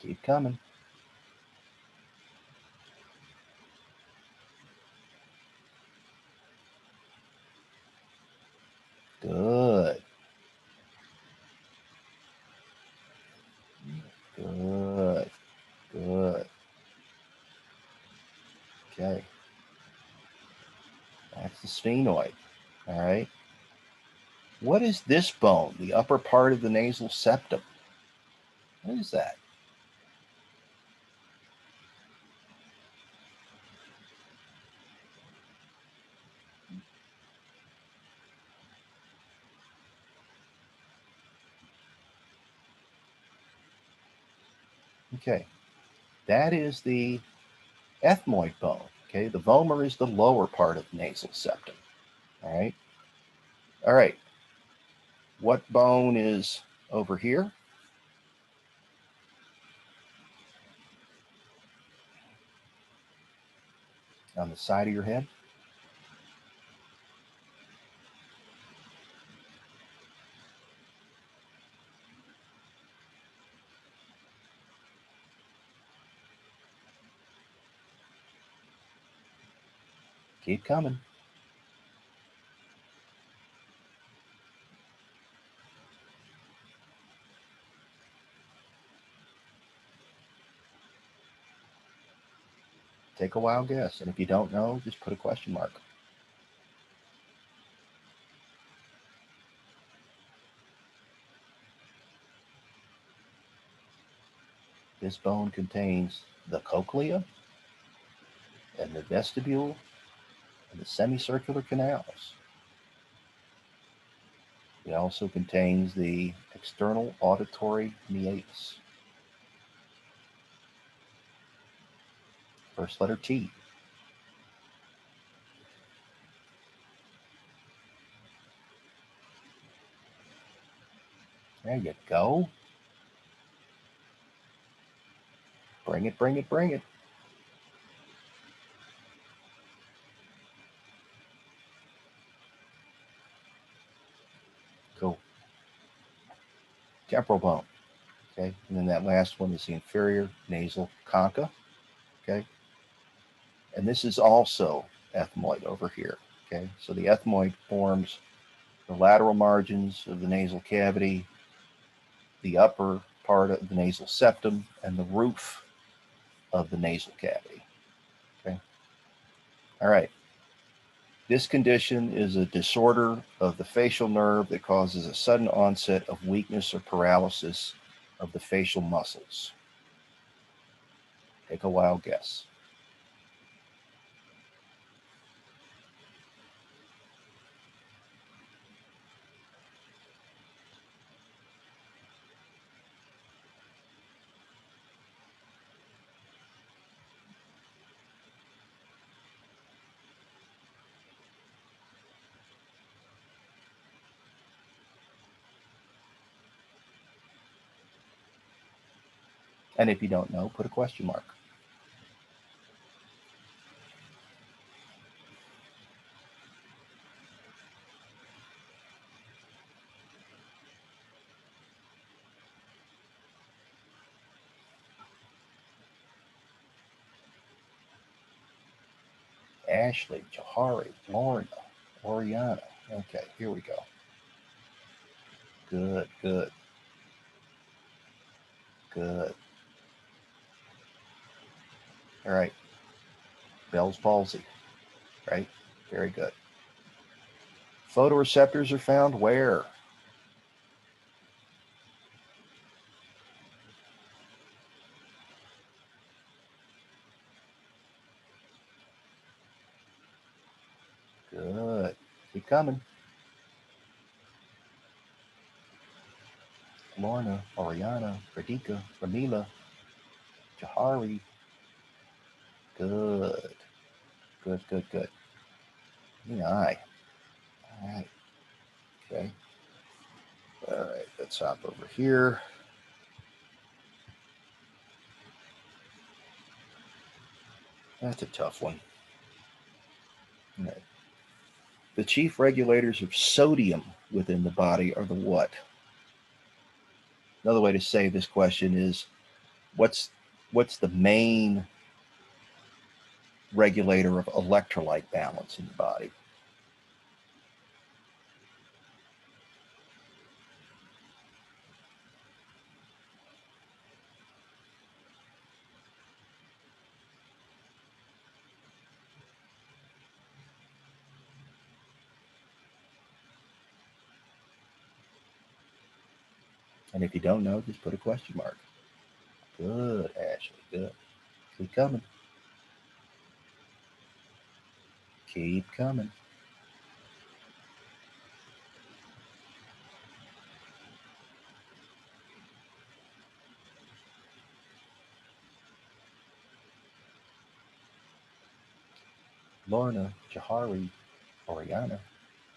Keep coming. Good. Good. Good. Okay. That's the sphenoid. All right. What is this bone? The upper part of the nasal septum. What is that? Okay, that is the ethmoid bone. Okay, the vomer is the lower part of the nasal septum. All right. All right. What bone is over here? On the side of your head? Keep coming. Take a wild guess. And if you don't know, just put a question mark. This bone contains the cochlea and the vestibule and the semicircular canals. It also contains the external auditory meatus. First letter T. There you go. Bring it, bring it, bring it. Cool. Temporal bone. Okay. And then that last one is the inferior nasal concha. Okay. And this is also ethmoid over here. Okay. So the ethmoid forms the lateral margins of the nasal cavity, the upper part of the nasal septum, and the roof of the nasal cavity. Okay. All right. This condition is a disorder of the facial nerve that causes a sudden onset of weakness or paralysis of the facial muscles. Take a wild guess. And if you don't know, put a question mark. Ashley, Johari, Lorna, Oriana. Okay, here we go. Good, good, good. All right. Bell's palsy, right? Very good. Photoreceptors are found where? Good. Keep coming. Lorna, Oriana, Radhika, Ramila, Jahari. Good. Good, good, good. The eye. All right. Okay. All right. Let's hop over here. That's a tough one. All right. The chief regulators of sodium within the body are the what? Another way to say this question is what's the main regulator of electrolyte balance in the body? And if you don't know, just put a question mark. Good, Ashley. Good. Keep coming. Keep coming. Lorna, Jahari, Oriana,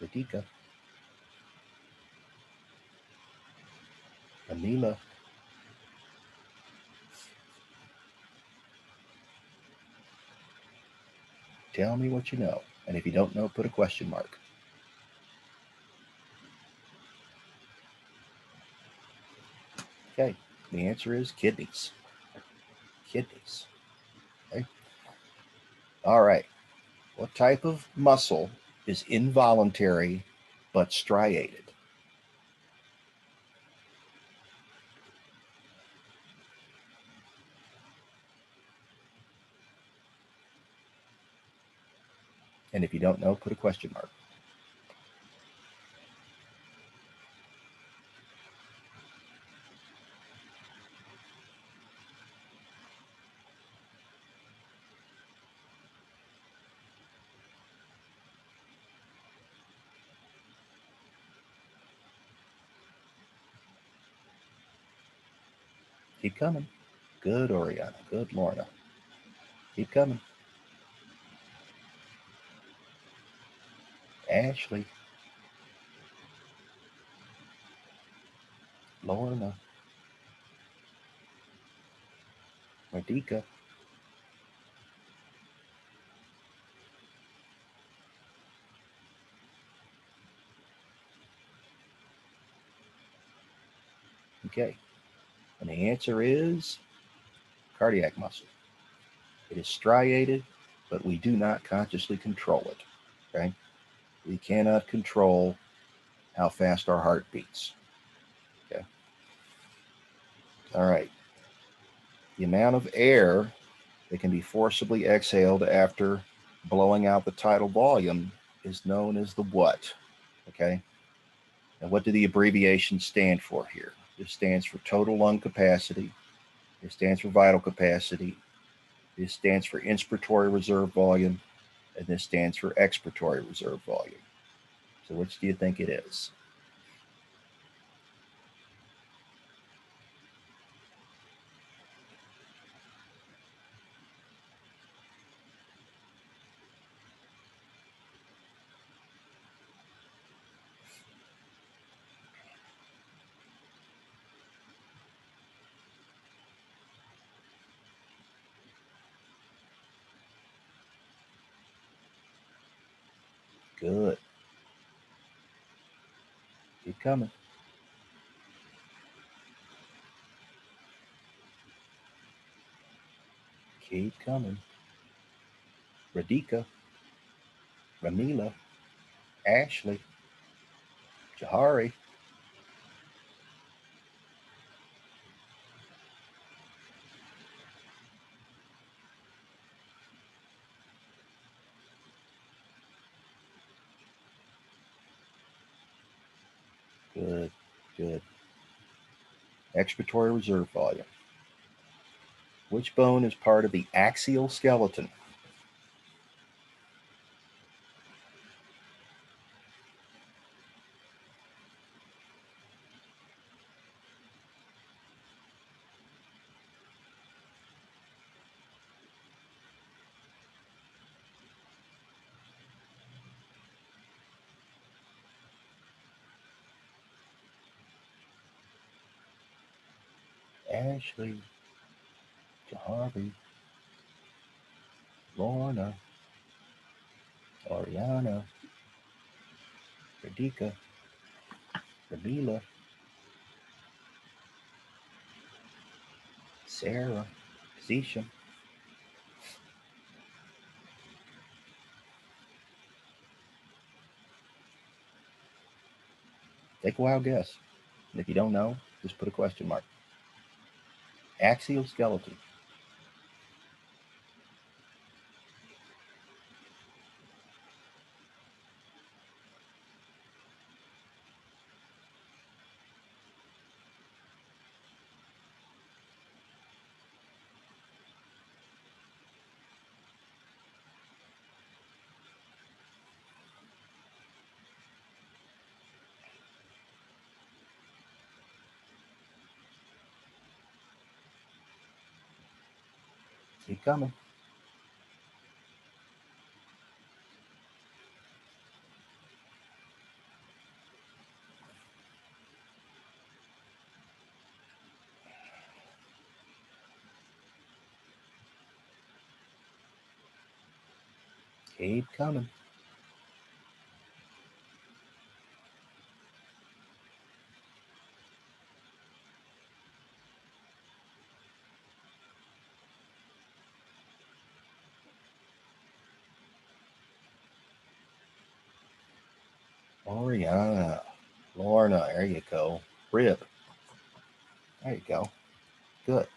Radhika, Anila. Tell me what you know. And if you don't know, put a question mark. Okay. The answer is kidneys. Kidneys. Okay. All right. What type of muscle is involuntary but striated? And if you don't know, put a question mark. Keep coming. Good, Oriana. Good, Lorna. Keep coming. Ashley. Lorna. Radhika. Okay. And the answer is cardiac muscle. It is striated, but we do not consciously control it. Okay? We cannot control how fast our heart beats. Okay? All right. The amount of air that can be forcibly exhaled after blowing out the tidal volume is known as the what? Okay? And what do the abbreviations stand for here? This stands for total lung capacity. It stands for vital capacity. This stands for inspiratory reserve volume. And this stands for expiratory reserve volume. So which do you think it is? Good. Keep coming. Keep coming. Radhika, Ramila, Ashley, Jahari. Good, good. Expiratory reserve volume. Which bone is part of the axial skeleton? Ashley, Jahari, Lorna, Oriana, Radhika, Ramila, Sarah, Zisha. Take a wild guess. And if you don't know, just put a question mark. Axial skeleton. Keep coming. Keep coming. Oriana. Lorna. There you go. Rip. There you go. Good.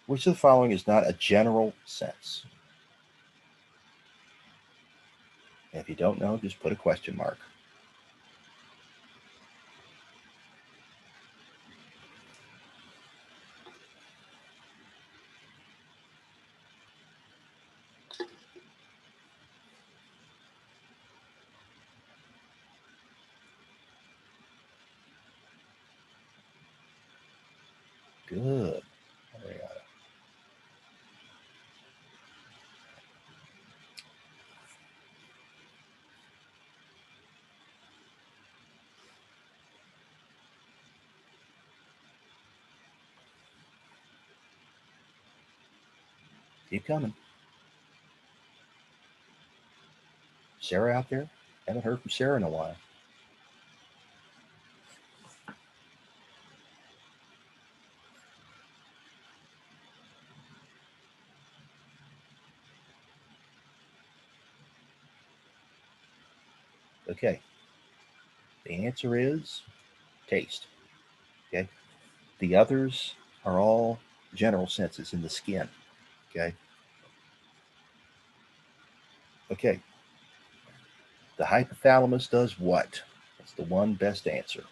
Which of the following is not a general sense? If you don't know, just put a question mark. Good. Oriana. Keep coming. Sarah out there? Haven't heard from Sarah in a while. Okay. The answer is taste. Okay. The others are all general senses in the skin. Okay. Okay. The hypothalamus does what? That's the one best answer.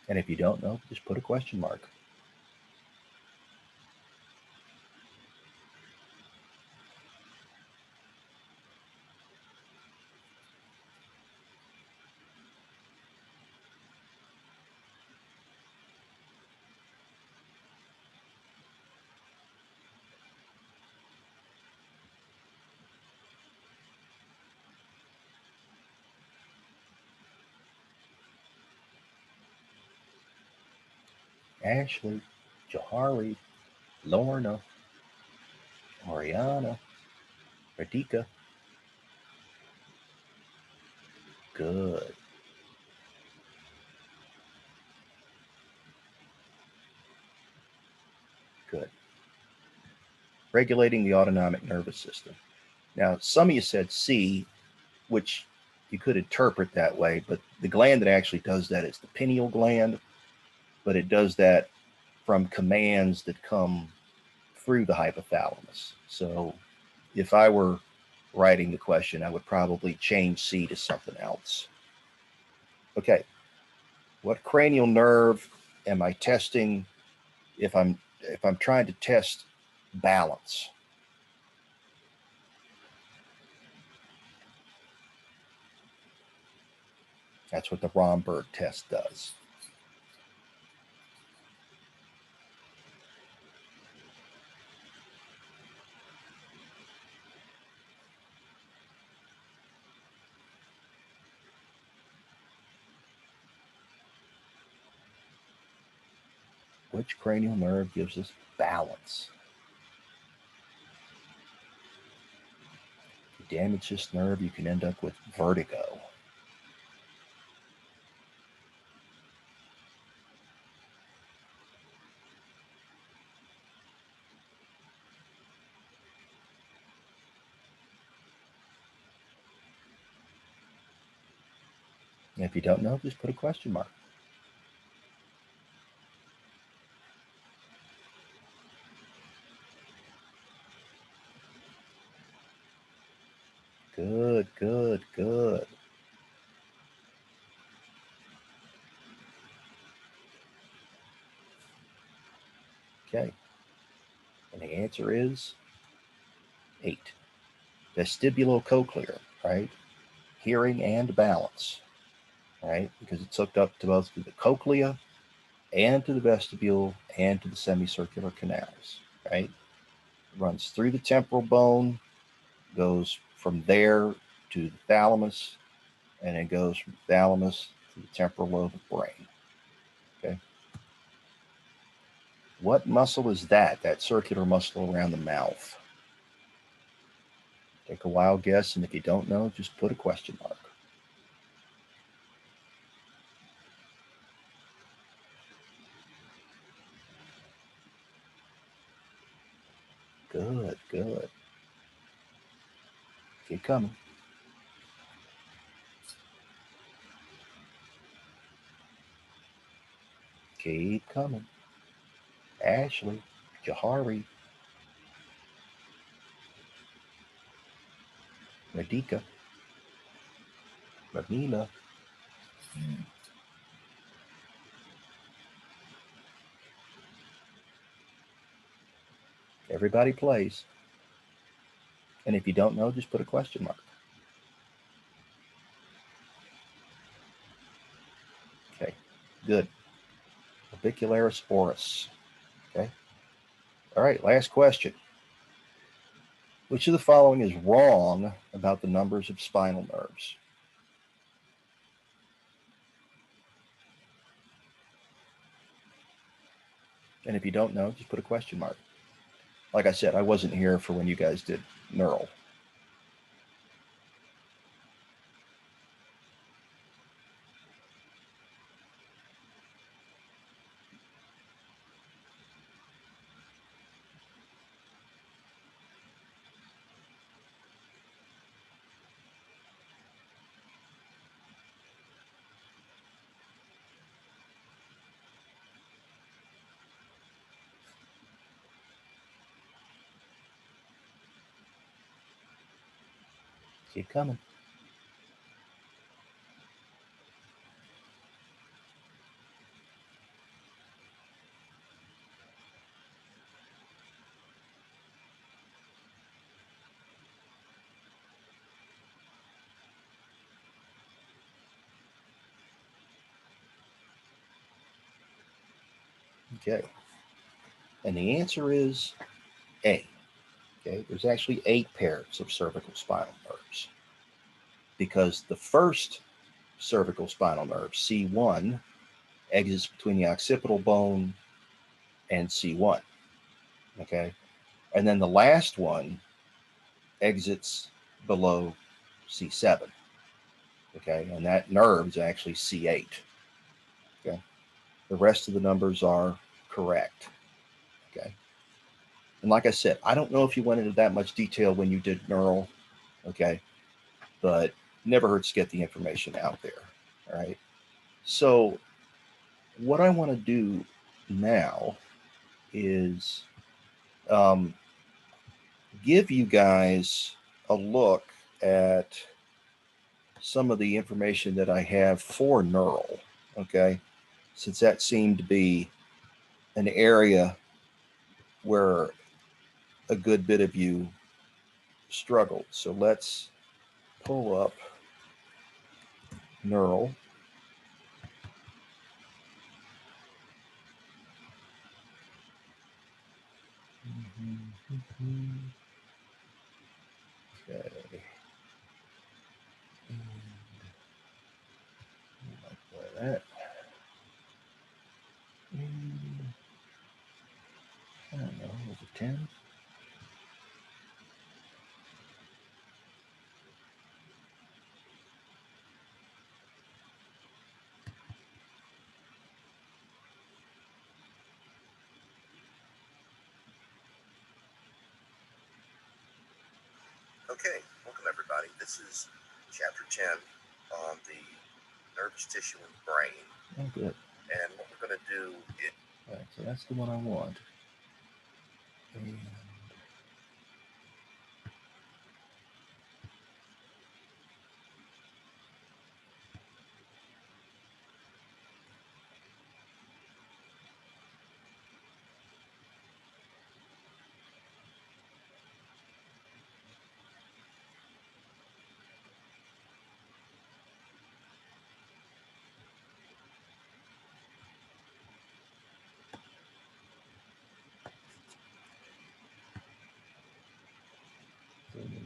And if you don't know, just put a question mark. Ashley, Johari, Lorna, Oriana, Radhika. Good. Good. Regulating the autonomic nervous system. Now, some of you said C, which you could interpret that way, but the gland that actually does that is the pineal gland, but it does that from commands that come through the hypothalamus. So if I were writing the question, I would probably change C to something else. Okay. What cranial nerve am I testing if I'm trying to test balance? That's what the Romberg test does. Which cranial nerve gives us balance? If you damage this nerve, you can end up with vertigo. And if you don't know, just put a question mark. Good, good, good. Okay. And the answer is 8. Vestibulocochlear, right? Hearing and balance, right? Because it's hooked up to both to the cochlea and to the vestibule and to the semicircular canals, right? It runs through the temporal bone, goes from there to the thalamus, and it goes from the thalamus to the temporal lobe of the brain. Okay. What muscle is that? That circular muscle around the mouth? Take a wild guess, and if you don't know, just put a question mark. Good, good. Keep coming. Keep coming. Ashley, Jahari, Radhika, Ramila. Everybody plays. And if you don't know, just put a question mark. Okay, good. Orbicularis oris. Okay. All right, last question. Which of the following is wrong about the numbers of spinal nerves? And if you don't know, just put a question mark. Like I said, I wasn't here for when you guys did neural. Keep coming. Okay. And the answer is A. Okay. There's actually 8 pairs of cervical spinal nerves because the first cervical spinal nerve, C1, exits between the occipital bone and C1. Okay. And then the last one exits below C7. Okay. And that nerve is actually C8. Okay. The rest of the numbers are correct. Okay. And like I said, I don't know if you went into that much detail when you did neural. Okay. But never hurts to get the information out there. All right. So what I want to do now is give you guys a look at some of the information that I have for neural, okay? Since that seemed to be an area where a good bit of you struggled. So let's pull up neural. Okay. Like that. I don't know, was it 10? Okay, welcome everybody. This is chapter 10 on the nervous tissue in the brain. Oh, good. And what we're going to do is... All right, so that's the one I want. And...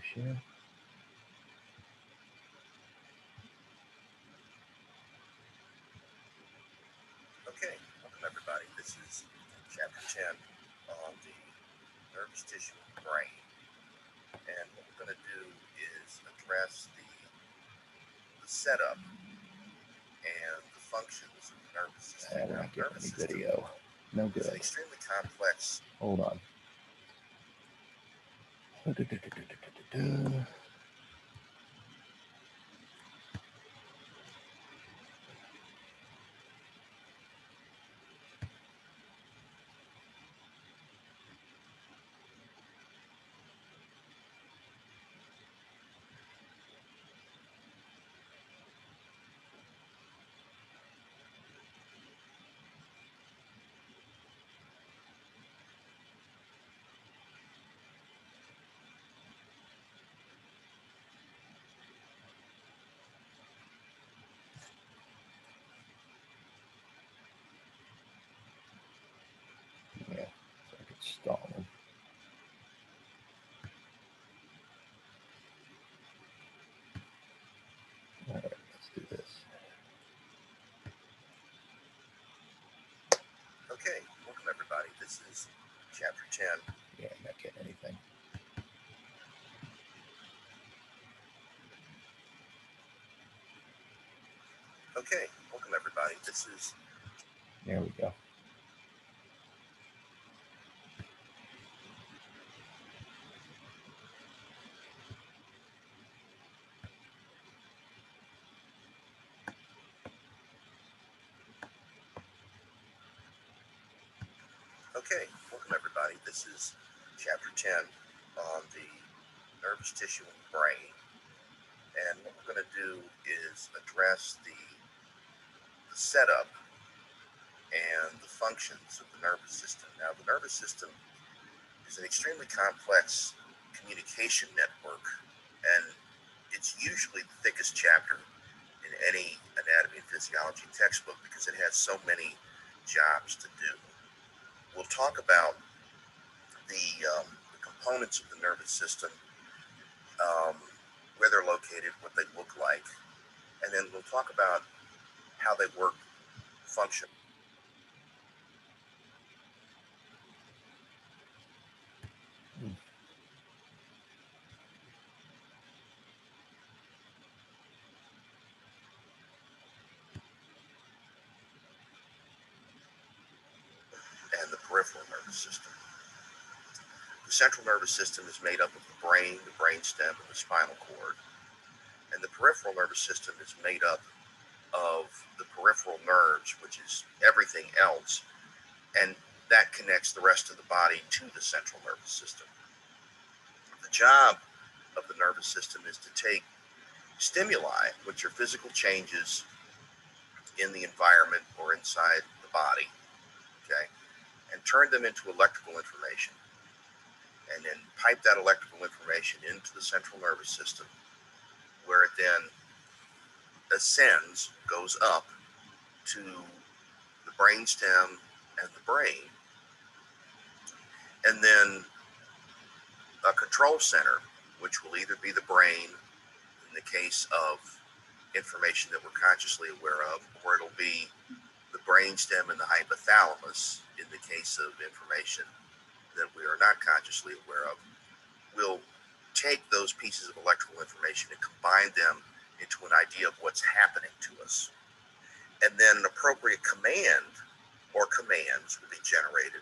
share. Okay, welcome everybody. This is chapter 10 on the nervous tissue of the brain. And what we're going to do is address the setup and the functions of the nervous system. We're not getting any video. No It's an good. extremely complex. Hold on. Yeah, so I could stall him. All right, let's do this. Okay, welcome everybody. This is chapter 10. Yeah, I'm not getting anything. Okay, welcome everybody. This is. There we go. Okay, welcome everybody. This is chapter 10 on the nervous tissue of the brain. And what we're going to do is address the setup and the functions of the nervous system. Now, the nervous system is an extremely complex communication network, and it's usually the thickest chapter in any anatomy and physiology textbook because it has so many jobs to do. We'll talk about the components of the nervous system, where they're located, what they look like, and then we'll talk about how they work, function. And the peripheral nervous system. The central nervous system is made up of the brain, the brainstem, and the spinal cord. And the peripheral nervous system is made up of the peripheral nerves, which is everything else, and that connects the rest of the body to the central nervous system. The job of the nervous system is to take stimuli, which are physical changes in the environment or inside the body, okay, and turn them into electrical information, and then pipe that electrical information into the central nervous system, where it then ascends, goes up to the brainstem and the brain, and then a control center, which will either be the brain in the case of information that we're consciously aware of, or it'll be the brainstem and the hypothalamus in the case of information that we are not consciously aware of. We'll take those pieces of electrical information and combine them into an idea of what's happening to us. And then an appropriate command or commands will be generated.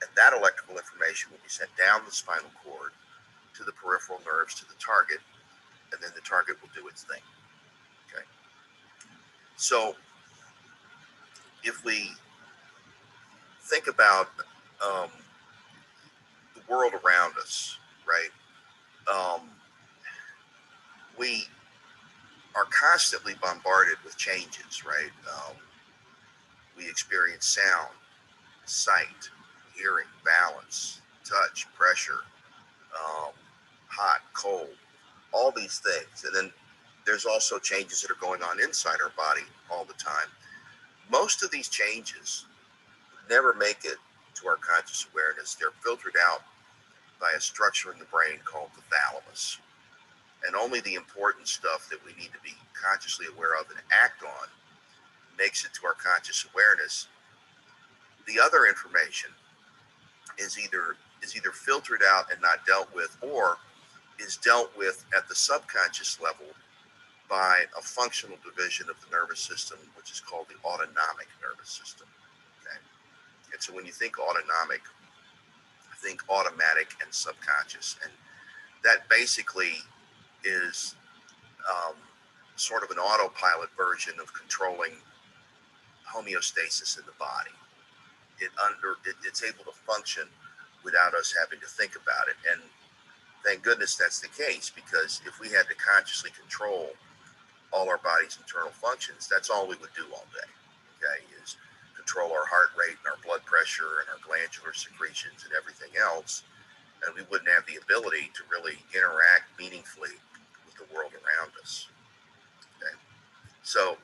And that electrical information will be sent down the spinal cord to the peripheral nerves, to the target, and then the target will do its thing. Okay. So if we think about the world around us, right? We are constantly bombarded with changes, right? We experience sound, sight, hearing, balance, touch, pressure, hot, cold, all these things. And then there's also changes that are going on inside our body all the time. Most of these changes never make it to our conscious awareness. They're filtered out by a structure in the brain called the thalamus. And only the important stuff that we need to be consciously aware of and act on makes it to our conscious awareness. The other information is either filtered out and not dealt with, or is dealt with at the subconscious level by a functional division of the nervous system, which is called the autonomic nervous system. Okay? And so when you think autonomic, think automatic and subconscious. And that basically is sort of an autopilot version of controlling homeostasis in the body. It's able to function without us having to think about it. And thank goodness that's the case, because if we had to consciously control all our body's internal functions, that's all we would do all day. Okay, is control our heart rate and our blood pressure and our glandular secretions and everything else, and we wouldn't have the ability to really interact meaningfully with the world around us. Okay, so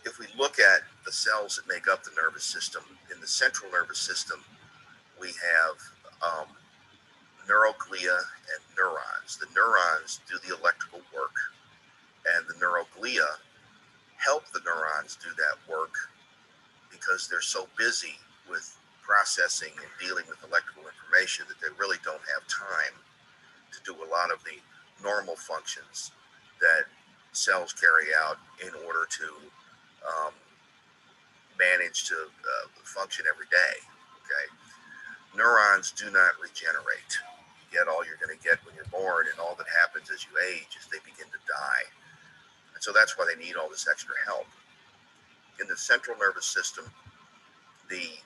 if we look at the cells that make up the nervous system, in the central nervous system, we have neuroglia and neurons. The neurons do the electrical work, and the neuroglia help the neurons do that work because they're so busy with processing and dealing with electrical information that they really don't have time to do a lot of the normal functions that cells carry out in order to manage to function every day. Okay, neurons do not regenerate. You get all you're going to get when you're born, and all that happens as you age is they begin to die. And so that's why they need all this extra help. In the central nervous system, the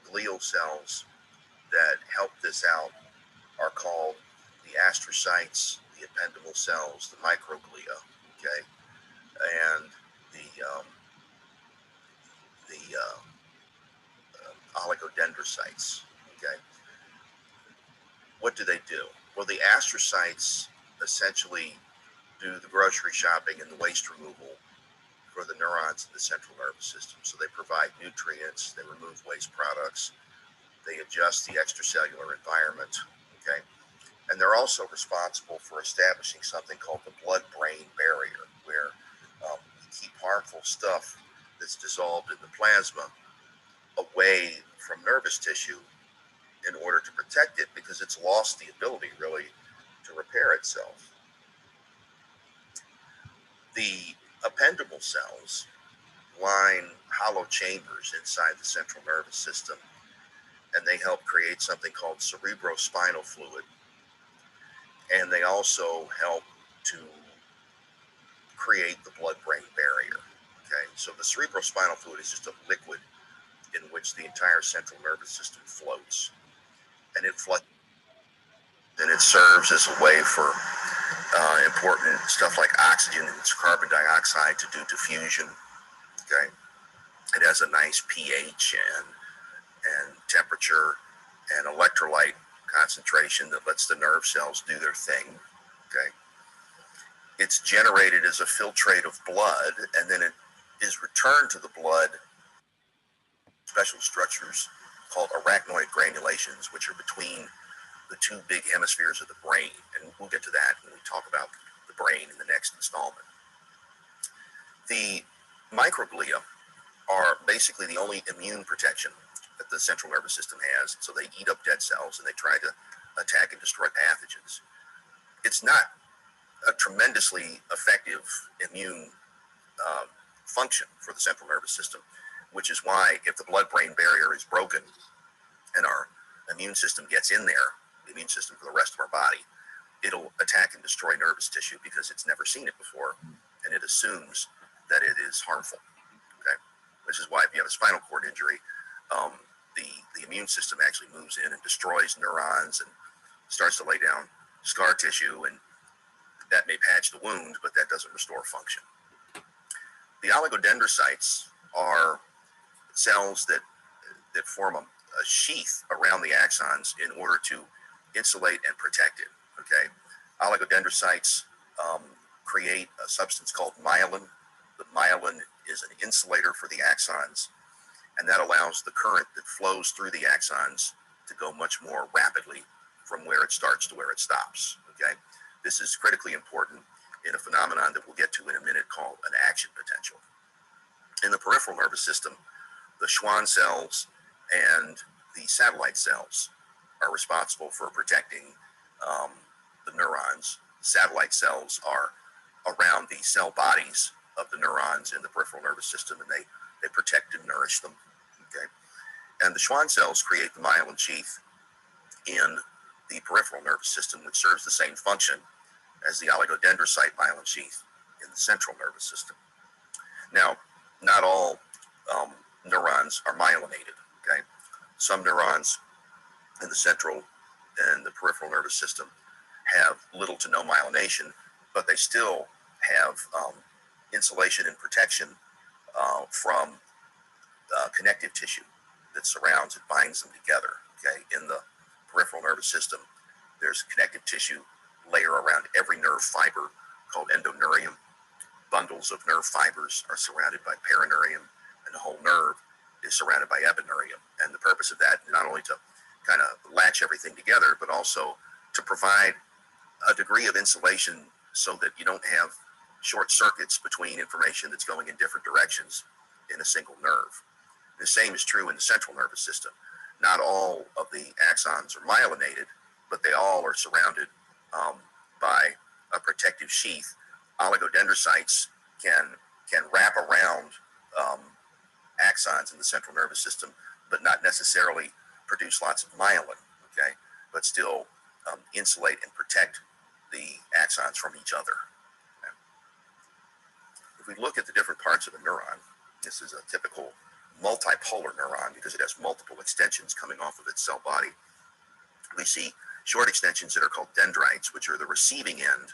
glial cells that help this out are called the astrocytes, the ependymal cells, the microglia, okay, and the oligodendrocytes, okay. What do they do? Well, the astrocytes essentially do the grocery shopping and the waste removal for the neurons in the central nervous system. So they provide nutrients, they remove waste products, they adjust the extracellular environment, okay? And they're also responsible for establishing something called the blood-brain barrier, where we keep harmful stuff that's dissolved in the plasma away from nervous tissue in order to protect it, because it's lost the ability really to repair itself. The ependymal cells line hollow chambers inside the central nervous system, and they help create something called cerebrospinal fluid, and they also help to create the blood-brain barrier. Okay, so the cerebrospinal fluid is just a liquid in which the entire central nervous system floats, and it serves as a way for important stuff like oxygen and carbon dioxide to do diffusion. Okay, it has a nice pH and temperature and electrolyte concentration that lets the nerve cells do their thing. Okay, it's generated as a filtrate of blood, and then it is returned to the blood special structures called arachnoid granulations, which are between the two big hemispheres of the brain, and we'll get to that when we talk about the brain in the next installment. The microglia are basically the only immune protection that the central nervous system has, so they eat up dead cells and they try to attack and destroy pathogens. It's not a tremendously effective immune function for the central nervous system, which is why if the blood-brain barrier is broken and our immune system gets in there, the immune system for the rest of our body, it'll attack and destroy nervous tissue because it's never seen it before, and it assumes that it is harmful. Okay, which is why if you have a spinal cord injury, the immune system actually moves in and destroys neurons and starts to lay down scar tissue, and that may patch the wound, but that doesn't restore function. The oligodendrocytes are cells that form a sheath around the axons in order to insulate and protect it. Okay, oligodendrocytes create a substance called myelin. The myelin is an insulator for the axons, and that allows the current that flows through the axons to go much more rapidly from where it starts to where it stops. Okay, this is critically important in a phenomenon that we'll get to in a minute called an action potential. In the peripheral nervous system, the Schwann cells and the satellite cells are responsible for protecting the neurons. Satellite cells are around the cell bodies of the neurons in the peripheral nervous system, and they protect and nourish them. Okay, and the Schwann cells create the myelin sheath in the peripheral nervous system, which serves the same function as the oligodendrocyte myelin sheath in the central nervous system. Now, not all neurons are myelinated. Okay, some neurons in the central and the peripheral nervous system have little to no myelination, but they still have insulation and protection from connective tissue that surrounds and binds them together. Okay, in the peripheral nervous system, there's connective tissue layer around every nerve fiber called endoneurium. Bundles of nerve fibers are surrounded by perineurium, and the whole nerve is surrounded by epineurium. And the purpose of that is not only to kind of latch everything together, but also to provide a degree of insulation so that you don't have short circuits between information that's going in different directions in a single nerve. The same is true in the central nervous system. Not all of the axons are myelinated, but they all are surrounded by a protective sheath. Oligodendrocytes can wrap around axons in the central nervous system, but not necessarily produce lots of myelin, okay, but still insulate and protect the axons from each other. Okay. If we look at the different parts of a neuron, this is a typical multipolar neuron because it has multiple extensions coming off of its cell body. We see short extensions that are called dendrites, which are the receiving end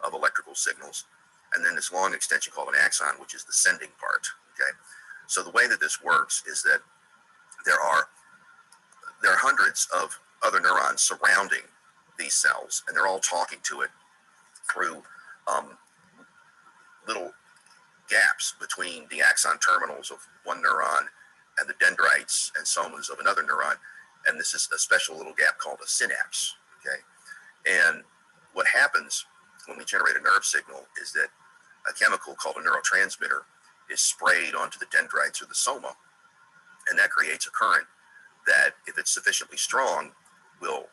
of electrical signals, and then this long extension called an axon, which is the sending part. Okay, so the way that this works is that there are hundreds of other neurons surrounding these cells, and they're all talking to it through little gaps between the axon terminals of one neuron and the dendrites and somas of another neuron, and this is a special little gap called a synapse. Okay, and what happens when we generate a nerve signal is that a chemical called a neurotransmitter is sprayed onto the dendrites or the soma, and that creates a current that, if it's sufficiently strong, will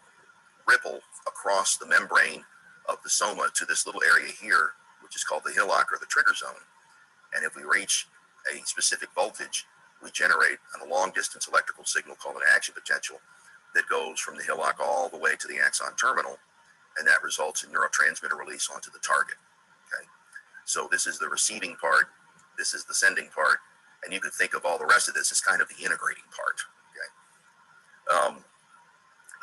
ripple across the membrane of the soma to this little area here, which is called the hillock or the trigger zone. And if we reach a specific voltage, we generate a long distance electrical signal called an action potential that goes from the hillock all the way to the axon terminal, and that results in neurotransmitter release onto the target. Okay, so this is the receiving part, this is the sending part, and you could think of all the rest of this as kind of the integrating part. Okay,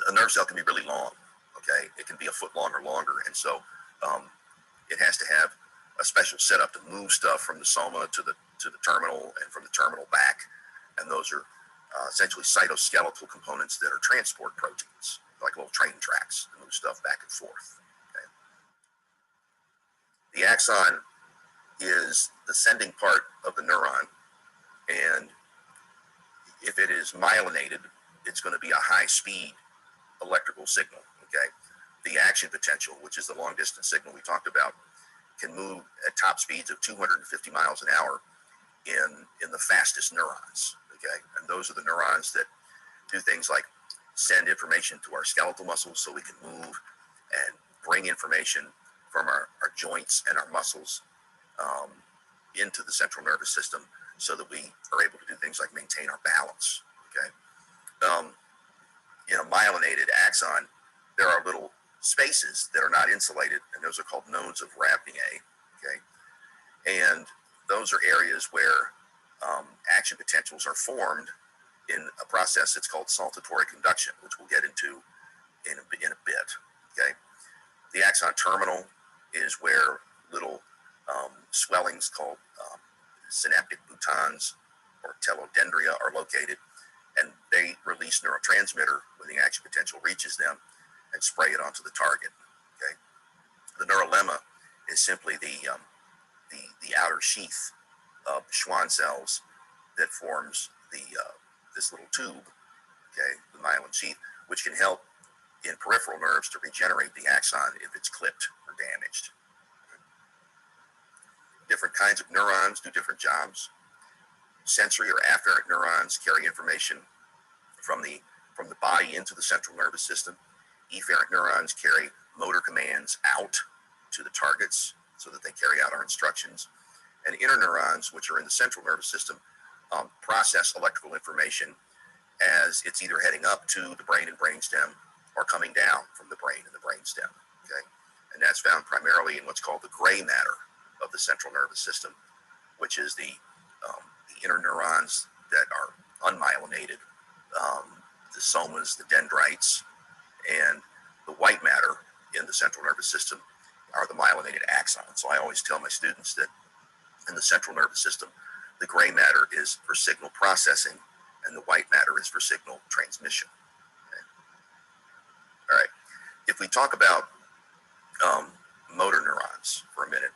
a nerve cell can be really long. Okay, it can be a foot long or longer, and so it has to have a special setup to move stuff from the soma to the terminal and from the terminal back, and those are essentially cytoskeletal components that are transport proteins, like little train tracks that move stuff back and forth. Okay. The axon is the sending part of the neuron, and if it is myelinated, it's going to be a high-speed electrical signal. Okay, the action potential, which is the long-distance signal we talked about, can move at top speeds of 250 miles an hour in the fastest neurons. Okay, and those are the neurons that do things like send information to our skeletal muscles so we can move and bring information from our joints and our muscles into the central nervous system so that we are able to do things like maintain our balance. Okay, in a myelinated axon, there are little spaces that are not insulated, and those are called nodes of Rabnier. Okay, and those are areas where action potentials are formed in a process that's called saltatory conduction, which we'll get into in a bit. Okay, the axon terminal is where little swellings called synaptic boutons or telodendria are located, and they release neurotransmitter when the action potential reaches them and spray it onto the target. Okay, the neurolemma is simply the outer sheath of Schwann cells that forms this little tube. Okay, the myelin sheath, which can help in peripheral nerves to regenerate the axon if it's clipped or damaged. Different kinds of neurons do different jobs. Sensory or afferent neurons carry information from the body into the central nervous system. Efferent neurons carry motor commands out to the targets so that they carry out our instructions. And interneurons, which are in the central nervous system, process electrical information as it's either heading up to the brain and brainstem or coming down from the brain and the brainstem. Okay, and that's found primarily in what's called the gray matter of the central nervous system, which is the inner neurons that are unmyelinated, the somas, the dendrites, and the white matter in the central nervous system are the myelinated axons. So I always tell my students that in the central nervous system, the gray matter is for signal processing and the white matter is for signal transmission. Okay. All right. If we talk about motor neurons for a minute,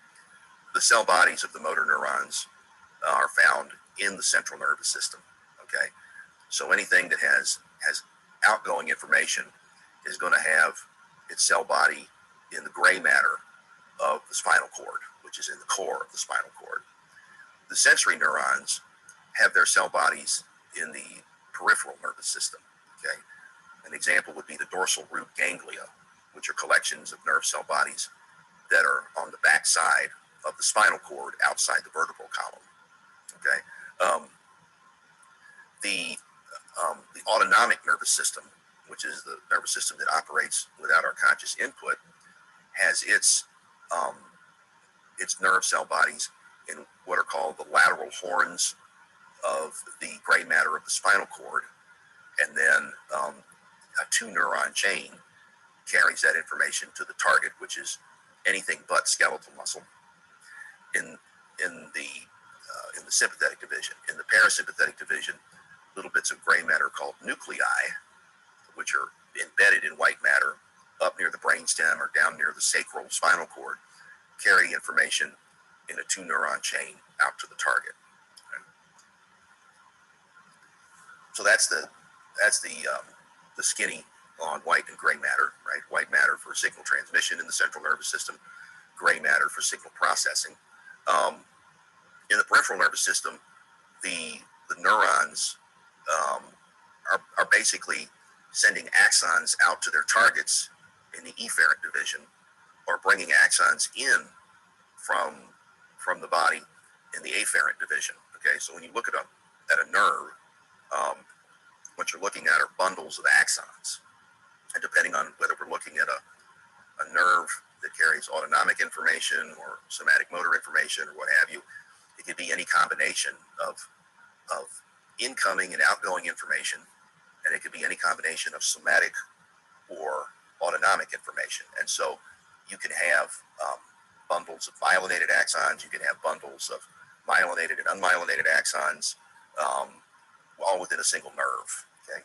the cell bodies of the motor neurons are found in the central nervous system. Okay. So anything that has outgoing information is going to have its cell body in the gray matter of the spinal cord, which is in the core of the spinal cord. The sensory neurons have their cell bodies in the peripheral nervous system. Okay, an example would be the dorsal root ganglia, which are collections of nerve cell bodies that are on the back side of the spinal cord outside the vertebral column. Okay, the autonomic nervous system, which is the nervous system that operates without our conscious input, has its nerve cell bodies in what are called the lateral horns of the gray matter of the spinal cord, and then a 2-neuron chain carries that information to the target, which is anything but skeletal muscle. In the sympathetic division, in the parasympathetic division, little bits of gray matter called nuclei, which are embedded in white matter up near the brainstem or down near the sacral spinal cord, carry information in a 2-neuron chain out to the target. So that's the skinny on white and gray matter, right? White matter for signal transmission in the central nervous system, gray matter for signal processing. In the peripheral nervous system, the neurons are basically sending axons out to their targets in the efferent division, or bringing axons in from the body in the afferent division. Okay, so when you look at a nerve, what you're looking at are bundles of axons, and depending on whether we're looking at a nerve that carries autonomic information or somatic motor information or what have you, it could be any combination of incoming and outgoing information, and it could be any combination of somatic or autonomic information. And so you can have bundles of myelinated axons, you can have bundles of myelinated and unmyelinated axons, all within a single nerve. Okay,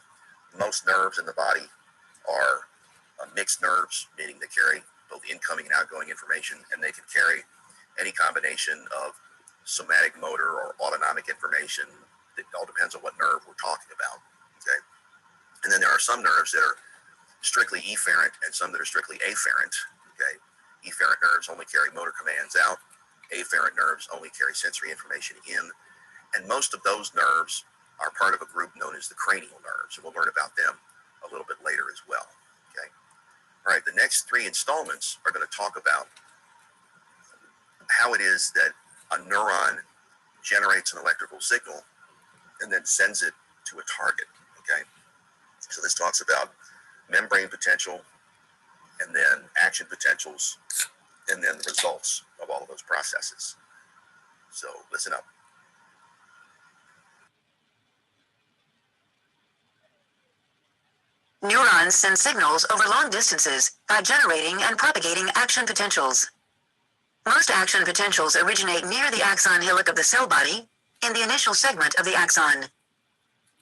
most nerves in the body are mixed nerves, meaning they carry both incoming and outgoing information, and they can carry any combination of somatic motor or autonomic information. It all depends on what nerve we're talking about. Okay, and then there are some nerves that are strictly efferent and some that are strictly afferent. Okay, efferent nerves only carry motor commands out. Afferent nerves only carry sensory information in, and most of those nerves are part of a group known as the cranial nerves, and we'll learn about them a little bit later as well. Okay, all right. The next 3 installments are going to talk about how it is that a neuron generates an electrical signal and then sends it to a target. Okay, so this talks about membrane potential, and then action potentials, and then the results of all of those processes. So listen up. Neurons send signals over long distances by generating and propagating action potentials. Most action potentials originate near the axon hillock of the cell body, in the initial segment of the axon.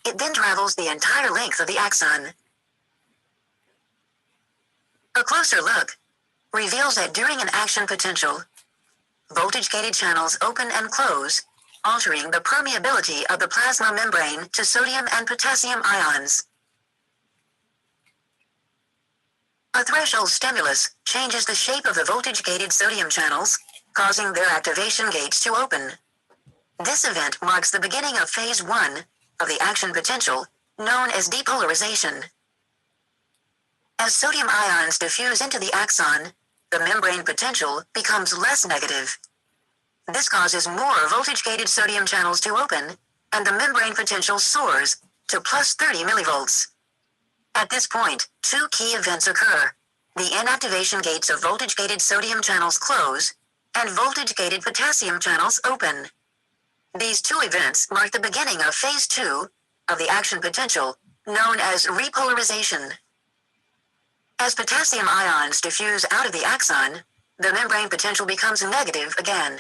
It then travels the entire length of the axon. A closer look reveals that during an action potential, voltage-gated channels open and close, altering the permeability of the plasma membrane to sodium and potassium ions. A threshold stimulus changes the shape of the voltage-gated sodium channels, causing their activation gates to open. This event marks the beginning of phase 1 of the action potential, known as depolarization. As sodium ions diffuse into the axon, the membrane potential becomes less negative. This causes more voltage-gated sodium channels to open, and the membrane potential soars to plus 30 millivolts. At this point, two key events occur. The inactivation gates of voltage-gated sodium channels close, and voltage-gated potassium channels open. These two events mark the beginning of phase 2 of the action potential, known as repolarization. As potassium ions diffuse out of the axon, the membrane potential becomes negative again.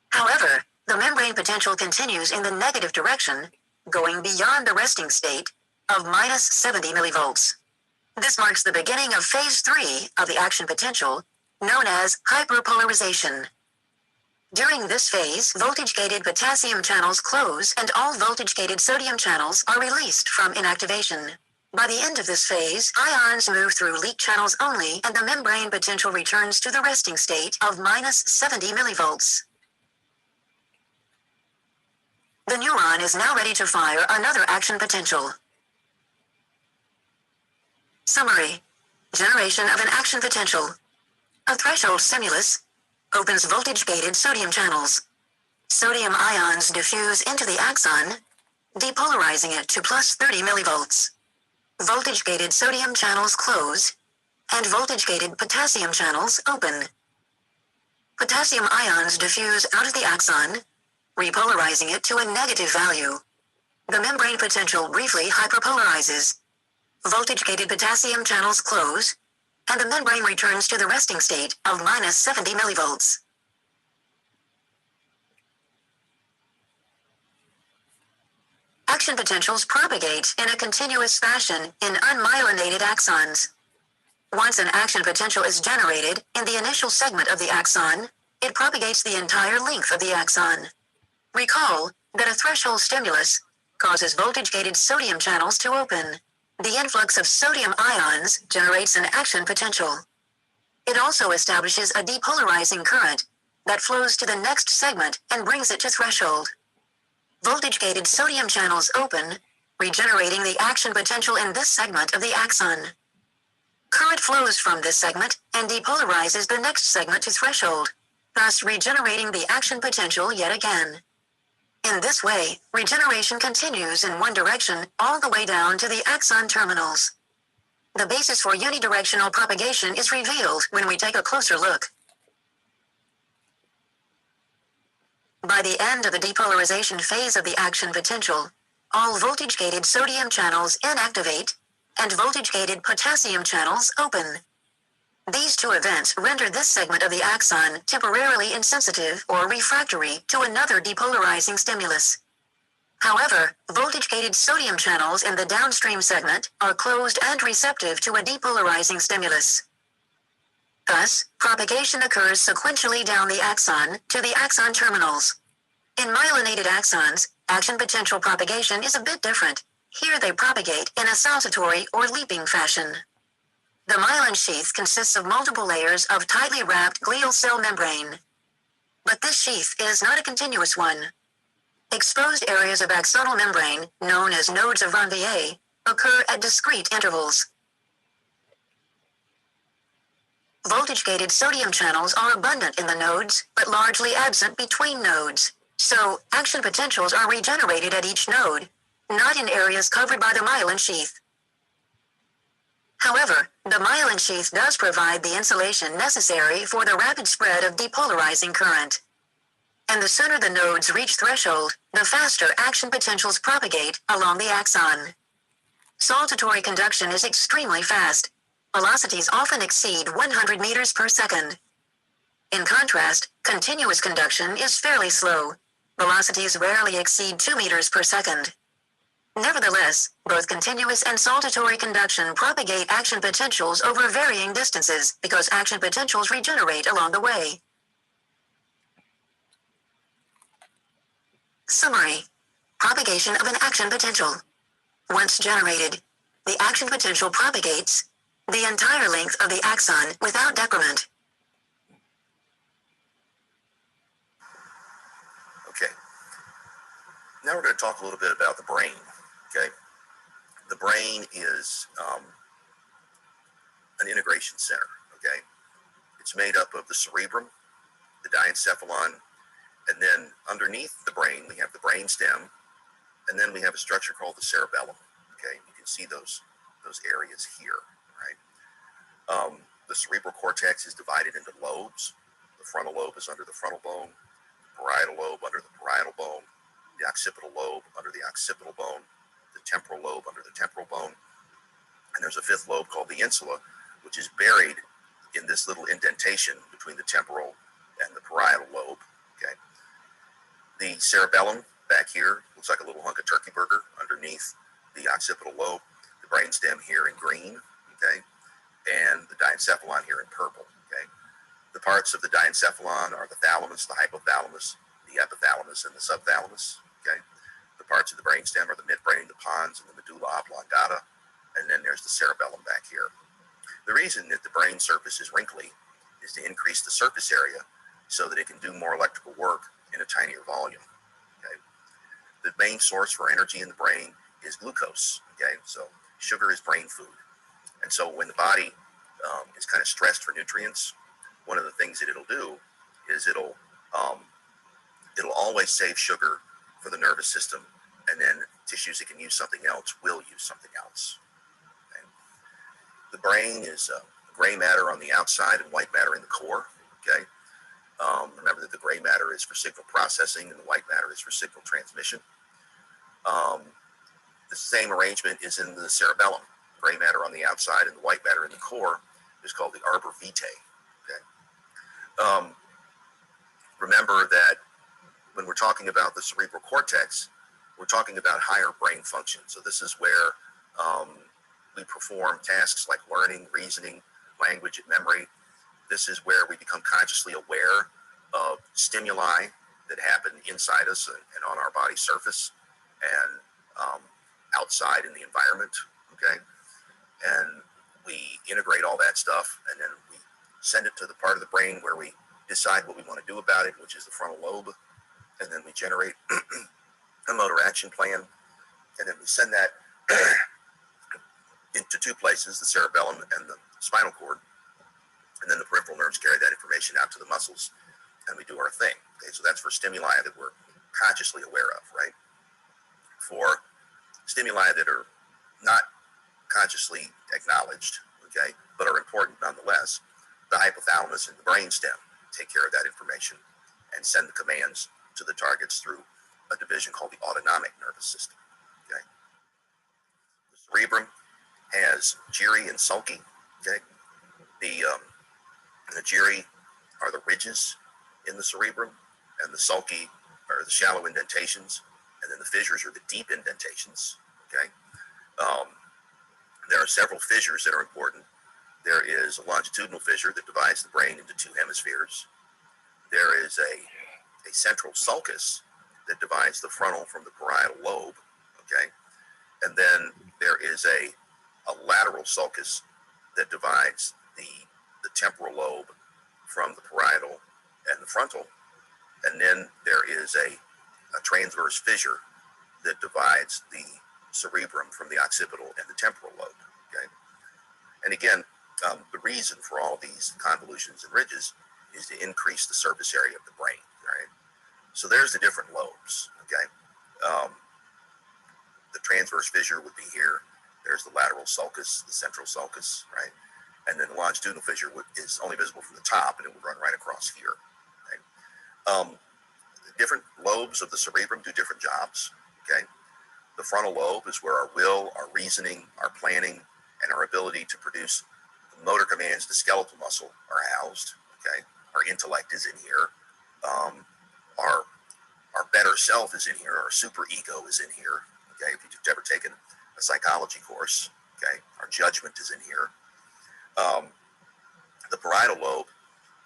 However, the membrane potential continues in the negative direction, going beyond the resting state of minus 70 millivolts. This marks the beginning of phase 3 of the action potential, known as hyperpolarization. During this phase, voltage-gated potassium channels close and all voltage-gated sodium channels are released from inactivation. By the end of this phase, ions move through leak channels only and the membrane potential returns to the resting state of minus 70 millivolts. The neuron is now ready to fire another action potential. Summary. Generation of an action potential. A threshold stimulus opens voltage-gated sodium channels. Sodium ions diffuse into the axon, depolarizing it to plus 30 millivolts. Voltage-gated sodium channels close, and voltage-gated potassium channels open. Potassium ions diffuse out of the axon, repolarizing it to a negative value. The membrane potential briefly hyperpolarizes. Voltage-gated potassium channels close, and the membrane returns to the resting state of minus 70 millivolts. Action potentials propagate in a continuous fashion in unmyelinated axons. Once an action potential is generated in the initial segment of the axon, it propagates the entire length of the axon. Recall that a threshold stimulus causes voltage-gated sodium channels to open. The influx of sodium ions generates an action potential. It also establishes a depolarizing current that flows to the next segment and brings it to threshold. Voltage-gated sodium channels open, regenerating the action potential in this segment of the axon. Current flows from this segment and depolarizes the next segment to threshold, thus regenerating the action potential yet again. In this way, regeneration continues in one direction all the way down to the axon terminals. The basis for unidirectional propagation is revealed when we take a closer look. By the end of the depolarization phase of the action potential, all voltage-gated sodium channels inactivate and voltage-gated potassium channels open. These two events render this segment of the axon temporarily insensitive or refractory to another depolarizing stimulus. However, voltage-gated sodium channels in the downstream segment are closed and receptive to a depolarizing stimulus. Thus, propagation occurs sequentially down the axon to the axon terminals. In myelinated axons, action potential propagation is a bit different. Here they propagate in a saltatory or leaping fashion. The myelin sheath consists of multiple layers of tightly wrapped glial cell membrane. But this sheath is not a continuous one. Exposed areas of axonal membrane, known as nodes of Ranvier, occur at discrete intervals. Voltage-gated sodium channels are abundant in the nodes, but largely absent between nodes. So, action potentials are regenerated at each node, not in areas covered by the myelin sheath. However, the myelin sheath does provide the insulation necessary for the rapid spread of depolarizing current. And the sooner the nodes reach threshold, the faster action potentials propagate along the axon. Saltatory conduction is extremely fast. Velocities often exceed 100 meters per second. In contrast, continuous conduction is fairly slow. Velocities rarely exceed 2 meters per second. Nevertheless, both continuous and saltatory conduction propagate action potentials over varying distances because action potentials regenerate along the way. Summary. Propagation of an action potential. Once generated, the action potential propagates, the entire length of the axon without decrement. Okay. Now we're going to talk a little bit about the brain. Okay. The brain is an integration center. Okay. It's made up of the cerebrum, the diencephalon, and then underneath the brain we have the brain stem, and then we have a structure called the cerebellum. Okay. You can see those areas here, right? The cerebral cortex is divided into lobes. The frontal lobe is under the frontal bone, the parietal lobe under the parietal bone, the occipital lobe under the occipital bone, the temporal lobe under the temporal bone, and there's a fifth lobe called the insula, which is buried in this little indentation between the temporal and the parietal lobe. Okay. The cerebellum back here looks like a little hunk of turkey burger underneath the occipital lobe. The brainstem here in green, okay, and the diencephalon here in purple. Okay. The parts of the diencephalon are the thalamus, the hypothalamus, the epithalamus, and the subthalamus. Okay. The parts of the brainstem are the midbrain, the pons, and the medulla oblongata, and then there's the cerebellum back here. The reason that the brain surface is wrinkly is to increase the surface area so that it can do more electrical work in a tinier volume. Okay. The main source for energy in the brain is glucose. Okay, so sugar is brain food, and so when the body is kind of stressed for nutrients, one of the things that it'll do is it'll always save sugar for the nervous system, and then tissues that can use something else will use something else. Okay. The brain is gray matter on the outside and white matter in the core. Okay. Remember that the gray matter is for signal processing and the white matter is for signal transmission. The same arrangement is in the cerebellum. Gray matter on the outside and the white matter in the core is called the arbor vitae. Okay. Remember that when we're talking about the cerebral cortex, we're talking about higher brain function. So this is where we perform tasks like learning, reasoning, language, and memory. This is where we become consciously aware of stimuli that happen inside us and on our body surface and outside in the environment. Okay. And we integrate all that stuff, and then we send it to the part of the brain where we decide what we want to do about it, which is the frontal lobe. And then we generate a motor action plan, and then we send that into two places, the cerebellum and the spinal cord, and then the peripheral nerves carry that information out to the muscles, and we do our thing. Okay, so that's for stimuli that we're consciously aware of, right? For stimuli that are not consciously acknowledged, okay, but are important nonetheless, the hypothalamus and the brainstem take care of that information and send the commands to the targets through a division called the autonomic nervous system. Okay. The cerebrum has gyri and sulci. Okay. The gyri are the ridges in the cerebrum, and the sulci are the shallow indentations, and then the fissures are the deep indentations. Okay. There are several fissures that are important. There is a longitudinal fissure that divides the brain into two hemispheres. There is a central sulcus that divides the frontal from the parietal lobe. Okay. And then there is a lateral sulcus that divides the temporal lobe from the parietal and the frontal. And then there is a transverse fissure that divides the cerebrum from the occipital and the temporal lobe. Okay. And again, the reason for all these convolutions and ridges is to increase the surface area of the brain. Right. So there's the different lobes. Okay. The transverse fissure would be here. There's the lateral sulcus, the central sulcus, right? And then the longitudinal fissure is only visible from the top, and it would run right across here. Right? Different lobes of the cerebrum do different jobs. Okay. The frontal lobe is where our will, our reasoning, our planning, and our ability to produce the motor commands to skeletal muscle are housed. Okay. Our intellect is in here. Our better self is in here. Our super ego is in here. Okay. If you've ever taken a psychology course, okay, our judgment is in here. The parietal lobe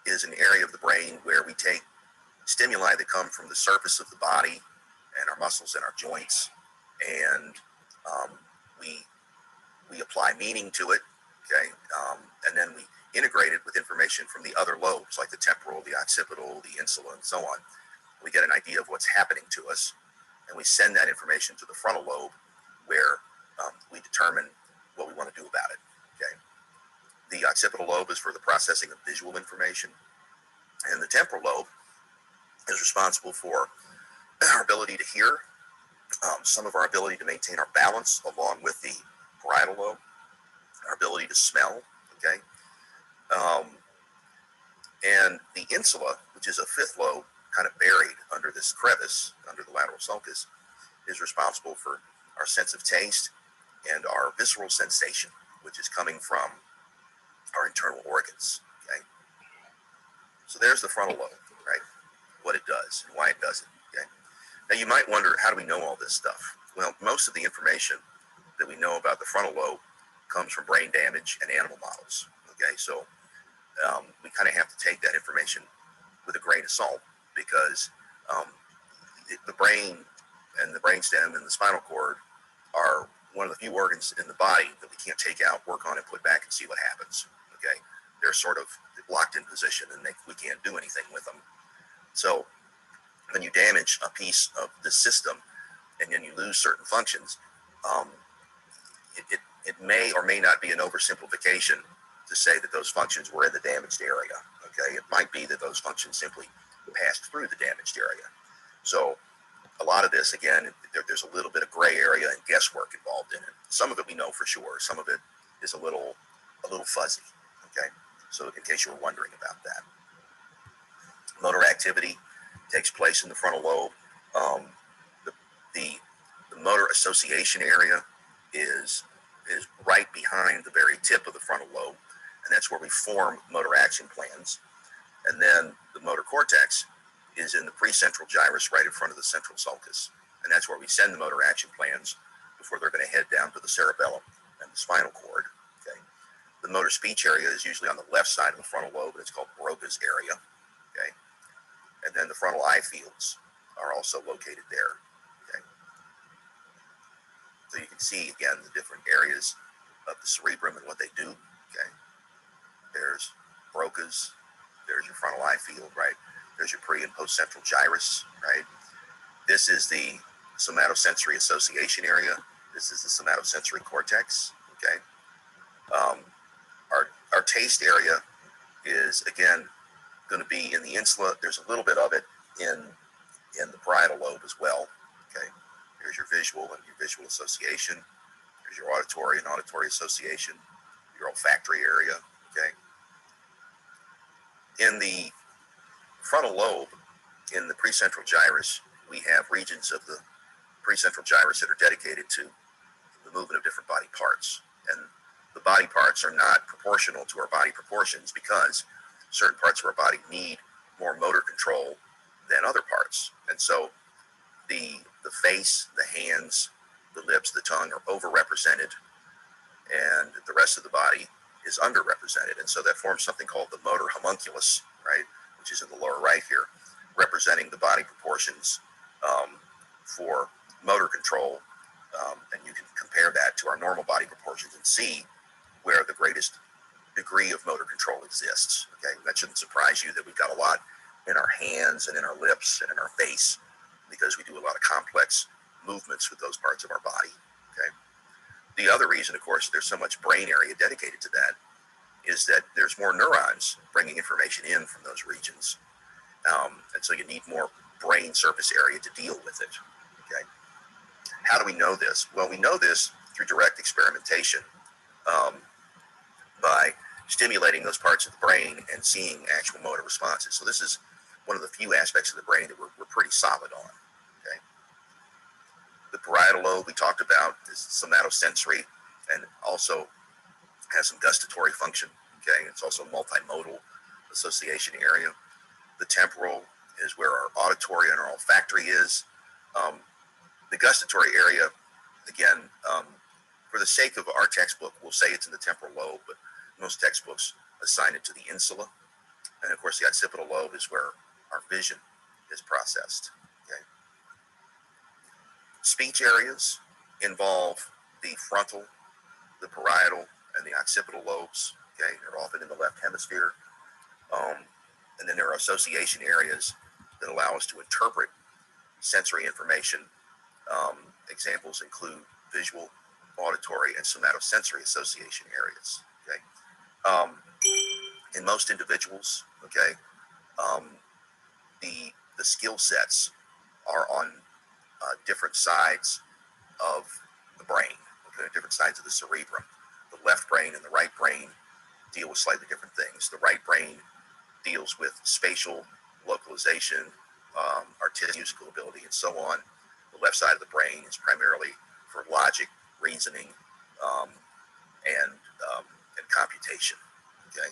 is an area of the brain where we take stimuli that come from the surface of the body and our muscles and our joints, and we apply meaning to it, Okay, and then we integrate it with information from the other lobes, like the temporal, the occipital, the insula, and so on. We get an idea of what's happening to us, and we send that information to the frontal lobe, where we determine what we want to do about it. Okay, the occipital lobe is for the processing of visual information, and the temporal lobe is responsible for our ability to hear, some of our ability to maintain our balance, along with the parietal lobe, our ability to smell. Okay, and the insula, which is a fifth lobe, kind of buried under this crevice, under the lateral sulcus, is responsible for our sense of taste and our visceral sensation, which is coming from our internal organs. Okay, so there's the frontal lobe, right? What it does and why it does it. Okay, now you might wonder, how do we know all this stuff? Well, most of the information that we know about the frontal lobe comes from brain damage and animal models. Okay, so we kind of have to take that information with a grain of salt, because the brain and the brainstem and the spinal cord are one of the few organs in the body that we can't take out, work on, and put back and see what happens. Okay, they're sort of locked in position, and we can't do anything with them. So when you damage a piece of the system and then you lose certain functions, it may or may not be an oversimplification to say that those functions were in the damaged area. Okay, it might be that those functions simply passed through the damaged area. So a lot of this, again, there's a little bit of gray area and guesswork involved in it. Some of it we know for sure. Some of it is a little fuzzy. Okay, so in case you were wondering about that, motor activity takes place in the frontal lobe. The motor association area is right behind the very tip of the frontal lobe, and that's where we form motor action plans. And then the motor cortex is in the precentral gyrus, right in front of the central sulcus, and that's where we send the motor action plans before they're going to head down to the cerebellum and the spinal cord. Okay, the motor speech area is usually on the left side of the frontal lobe, and it's called Broca's area. Okay, and then the frontal eye fields are also located there. Okay, so you can see again the different areas of the cerebrum and what they do. Okay, there's Broca's, there's your frontal eye field, right? There's your pre and post central gyrus, right? This is the somatosensory association area. This is the somatosensory cortex. Okay, our taste area is again going to be in the insula. There's a little bit of it in the parietal lobe as well. Okay, here's your visual and your visual association. Here's your auditory and auditory association. Your olfactory area. Okay, in the frontal lobe, in the precentral gyrus, we have regions of the precentral gyrus that are dedicated to the movement of different body parts. And the body parts are not proportional to our body proportions, because certain parts of our body need more motor control than other parts. And so the face, the hands, the lips, the tongue are overrepresented, and the rest of the body is underrepresented. And so that forms something called the motor homunculus, right, which is in the lower right here, representing the body proportions for motor control. And you can compare that to our normal body proportions and see where the greatest degree of motor control exists. Okay, that shouldn't surprise you that we've got a lot in our hands and in our lips and in our face, because we do a lot of complex movements with those parts of our body. Okay, the other reason, of course, there's so much brain area dedicated to that is that there's more neurons bringing information in from those regions, and so you need more brain surface area to deal with it. Okay, how do we know this? Well, we know this through direct experimentation, by stimulating those parts of the brain and seeing actual motor responses. So this is one of the few aspects of the brain that we're pretty solid on. Okay, the parietal lobe we talked about is somatosensory and also has some gustatory function. Okay, it's also multimodal association area. The temporal is where our auditory and our olfactory is. The gustatory area, again, for the sake of our textbook, we'll say it's in the temporal lobe, but most textbooks assign it to the insula. And of course, the occipital lobe is where our vision is processed. Okay. Speech areas involve the frontal, the parietal, and the occipital lobes. Okay, they're often in the left hemisphere. And then there are association areas that allow us to interpret sensory information. Examples include visual, auditory, and somatosensory association areas. Okay, in most individuals, okay, the skill sets are on different sides of the brain, okay, different sides of the cerebrum. The left brain and the right brain deal with slightly different things. The right brain deals with spatial localization, artistic musical ability, and so on. The left side of the brain is primarily for logic, reasoning, um, and computation. Okay,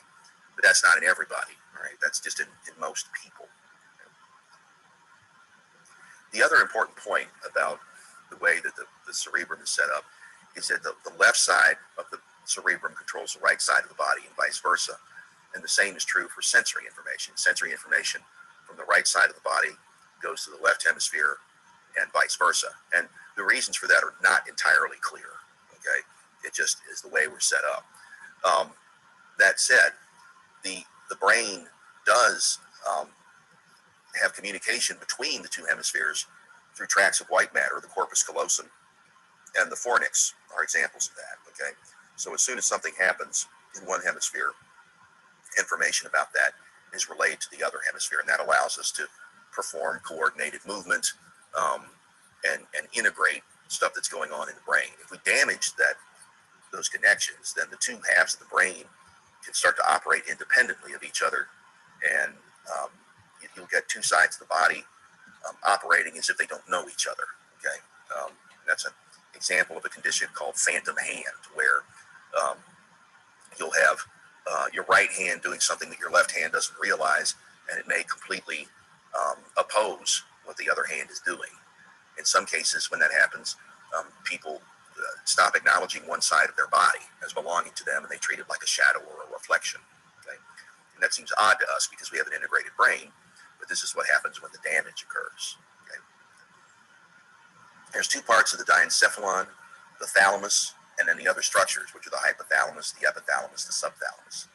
but that's not in everybody. All right, that's just in most people. The other important point about the way that the cerebrum is set up is that the left side of the cerebrum controls the right side of the body and vice versa. And the same is true for sensory information. Sensory information from the right side of the body goes to the left hemisphere and vice versa. And the reasons for that are not entirely clear. Okay, it just is the way we're set up. That said, the brain does have communication between the two hemispheres through tracts of white matter, the corpus callosum, and the fornix are examples of that. Okay, so as soon as something happens in one hemisphere, information about that is relayed to the other hemisphere, and that allows us to perform coordinated movement and integrate stuff that's going on in the brain. If we damage those connections, then the two halves of the brain can start to operate independently of each other, and you'll get two sides of the body operating as if they don't know each other. Okay, that's an example of a condition called phantom hand, where you'll have your right hand doing something that your left hand doesn't realize, and it may completely oppose what the other hand is doing. In some cases, when that happens, people stop acknowledging one side of their body as belonging to them, and they treat it like a shadow or a reflection. Okay? And that seems odd to us because we have an integrated brain, but this is what happens when the damage occurs. Okay? There's two parts of the diencephalon, the thalamus, and then the other structures, which are the hypothalamus, the epithalamus, the subthalamus.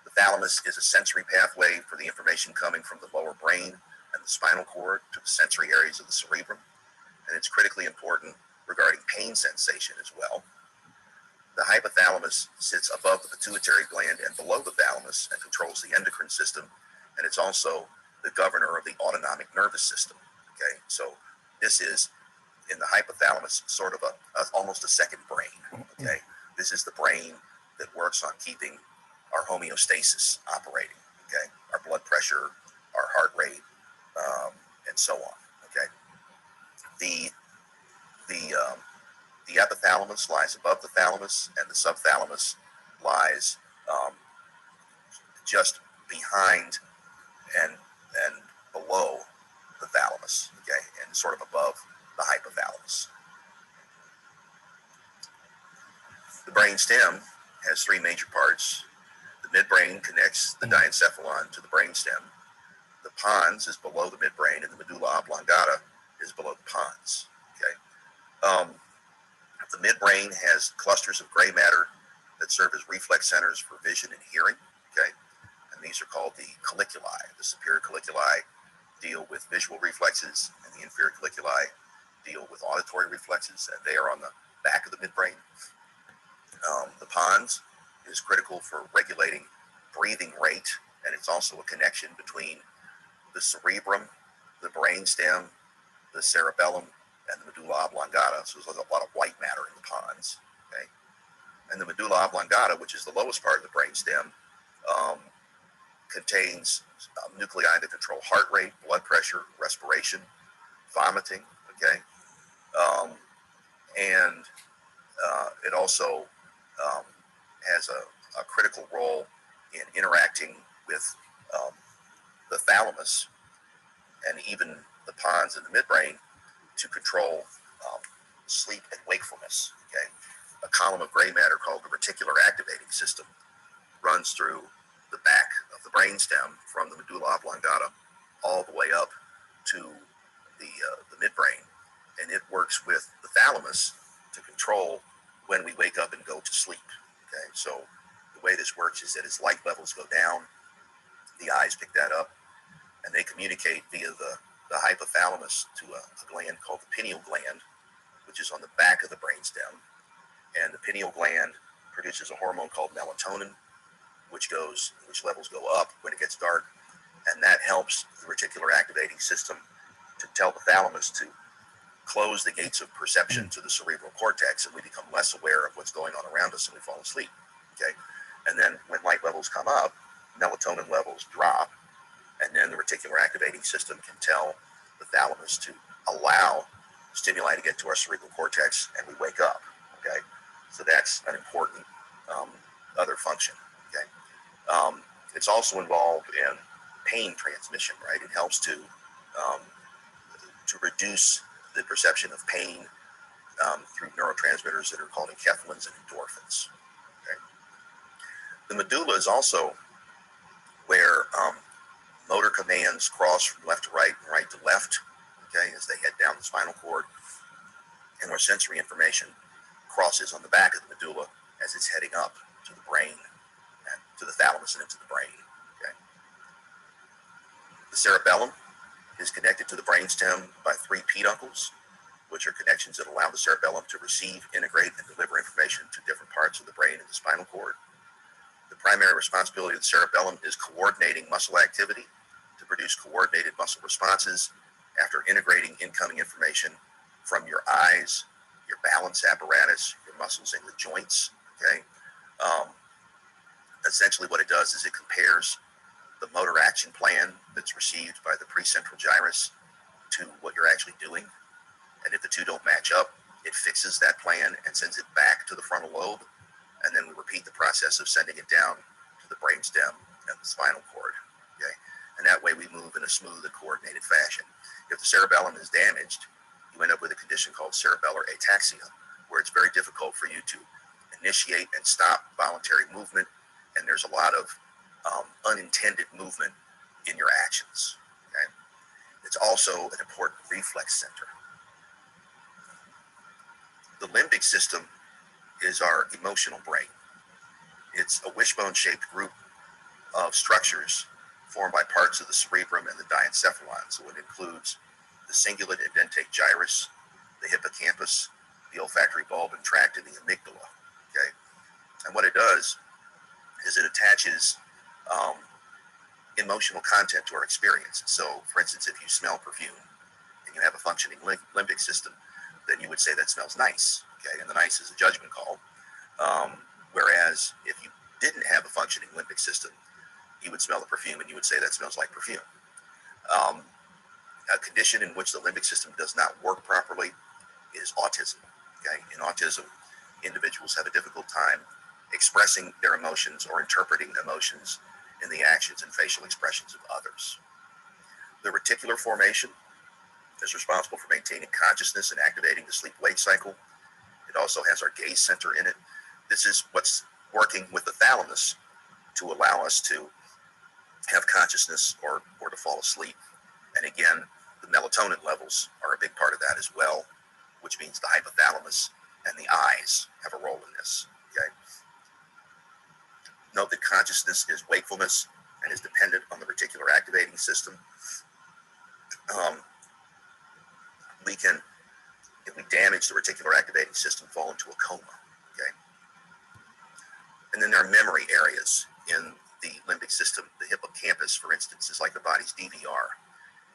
The thalamus is a sensory pathway for the information coming from the lower brain and the spinal cord to the sensory areas of the cerebrum, and it's critically important regarding pain sensation as well. The hypothalamus sits above the pituitary gland and below the thalamus and controls the endocrine system, and it's also the governor of the autonomic nervous system. Okay, so this is, in the hypothalamus, sort of almost a second brain. Okay, this is the brain that works on keeping our homeostasis operating. Okay, our blood pressure, our heart rate, and so on. Okay, the epithalamus lies above the thalamus, and the subthalamus lies just behind and below the thalamus. Okay, and sort of above the hypothalamus. The brain stem has three major parts. The midbrain connects the diencephalon to the brainstem. The pons is below the midbrain, and the medulla oblongata is below the pons. Okay. The midbrain has clusters of gray matter that serve as reflex centers for vision and hearing. Okay, and these are called the colliculi. The superior colliculi deal with visual reflexes, and the inferior colliculi deal with auditory reflexes, and they are on the back of the midbrain. The pons is critical for regulating breathing rate, and it's also a connection between the cerebrum, the brainstem, the cerebellum, and the medulla oblongata. So there's a lot of white matter in the pons. Okay, and the medulla oblongata, which is the lowest part of the brainstem, contains nuclei that control heart rate, blood pressure, respiration, vomiting. Okay, and it also has a critical role in interacting with the thalamus and even the pons in the midbrain to control sleep and wakefulness. Okay, a column of gray matter called the reticular activating system runs through the back of the brainstem from the medulla oblongata all the way up to the midbrain, and it works with the thalamus to control when we wake up and go to sleep. Okay, so the way this works is that as light levels go down, the eyes pick that up, and they communicate via the hypothalamus to a gland called the pineal gland, which is on the back of the brainstem. And the pineal gland produces a hormone called melatonin, which levels go up when it gets dark, and that helps the reticular activating system to tell the thalamus to close the gates of perception to the cerebral cortex, and we become less aware of what's going on around us and we fall asleep. Okay, and then when light levels come up, melatonin levels drop, and then the reticular activating system can tell the thalamus to allow stimuli to get to our cerebral cortex, and we wake up. Okay, so that's an important other function. Okay, it's also involved in pain transmission. Right, it helps to reduce the perception of pain through neurotransmitters that are called enkephalins and endorphins. Okay, the medulla is also where motor commands cross from left to right and right to left, okay, as they head down the spinal cord, and where sensory information crosses on the back of the medulla as it's heading up to the brain, and to the thalamus and into the brain. Okay. The cerebellum is connected to the brainstem by 3 peduncles, which are connections that allow the cerebellum to receive, integrate, and deliver information to different parts of the brain and the spinal cord. The primary responsibility of the cerebellum is coordinating muscle activity to produce coordinated muscle responses after integrating incoming information from your eyes, your balance apparatus, your muscles in the joints. Okay. Essentially what it does is it compares the motor action plan that's received by the precentral gyrus to what you're actually doing. And if the two don't match up, it fixes that plan and sends it back to the frontal lobe. And then we repeat the process of sending it down to the brainstem and the spinal cord. Okay, and that way we move in a smooth and coordinated fashion. If the cerebellum is damaged, you end up with a condition called cerebellar ataxia, where it's very difficult for you to initiate and stop voluntary movement, and there's a lot of unintended movement in your actions. Okay, it's also an important reflex center. The limbic system is our emotional brain. It's a wishbone-shaped group of structures formed by parts of the cerebrum and the diencephalon. So it includes the cingulate and dentate gyrus, the hippocampus, the olfactory bulb and tract, and the amygdala. Okay, and what it does is it attaches emotional content to our experience. So, for instance, if you smell perfume and you have a functioning limbic system, then you would say that smells nice. Okay, and the nice is a judgment call. Whereas if you didn't have a functioning limbic system, you would smell the perfume and you would say that smells like perfume. A condition in which the limbic system does not work properly is autism. Okay, in autism, individuals have a difficult time expressing their emotions or interpreting emotions in the actions and facial expressions of others. The reticular formation is responsible for maintaining consciousness and activating the sleep-wake cycle. It also has our gaze center in it. This is what's working with the thalamus to allow us to have consciousness or to fall asleep. And again, the melatonin levels are a big part of that as well, which means the hypothalamus and the eyes have a role in this. Okay. Note that consciousness is wakefulness and is dependent on the reticular activating system. We can, if we damage the reticular activating system, fall into a coma. Okay. And then there are memory areas in the limbic system. The hippocampus, for instance, is like the body's DVR.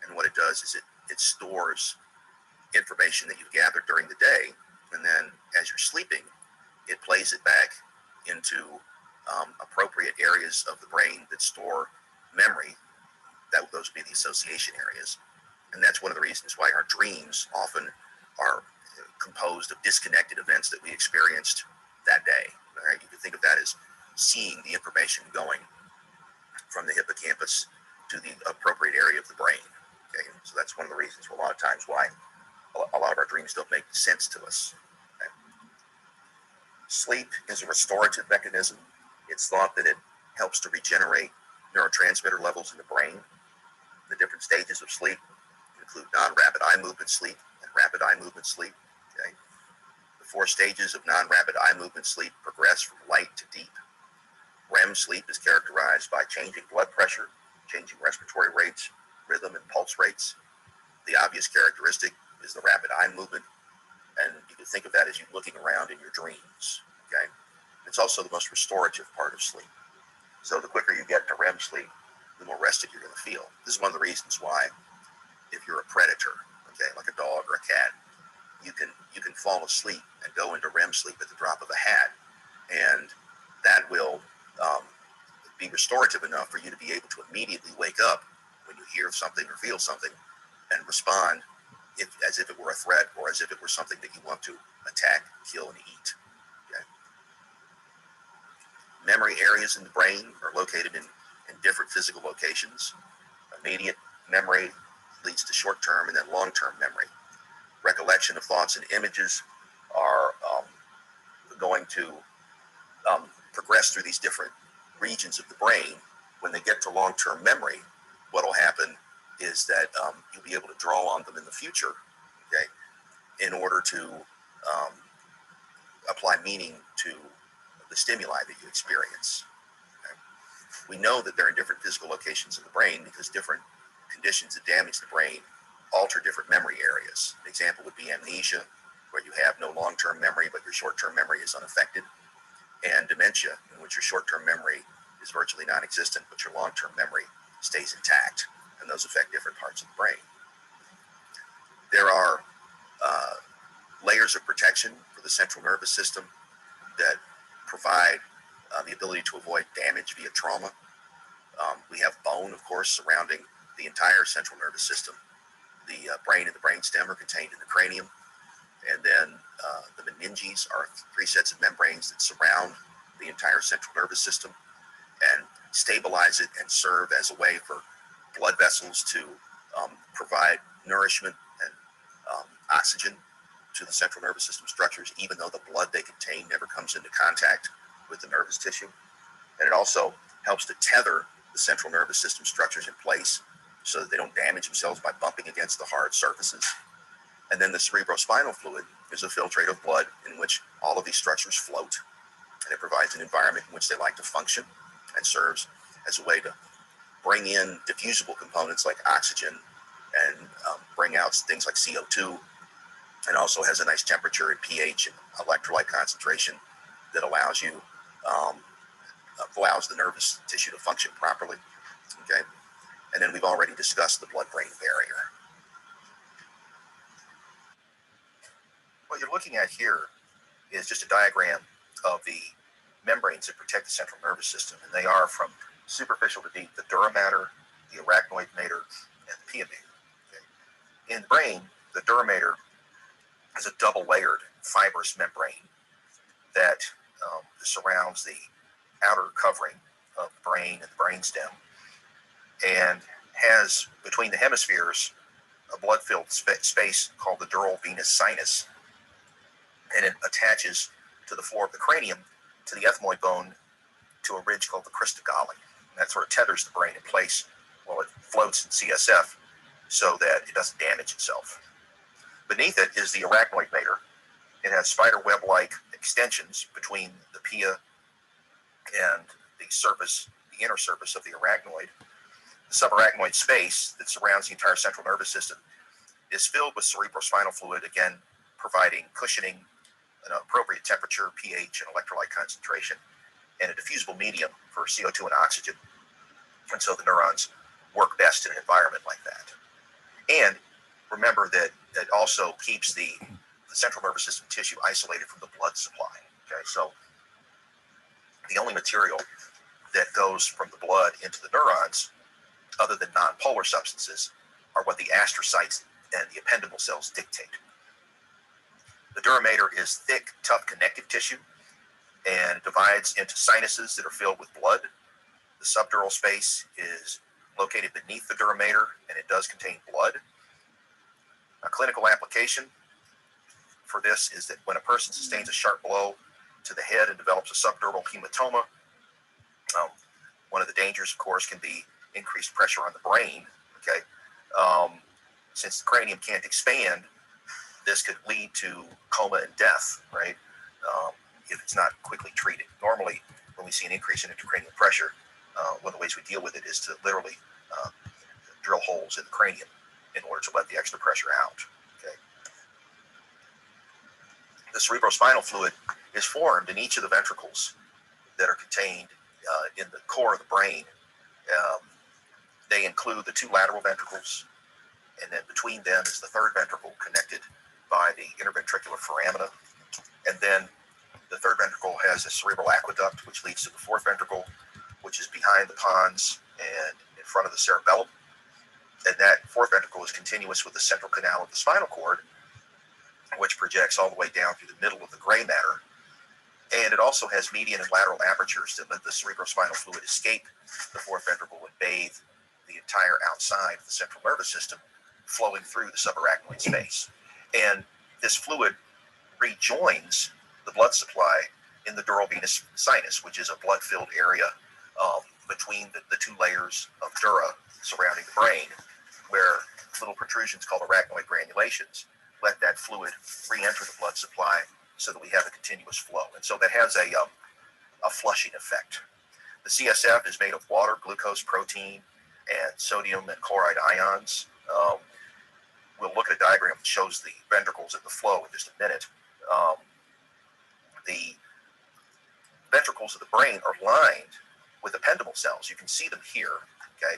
And what it does is it stores information that you've gathered during the day, and then as you're sleeping, it plays it back into appropriate areas of the brain that store memory. Those would be the association areas. And that's one of the reasons why our dreams often are composed of disconnected events that we experienced that day. All right? You can think of that as seeing the information going from the hippocampus to the appropriate area of the brain. Okay? So that's one of the reasons a lot of times why a lot of our dreams don't make sense to us. Okay? Sleep is a restorative mechanism. It's thought that it helps to regenerate neurotransmitter levels in the brain. The different stages of sleep include non-rapid eye movement sleep and rapid eye movement sleep. Okay? The 4 stages of non-rapid eye movement sleep progress from light to deep. REM sleep is characterized by changing blood pressure, changing respiratory rates, rhythm, and pulse rates. The obvious characteristic is the rapid eye movement, and you can think of that as you looking around in your dreams. Okay, it's also the most restorative part of sleep. So the quicker you get to REM sleep, the more rested you're going to feel. This is one of the reasons why, if you're a predator, okay, like a dog or a cat, you can fall asleep and go into REM sleep at the drop of a hat, and that will be restorative enough for you to be able to immediately wake up when you hear something or feel something and respond as if it were a threat or as if it were something that you want to attack, kill, and eat. Okay? Memory areas in the brain are located in different physical locations. Immediate memory leads to short-term and then long-term memory. Recollection of thoughts and images are going to progress through these different regions of the brain. When they get to long-term memory, what will happen is that you'll be able to draw on them in the future, okay, in order to apply meaning to the stimuli that you experience. Okay? We know that they're in different physical locations of the brain because different conditions that damage the brain alter different memory areas. An example would be amnesia, where you have no long-term memory, but your short-term memory is unaffected, and dementia, in which your short-term memory is virtually non-existent, but your long-term memory stays intact, and those affect different parts of the brain. There are layers of protection for the central nervous system that provide the ability to avoid damage via trauma. We have bone, of course, surrounding the entire central nervous system. The brain and the brainstem are contained in the cranium, and then the meninges are 3 sets of membranes that surround the entire central nervous system and stabilize it and serve as a way for blood vessels to provide nourishment and oxygen to the central nervous system structures, even though the blood they contain never comes into contact with the nervous tissue. And it also helps to tether the central nervous system structures in place so that they don't damage themselves by bumping against the hard surfaces. And then the cerebrospinal fluid is a filtrate of blood in which all of these structures float, and it provides an environment in which they like to function and serves as a way to bring in diffusible components like oxygen and bring out things like CO2, and also has a nice temperature and pH and electrolyte concentration that allows the nervous tissue to function properly. Okay, and then we've already discussed the blood-brain barrier. What you're looking at here is just a diagram of the membranes that protect the central nervous system, and they are from superficial to deep: the dura mater, the arachnoid mater, and the pia mater. Okay. In the brain, the dura mater is a double-layered fibrous membrane that surrounds the outer covering of the brain and the brainstem, and has between the hemispheres a blood-filled space called the dural venous sinus, and it attaches to the floor of the cranium to the ethmoid bone to a ridge called the crista galli. And that sort of tethers the brain in place while it floats in CSF so that it doesn't damage itself. Beneath it is the arachnoid mater. It has spider web-like extensions between the pia and the surface, the inner surface of the arachnoid. The subarachnoid space that surrounds the entire central nervous system is filled with cerebrospinal fluid, again providing cushioning, an appropriate temperature, pH, and electrolyte concentration, and a diffusible medium for CO2 and oxygen. And so the neurons work best in an environment like that. And remember that it also keeps the central nervous system tissue isolated from the blood supply. Okay, so the only material that goes from the blood into the neurons, other than non-polar substances, are what the astrocytes and the ependable cells dictate. The dura mater is thick, tough connective tissue, and it divides into sinuses that are filled with blood. The subdural space is located beneath the dura mater, and it does contain blood. A clinical application for this is that when a person sustains a sharp blow to the head and develops a subdural hematoma, one of the dangers, of course, can be increased pressure on the brain. Okay, since the cranium can't expand, this could lead to coma and death, right? If it's not quickly treated. Normally, when we see an increase in intracranial pressure, one of the ways we deal with it is to literally drill holes in the cranium in order to let the extra pressure out. Okay. The cerebrospinal fluid is formed in each of the ventricles that are contained in the core of the brain. They include the 2 lateral ventricles, and then between them is the 3rd ventricle connected by the interventricular foramina. And then the 3rd ventricle has a cerebral aqueduct, which leads to the 4th ventricle, which is behind the pons and in front of the cerebellum. And that 4th ventricle is continuous with the central canal of the spinal cord, which projects all the way down through the middle of the gray matter. And it also has median and lateral apertures that let the cerebrospinal fluid escape the 4th ventricle and bathe the entire outside of the central nervous system, flowing through the subarachnoid space. And this fluid rejoins the blood supply in the dural venous sinus, which is a blood-filled area between the 2 layers of dura surrounding the brain, where little protrusions called arachnoid granulations let that fluid re-enter the blood supply so that we have a continuous flow. And so that has a flushing effect. The CSF is made of water, glucose, protein, and sodium and chloride ions. We'll look at a diagram that shows the ventricles and the flow in just a minute. The ventricles of the brain are lined with ependymal cells. You can see them here. Okay,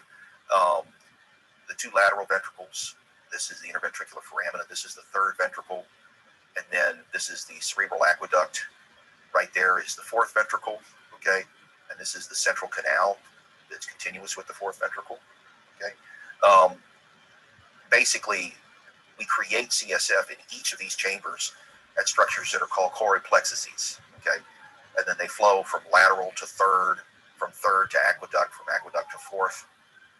the 2 lateral ventricles. This is the interventricular foramina. This is the 3rd ventricle, and then this is the cerebral aqueduct. Right there is the 4th ventricle. Okay, and this is the central canal that's continuous with the 4th ventricle. Okay, basically, we create CSF in each of these chambers at structures that are called choroid plexuses. Okay, and then they flow from lateral to 3rd, from 3rd to aqueduct, from aqueduct to 4th,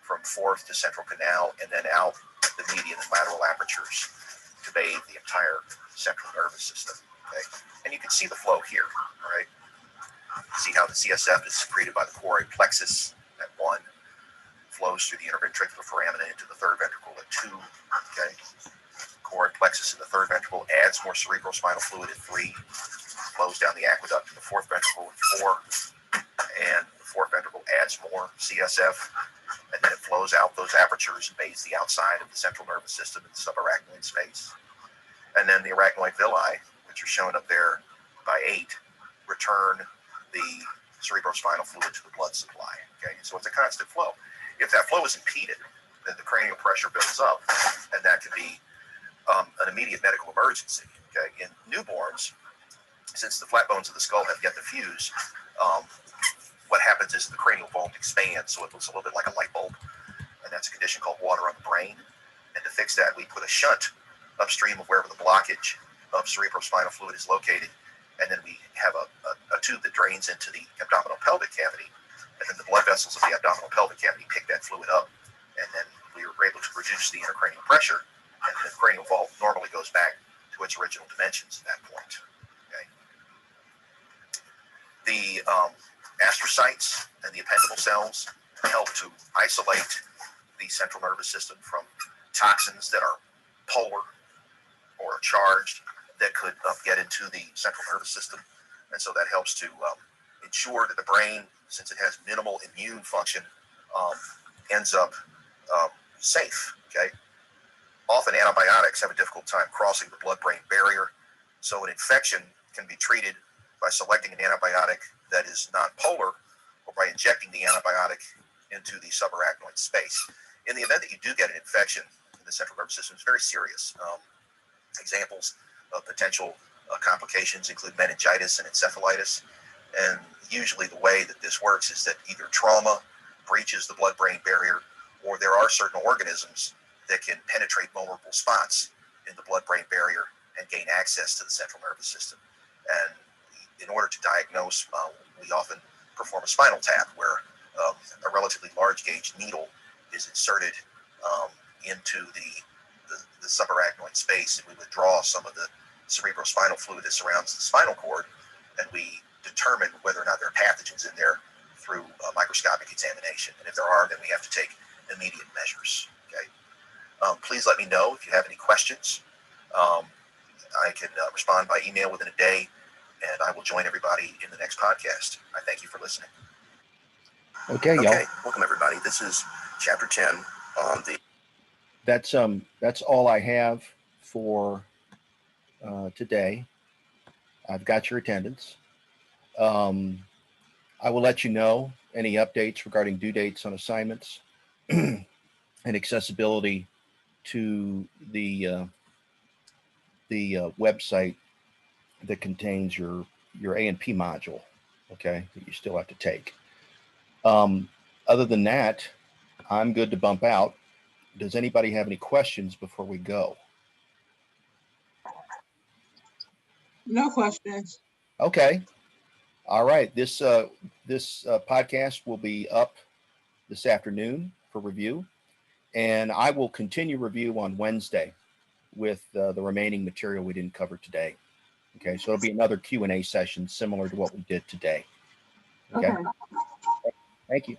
from 4th to central canal, and then out the median and lateral apertures to bathe the entire central nervous system. Okay, and you can see the flow here. All right, see how the CSF is secreted by the choroid plexus at 1, flows through the interventricular foramina into the 3rd ventricle at 2. Okay, choroid plexus in the 3rd ventricle adds more cerebrospinal fluid at 3, flows down the aqueduct to the 4th ventricle at 4, and the 4th ventricle adds more CSF, and then it flows out those apertures and bathes the outside of the central nervous system in the subarachnoid space. And then the arachnoid villi, which are shown up there by 8, return the cerebrospinal fluid to the blood supply. Okay, so it's a constant flow. If that flow is impeded, then the cranial pressure builds up, and that could be an immediate medical emergency. Okay, in newborns, since the flat bones of the skull have yet to fuse, what happens is the cranial vault expands, so it looks a little bit like a light bulb, and that's a condition called water on the brain. And to fix that, we put a shunt upstream of wherever the blockage of cerebrospinal fluid is located, and then we have a tube that drains into the abdominal pelvic cavity, and then the blood vessels of the abdominal pelvic cavity pick that fluid up, and then we were able to reduce the intracranial pressure, and the cranial vault normally goes back to its original dimensions at that point. Okay. The astrocytes and the ependymal cells help to isolate the central nervous system from toxins that are polar or charged that could get into the central nervous system. And so that helps to ensure that the brain, since it has minimal immune function, ends up safe. Okay. Often antibiotics have a difficult time crossing the blood-brain barrier, so an infection can be treated by selecting an antibiotic that is non-polar, or by injecting the antibiotic into the subarachnoid space. In the event that you do get an infection in the central nervous system, it's very serious. Examples of potential complications include meningitis and encephalitis. And usually the way that this works is that either trauma breaches the blood-brain barrier, or there are certain organisms that can penetrate vulnerable spots in the blood-brain barrier and gain access to the central nervous system. And in order to diagnose, we often perform a spinal tap, where a relatively large gauge needle is inserted into the subarachnoid space, and we withdraw some of the cerebrospinal fluid that surrounds the spinal cord, and we determine whether or not there are pathogens in there through microscopic examination. And if there are, then we have to take immediate measures. Okay. Please let me know if you have any questions. can respond by email within a day, and I will join everybody in the next podcast. I thank you for listening. Okay, y'all. Okay, welcome everybody. This is chapter 10 on the. That's all I have for today. I've got your attendance. I will let you know any updates regarding due dates on assignments and accessibility to the website that contains your A&P module. Okay, that you still have to take. Other than that, I'm good to bump out. Does anybody have any questions before we go? No questions. Okay. All right. This podcast will be up this afternoon for review, and I will continue review on Wednesday with the remaining material we didn't cover today. Okay, so it'll be another Q&A session similar to what we did today. Okay. Thank you.